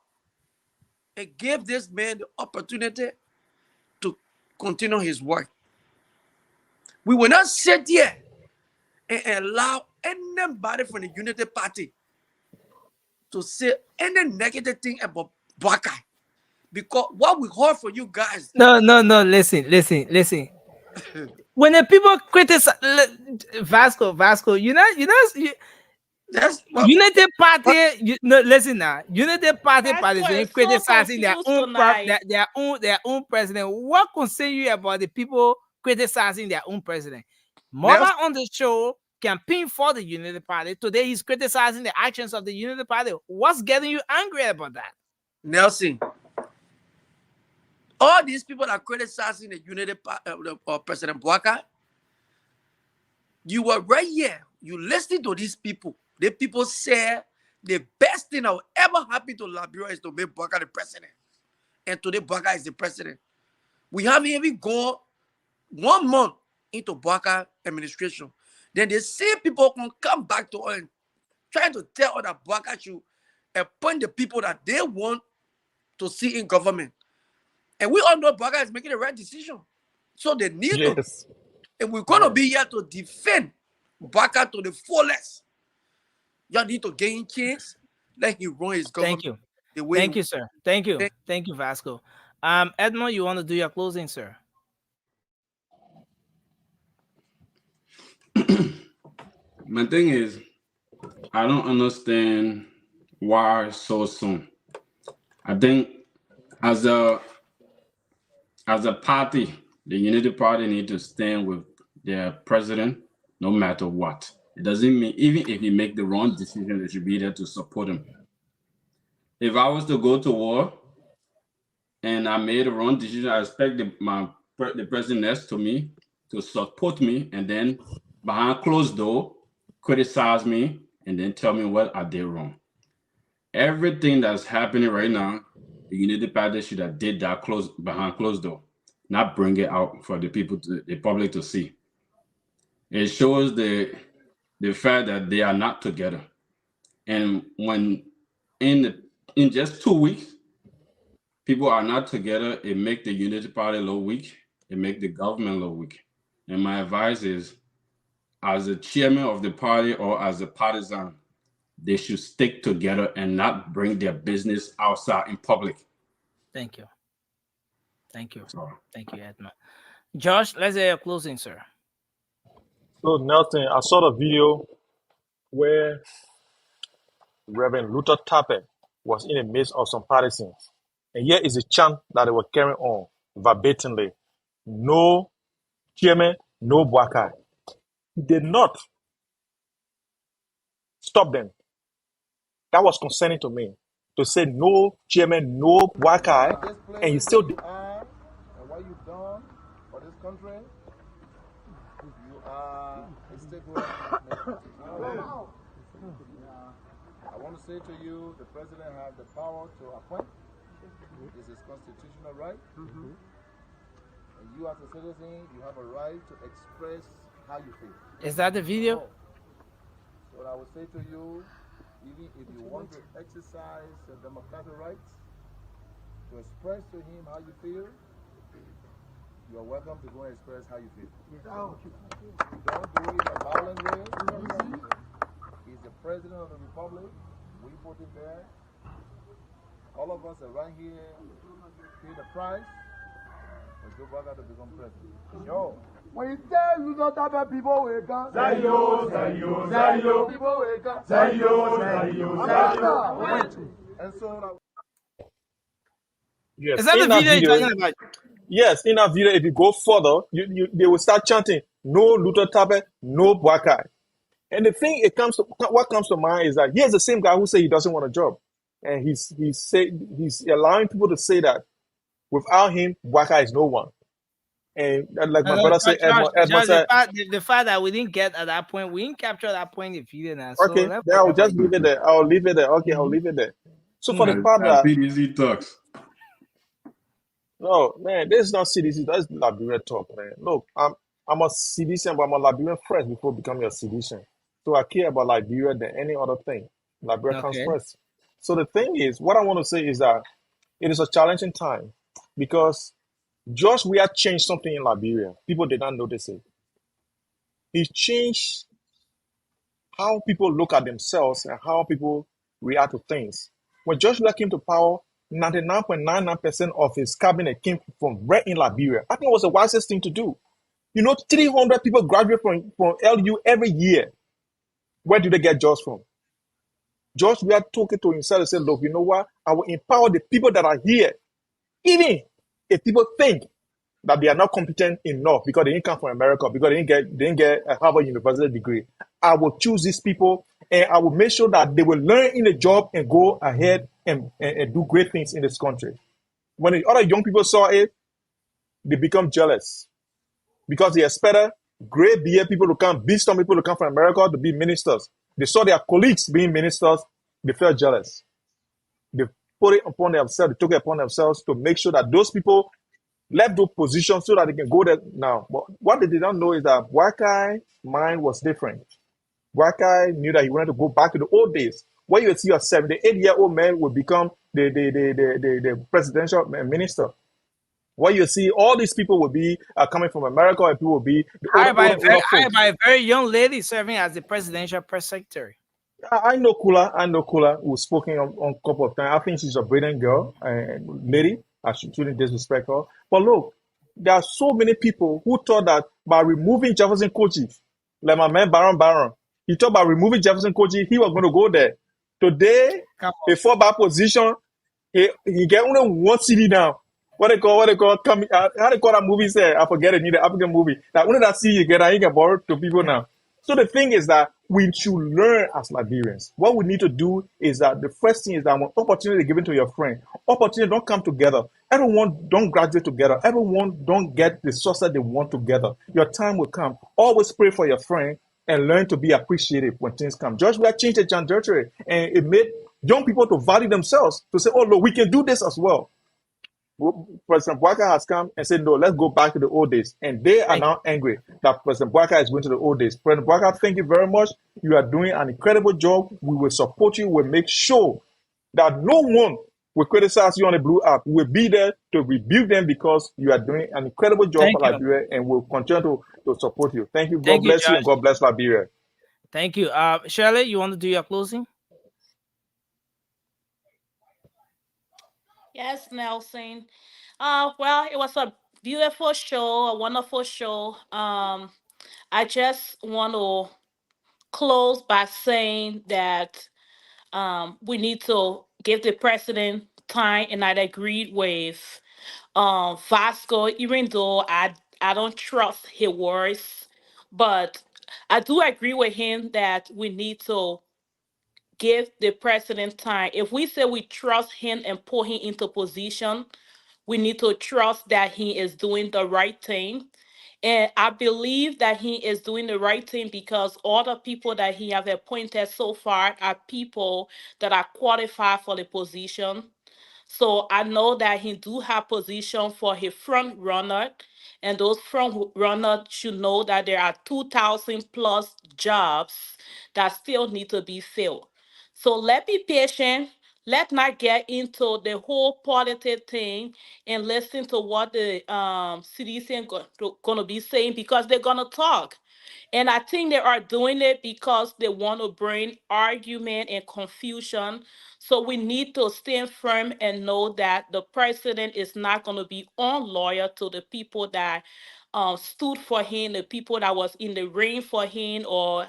and give this man the opportunity to continue his work. We will not sit here and allow anybody from the Unity Party to say any negative thing about Baka. Because what we heard for you guys. No. Listen. When the people criticize Vasco, that's Unity Party. Listen now. Unity Party is criticizing their own president. What concern you about the people criticizing their own president? Mother on the show campaign for the Unity Party. Today he's criticizing the actions of the Unity Party. What's getting you angry about that? Nelson, All these people that are criticizing the unity of President Bouakai, you were right here. You listened to these people. The people say the best thing that will ever happen to Liberia is to make Bouakai the president. And today Bouakai is the president. We haven't even gone 1 month into Bouakai administration. Then the same people can come back to us and trying to tell us that Bouakai should appoint the people that they want to see in government. And we all know Bouakai is making the right decision. So they need to, if we're going to be here to defend Bouakai to the fullest, y'all need to gain chance, let him run his government. Thank you. Thank you, sir. Thank you. Thank you, Vasco. Edmond, you want to do your closing, sir? My thing is, I don't understand why so soon. I think as a party, the Unity Party need to stand with their president no matter what. It doesn't mean, even if he make the wrong decision, they should be there to support him. If I was to go to war and I made a wrong decision, I expect the president next to me to support me, and then behind closed door, criticize me, and then tell me what I did wrong. Everything that's happening right now, the Unity Party should have did that behind closed door, not bring it out for the public to see. It shows the fact that they are not together. And when in just 2 weeks, people are not together, it make the Unity Party a little weak, it make the government a little weak. And my advice is, as a chairman of the party or as a partisan, they should stick together and not bring their business outside in public. Thank you. Thank you. Thank you, Edmond. Josh, let's hear your closing, sir. So, Nelson, I saw the video where Reverend Luther Tappet was in the midst of some partisans. And here is a chant that they were carrying on verbatimly. No chairman, no Bouakai. He did not stop them. That was concerning to me. To say no chairman, no Bouakai, and he still did. And what you've done for this country, you are a stakeholder. I want to say to you, the president has the power to appoint. This is constitutional right. And you as a citizen, you have a right to express how you feel. Is that the video? So I would say to you, even if you want to exercise your democratic rights, to express to him how you feel, you are welcome to go and express how you feel. Don't do it in a violent way. He's the president of the republic. We put him there. All of us are right here, pay the price for Joe Bouakai to become president. Sure. When you tell you not have people wake up, Zayo, people wake up, Zayo. And so yes, is that the video you're talking about? Yes, in that video, if you go further, they will start chanting, no Luther Tappet, no Bouakai. And the thing what comes to mind is that here's the same guy who said he doesn't want a job. And he's allowing people to say that without him, Bouakai is no one. And like my brother said, Edmond said, the fact that we didn't get at that point, we didn't capture that point in video now. So okay, then I'll just leave it there. I'll leave it there. Okay, I'll leave it there. So for the part that PDC talks. No, man, this is not CDC. That's Liberian talk, man. Look, I'm a CDC, but I'm a Liberian first before becoming a CDC. So I care about Liberia than any other thing. Liberia comes first. So the thing is, what I want to say is that it is a challenging time because George Weah changed something in Liberia. People did not notice it. He changed how people look at themselves and how people react to things. When George Weah came to power, 99.99% of his cabinet came from right in Liberia. I think it was the wisest thing to do. 300 people graduate from LU every year. Where do they get jobs from? George Weah took it to himself and said, look, you know what? I will empower the people that are here. Even if people think that they are not competent enough because they didn't come from America, because they didn't get a Harvard University degree, I will choose these people and I will make sure that they will learn in the job and go ahead and do great things in this country. when the other young people saw it, they become jealous because they expected gray beard people to come, beast people to come from America to be ministers. They saw their colleagues being ministers. They felt jealous. They put it upon themselves. They took it upon themselves to make sure that those people left those positions so that they can go there now. But what they did not know is that Bwakai mind was different. Bwakai knew that he wanted to go back to the old days, where you see a 78-year-old man will become the presidential minister. Where you see all these people will be coming from America, and people will be the hired by a very young lady serving as the presidential press secretary. I know Kula, who's spoken on a couple of times. I think she's a brilliant girl, lady. I shouldn't disrespect her. But look, there are so many people who thought that by removing Jefferson Kochi, like my man Baron, he thought by removing Jefferson Kochi, he was going to go there. Today, before by position, he get only one city now. How they call that movie say? I forget it, the African movie. That only that city you get, I can borrow to people now. So the thing is that we should learn as Liberians. What we need to do is that the first thing is that when opportunity given to your friend, opportunity don't come together. Everyone don't graduate together. Everyone don't get the success they want together. Your time will come. Always pray for your friend and learn to be appreciative when things come. George Weah changed the trajectory, and it made young people to value themselves, to say, oh, look, we can do this as well. President Bwakai has come and said, no, let's go back to the old days. And they are now angry that President Bwakai is going to the old days. President Bwakai, thank you very much. You are doing an incredible job. We will support you. We'll make sure that no one will criticize you on the Blue app. We'll be there to rebuke them because you are doing an incredible job for Liberia, and we'll continue to support you. Thank you. God bless you, and God bless Liberia. Thank you. Shirley, you want to do your closing? Yes, Nelson. Well, it was a beautiful show, a wonderful show. I just want to close by saying that we need to give the president time, and I agreed with Vasco, even though I don't trust his words, but I do agree with him that we need to give the president time. If we say we trust him and put him into position, we need to trust that he is doing the right thing. And I believe that he is doing the right thing because all the people that he has appointed so far are people that are qualified for the position. So I know that he do have position for his front runner, and those front runners should know that there are 2,000 plus jobs that still need to be filled. So let's be patient. Let's not get into the whole politics thing and listen to what the citizens going to be saying, because they're going to talk. And I think they are doing it because they want to bring argument and confusion. So we need to stand firm and know that the president is not going to be unloyal to the people that stood for him, the people that was in the rain for him, or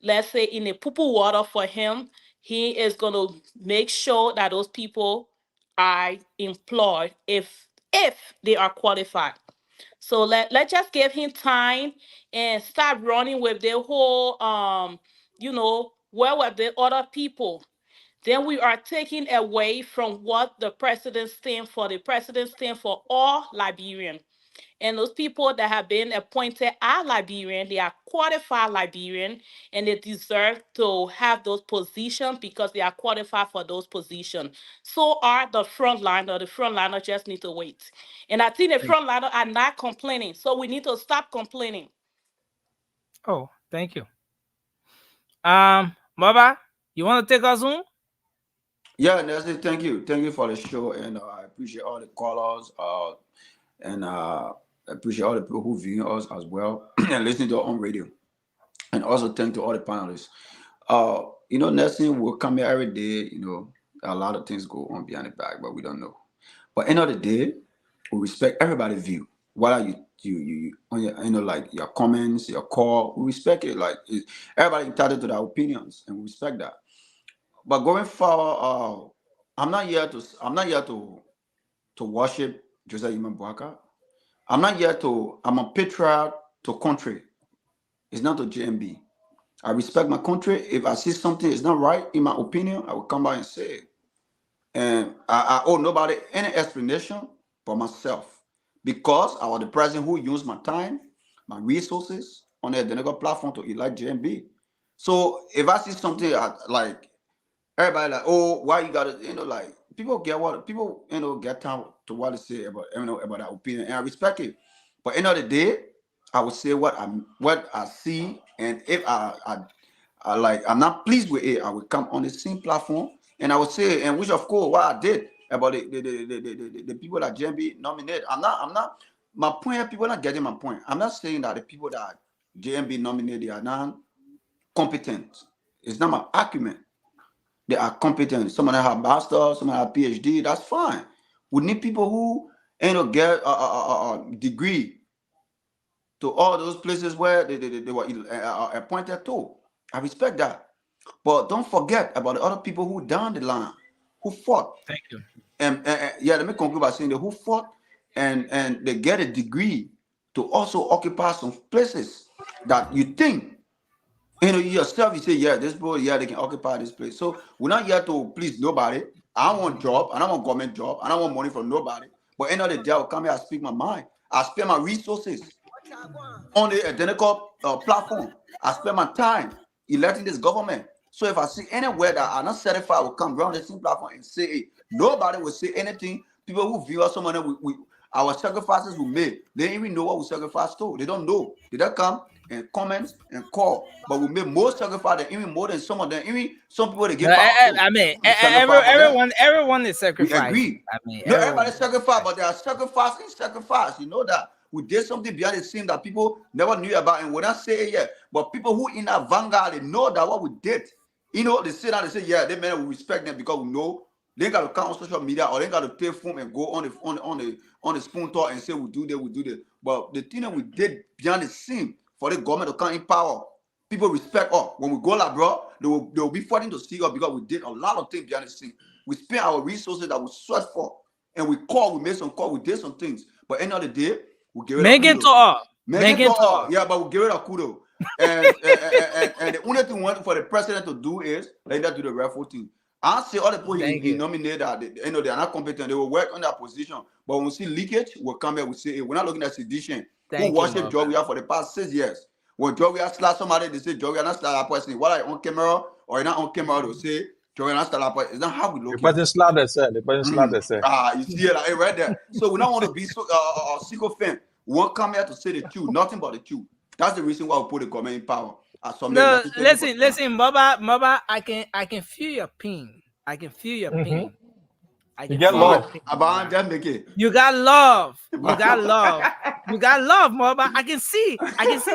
let's say in the poo-poo water for him. He is going to make sure that those people are employed if they are qualified. So let's just give him time and stop running with the whole where were the other people? Then we are taking away from what the president stands for. The president stands for all Liberians. And those people that have been appointed are Liberian, they are qualified Liberian, and they deserve to have those positions because they are qualified for those positions. So are the frontliner. The frontliner just need to wait. And I think the frontliner are not complaining. So we need to stop complaining. Oh, thank you. Baba, you want to take us home? Yeah, Nessie, thank you. Thank you for the show, and I appreciate all the callers. And I appreciate all the people who view us as well and listening to our own radio. And also thank to all the panelists. Nelson will come here every day. A lot of things go on behind the back, but we don't know. But end of the day, we respect everybody's view. Whether you on your, like your comments, your call, we respect it. Like everybody entitled to their opinions, and we respect that. But going forward, I'm not here to worship Joseph Iman Bwakai. I'm a patriot to country. It's not to JMB. I respect my country. If I see something is not right, in my opinion, I will come by and say it. And I owe nobody any explanation but myself, because I was the president who used my time, my resources on the Denego platform to elect JMB. So if I see something like everybody like, oh, why you gotta, like people get what people, get time to what they say about, about that opinion, and I respect it. But end of the day, I would say what I see, and if I'm not pleased with it, I will come on the same platform and I would say, and which of course what I did about the people that JMB nominated. I'm not. My point. People are not getting my point. I'm not saying that the people that JMB nominated are not competent. It's not my argument. They are competent. Some of them have masters, some of them have PhD. That's fine. We need people who get a degree to all those places where they were appointed to. I respect that. But don't forget about the other people who down the line, who fought. Thank you. And let me conclude by saying that who fought and they get a degree to also occupy some places that you think, yourself, you say, yeah, this boy, yeah, they can occupy this place. So we're not here to please nobody. I don't want job, I don't want government job, I don't want money from nobody. But end of the day, I'll come here, I speak my mind. I spend my resources on the identical platform. I spend my time electing this government. So if I see anywhere that are not certified, will come around the same platform and say it. Nobody will say anything. People who view us, someone our sacrifices we made, they don't even know what we sacrificed to. They don't know. They don't come and comment and call. But we made more sacrifice than even more than some of them. Even some people they give everyone is sacrificing. We agree. Everybody sacrifice, but they are sacrificing sacrifice. You know that. We did something behind the scene that people never knew about, and we're not saying yet. But people who in that vanguard, they know that what we did. They sit down and say, yeah, they may we respect them because we know they got to come on social media or they got to take phone and go on the spoon talk and say we do that. But the thing that we did behind the scene for the government to come in power, people respect us. When we go abroad, they will be fighting to see us because we did a lot of things behind the scene. We spent our resources that we sweat for, and we made some call, we did some things. But end of the day, we give it Make it to all. Yeah, but we give it a kudo. And the only thing we want for the president to do is let them do the rightful thing. I say all the people he nominated that they are not competent. They will work on that position. But when we see leakage, we'll come back. We say, hey, we're not looking at sedition. Who worship Georgia for the past 6 years? When Georgia slash somebody, they say Georgia not slash that person. Whether on camera or not on camera, they'll say Georgia not slash that person. It's not how we look. The person slash themselves. You see it like, right there. So we don't want to be so sycophant. We won't come here to say the truth, nothing but the truth. That's the reason why we put the government in power. No, listen, Baba, I can feel your pain. I can feel your pain. You got love. You got love. You got love. You got love, Moba. I can see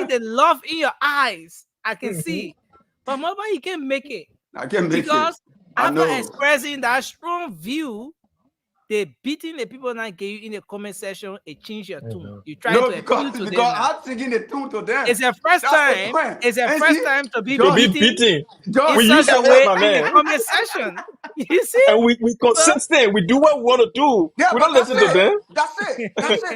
the love in your eyes. I can see. But Moba, you can't make it. I can't make it. Because after expressing that strong view, they beating the people that gave you in the comment section and change your tune. You try to appeal to them. Because I'm singing the tune to them. It's the first time. It's the first time to be beaten. We use that word, my man. In the comment section. You see? And we consistent. We do what we want to do. Yeah, we don't listen to them. That's it. That's why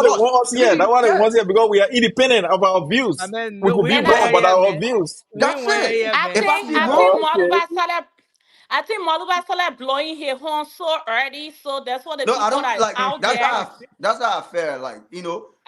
they want us here. That's why they want us here, because we are independent of our views. We could be wrong, but our views. That's it. I think Moluba started blowing his horn so early, so that's what the people I don't that like out that's there. That's how I feel, like,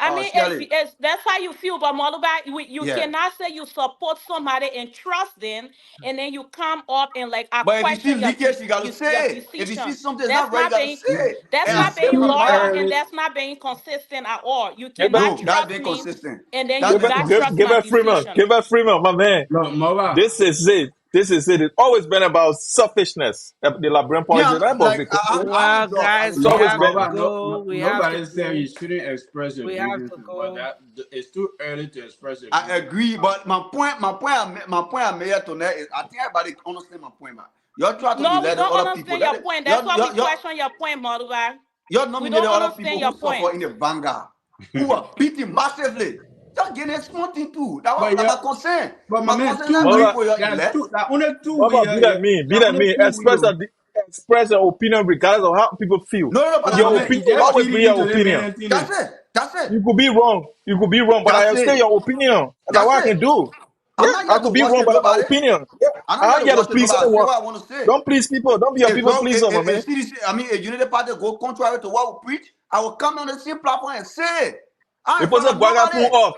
I mean, it's that's how you feel, but Moluba, you cannot say you support somebody and trust them, and then you come up and like but question if you see leakage, you gotta say it. If you see something that's not right, you gotta say it. That's not being loyal, and that's not being consistent at all. You cannot trust me, consistent. And then you got trust give my her Freeman. decision. Give her Freeman, my man. No, this is it. It's always been about selfishness. The Liberian politics. Well, guys, nobody said you shouldn't express your views, but it's too early to express your I agree, but my point I made tonight is I think everybody understand my point, man. You're trying to let other people. Your point. That's why we question your point, Moluba. You're nominating other people who suffer in the vanguard, who are beating massively. Just getting a small thing too. That was my concern. But my man, be that me. Express your opinion regardless of how people feel. No, but your opinion always be your opinion. That's it. You could be wrong. But I still your opinion. That's what I can do. I could be wrong, but my opinion. Yeah. I'm here to please anyone. What I want to say. Don't please people. Don't be a people pleaser, my man. If Unity Party go contrary to what we preach, I will come on the same platform and say it. It was a Guaga pull off.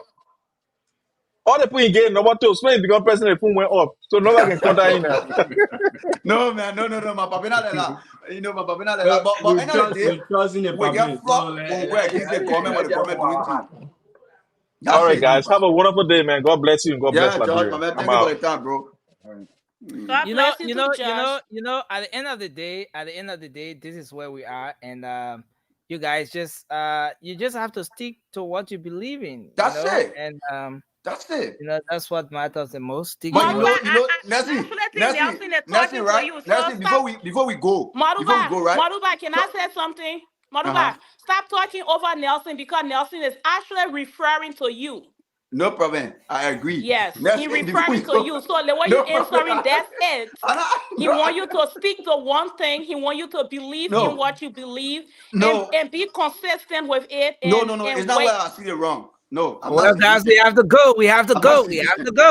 All the people again, no one to explain because president phone went off, so no one can contact him now. No, man, no. My papa not like you know, my papa not like but end of the day, we get flocked when we're against the government, what the government doing too. All right, guys, have a wonderful day, man. God bless you and God bless George, Liberia. my man, thank you for the time, bro. God bless you too, Josh. At the end of the day, this is where we are, and you guys just you just have to stick to what you believe in. That's it. And that's it. You know, that's what matters the most. But Nelson, right? Before we go, right? Maduba, can I say something? Maduba, stop talking over Nelson because Nelson is actually referring to you. No problem. I agree. Yes, he's referring to you. So the way you're answering, that's it. He wants you to speak to one thing. He wants you to believe in what you believe and be consistent with it. No. It's not where I see it wrong. No. Well, guys, we have to go. We have to go.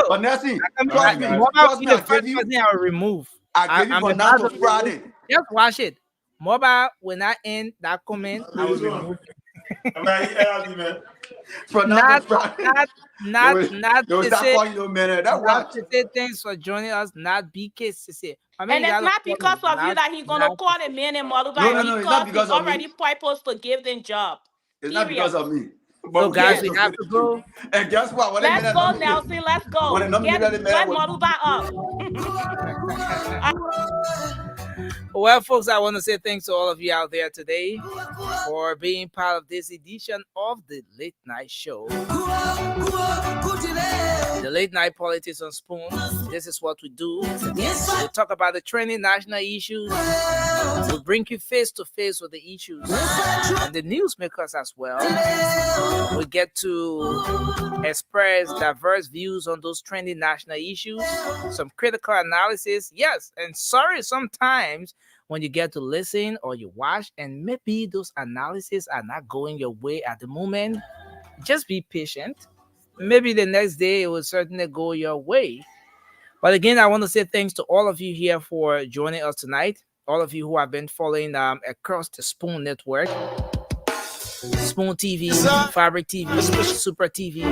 But Nelson, the first person I will remove. I gave you for now to Friday. Just watch it. Mobile, when I end that comment, I will remove. Not to say thanks for joining us, not BKCC. And it's not because of you that he's gonna call the man and Maduba. No, it's not because he's already purposed to give them job. It's not because of me. So guys, we have to go. And guess what? Let's go, Nelson. Let's go. Get Maduba up. Well, folks, I want to say thanks to all of you out there today for being part of this edition of the Late Night Show. The Late Night Politics on Spoon. This is what we do. We talk about the trending national issues. We bring you face to face with the issues and the newsmakers as well. We get to express diverse views on those trending national issues, some critical analysis. Yes, and sorry, sometimes when you get to listen or you watch and maybe those analyses are not going your way at the moment, just be patient. Maybe the next day it will certainly go your way. But again, I want to say thanks to all of you here for joining us tonight. All of you who have been following across the Spoon Network. Spoon TV, Fabric TV, Super TV,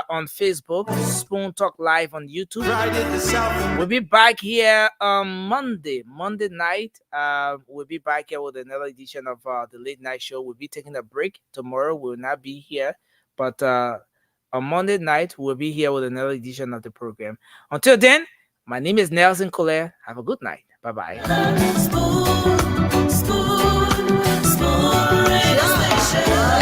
on Facebook, Spoon Talk Live on YouTube. We'll be back here Monday night. We'll be back here with another edition of the Late Night Show. We'll be taking a break. Tomorrow we'll not be here, but on Monday night we'll be here with another edition of the program. Until then, my name is Nelson Collier. Have a good night. Bye-bye.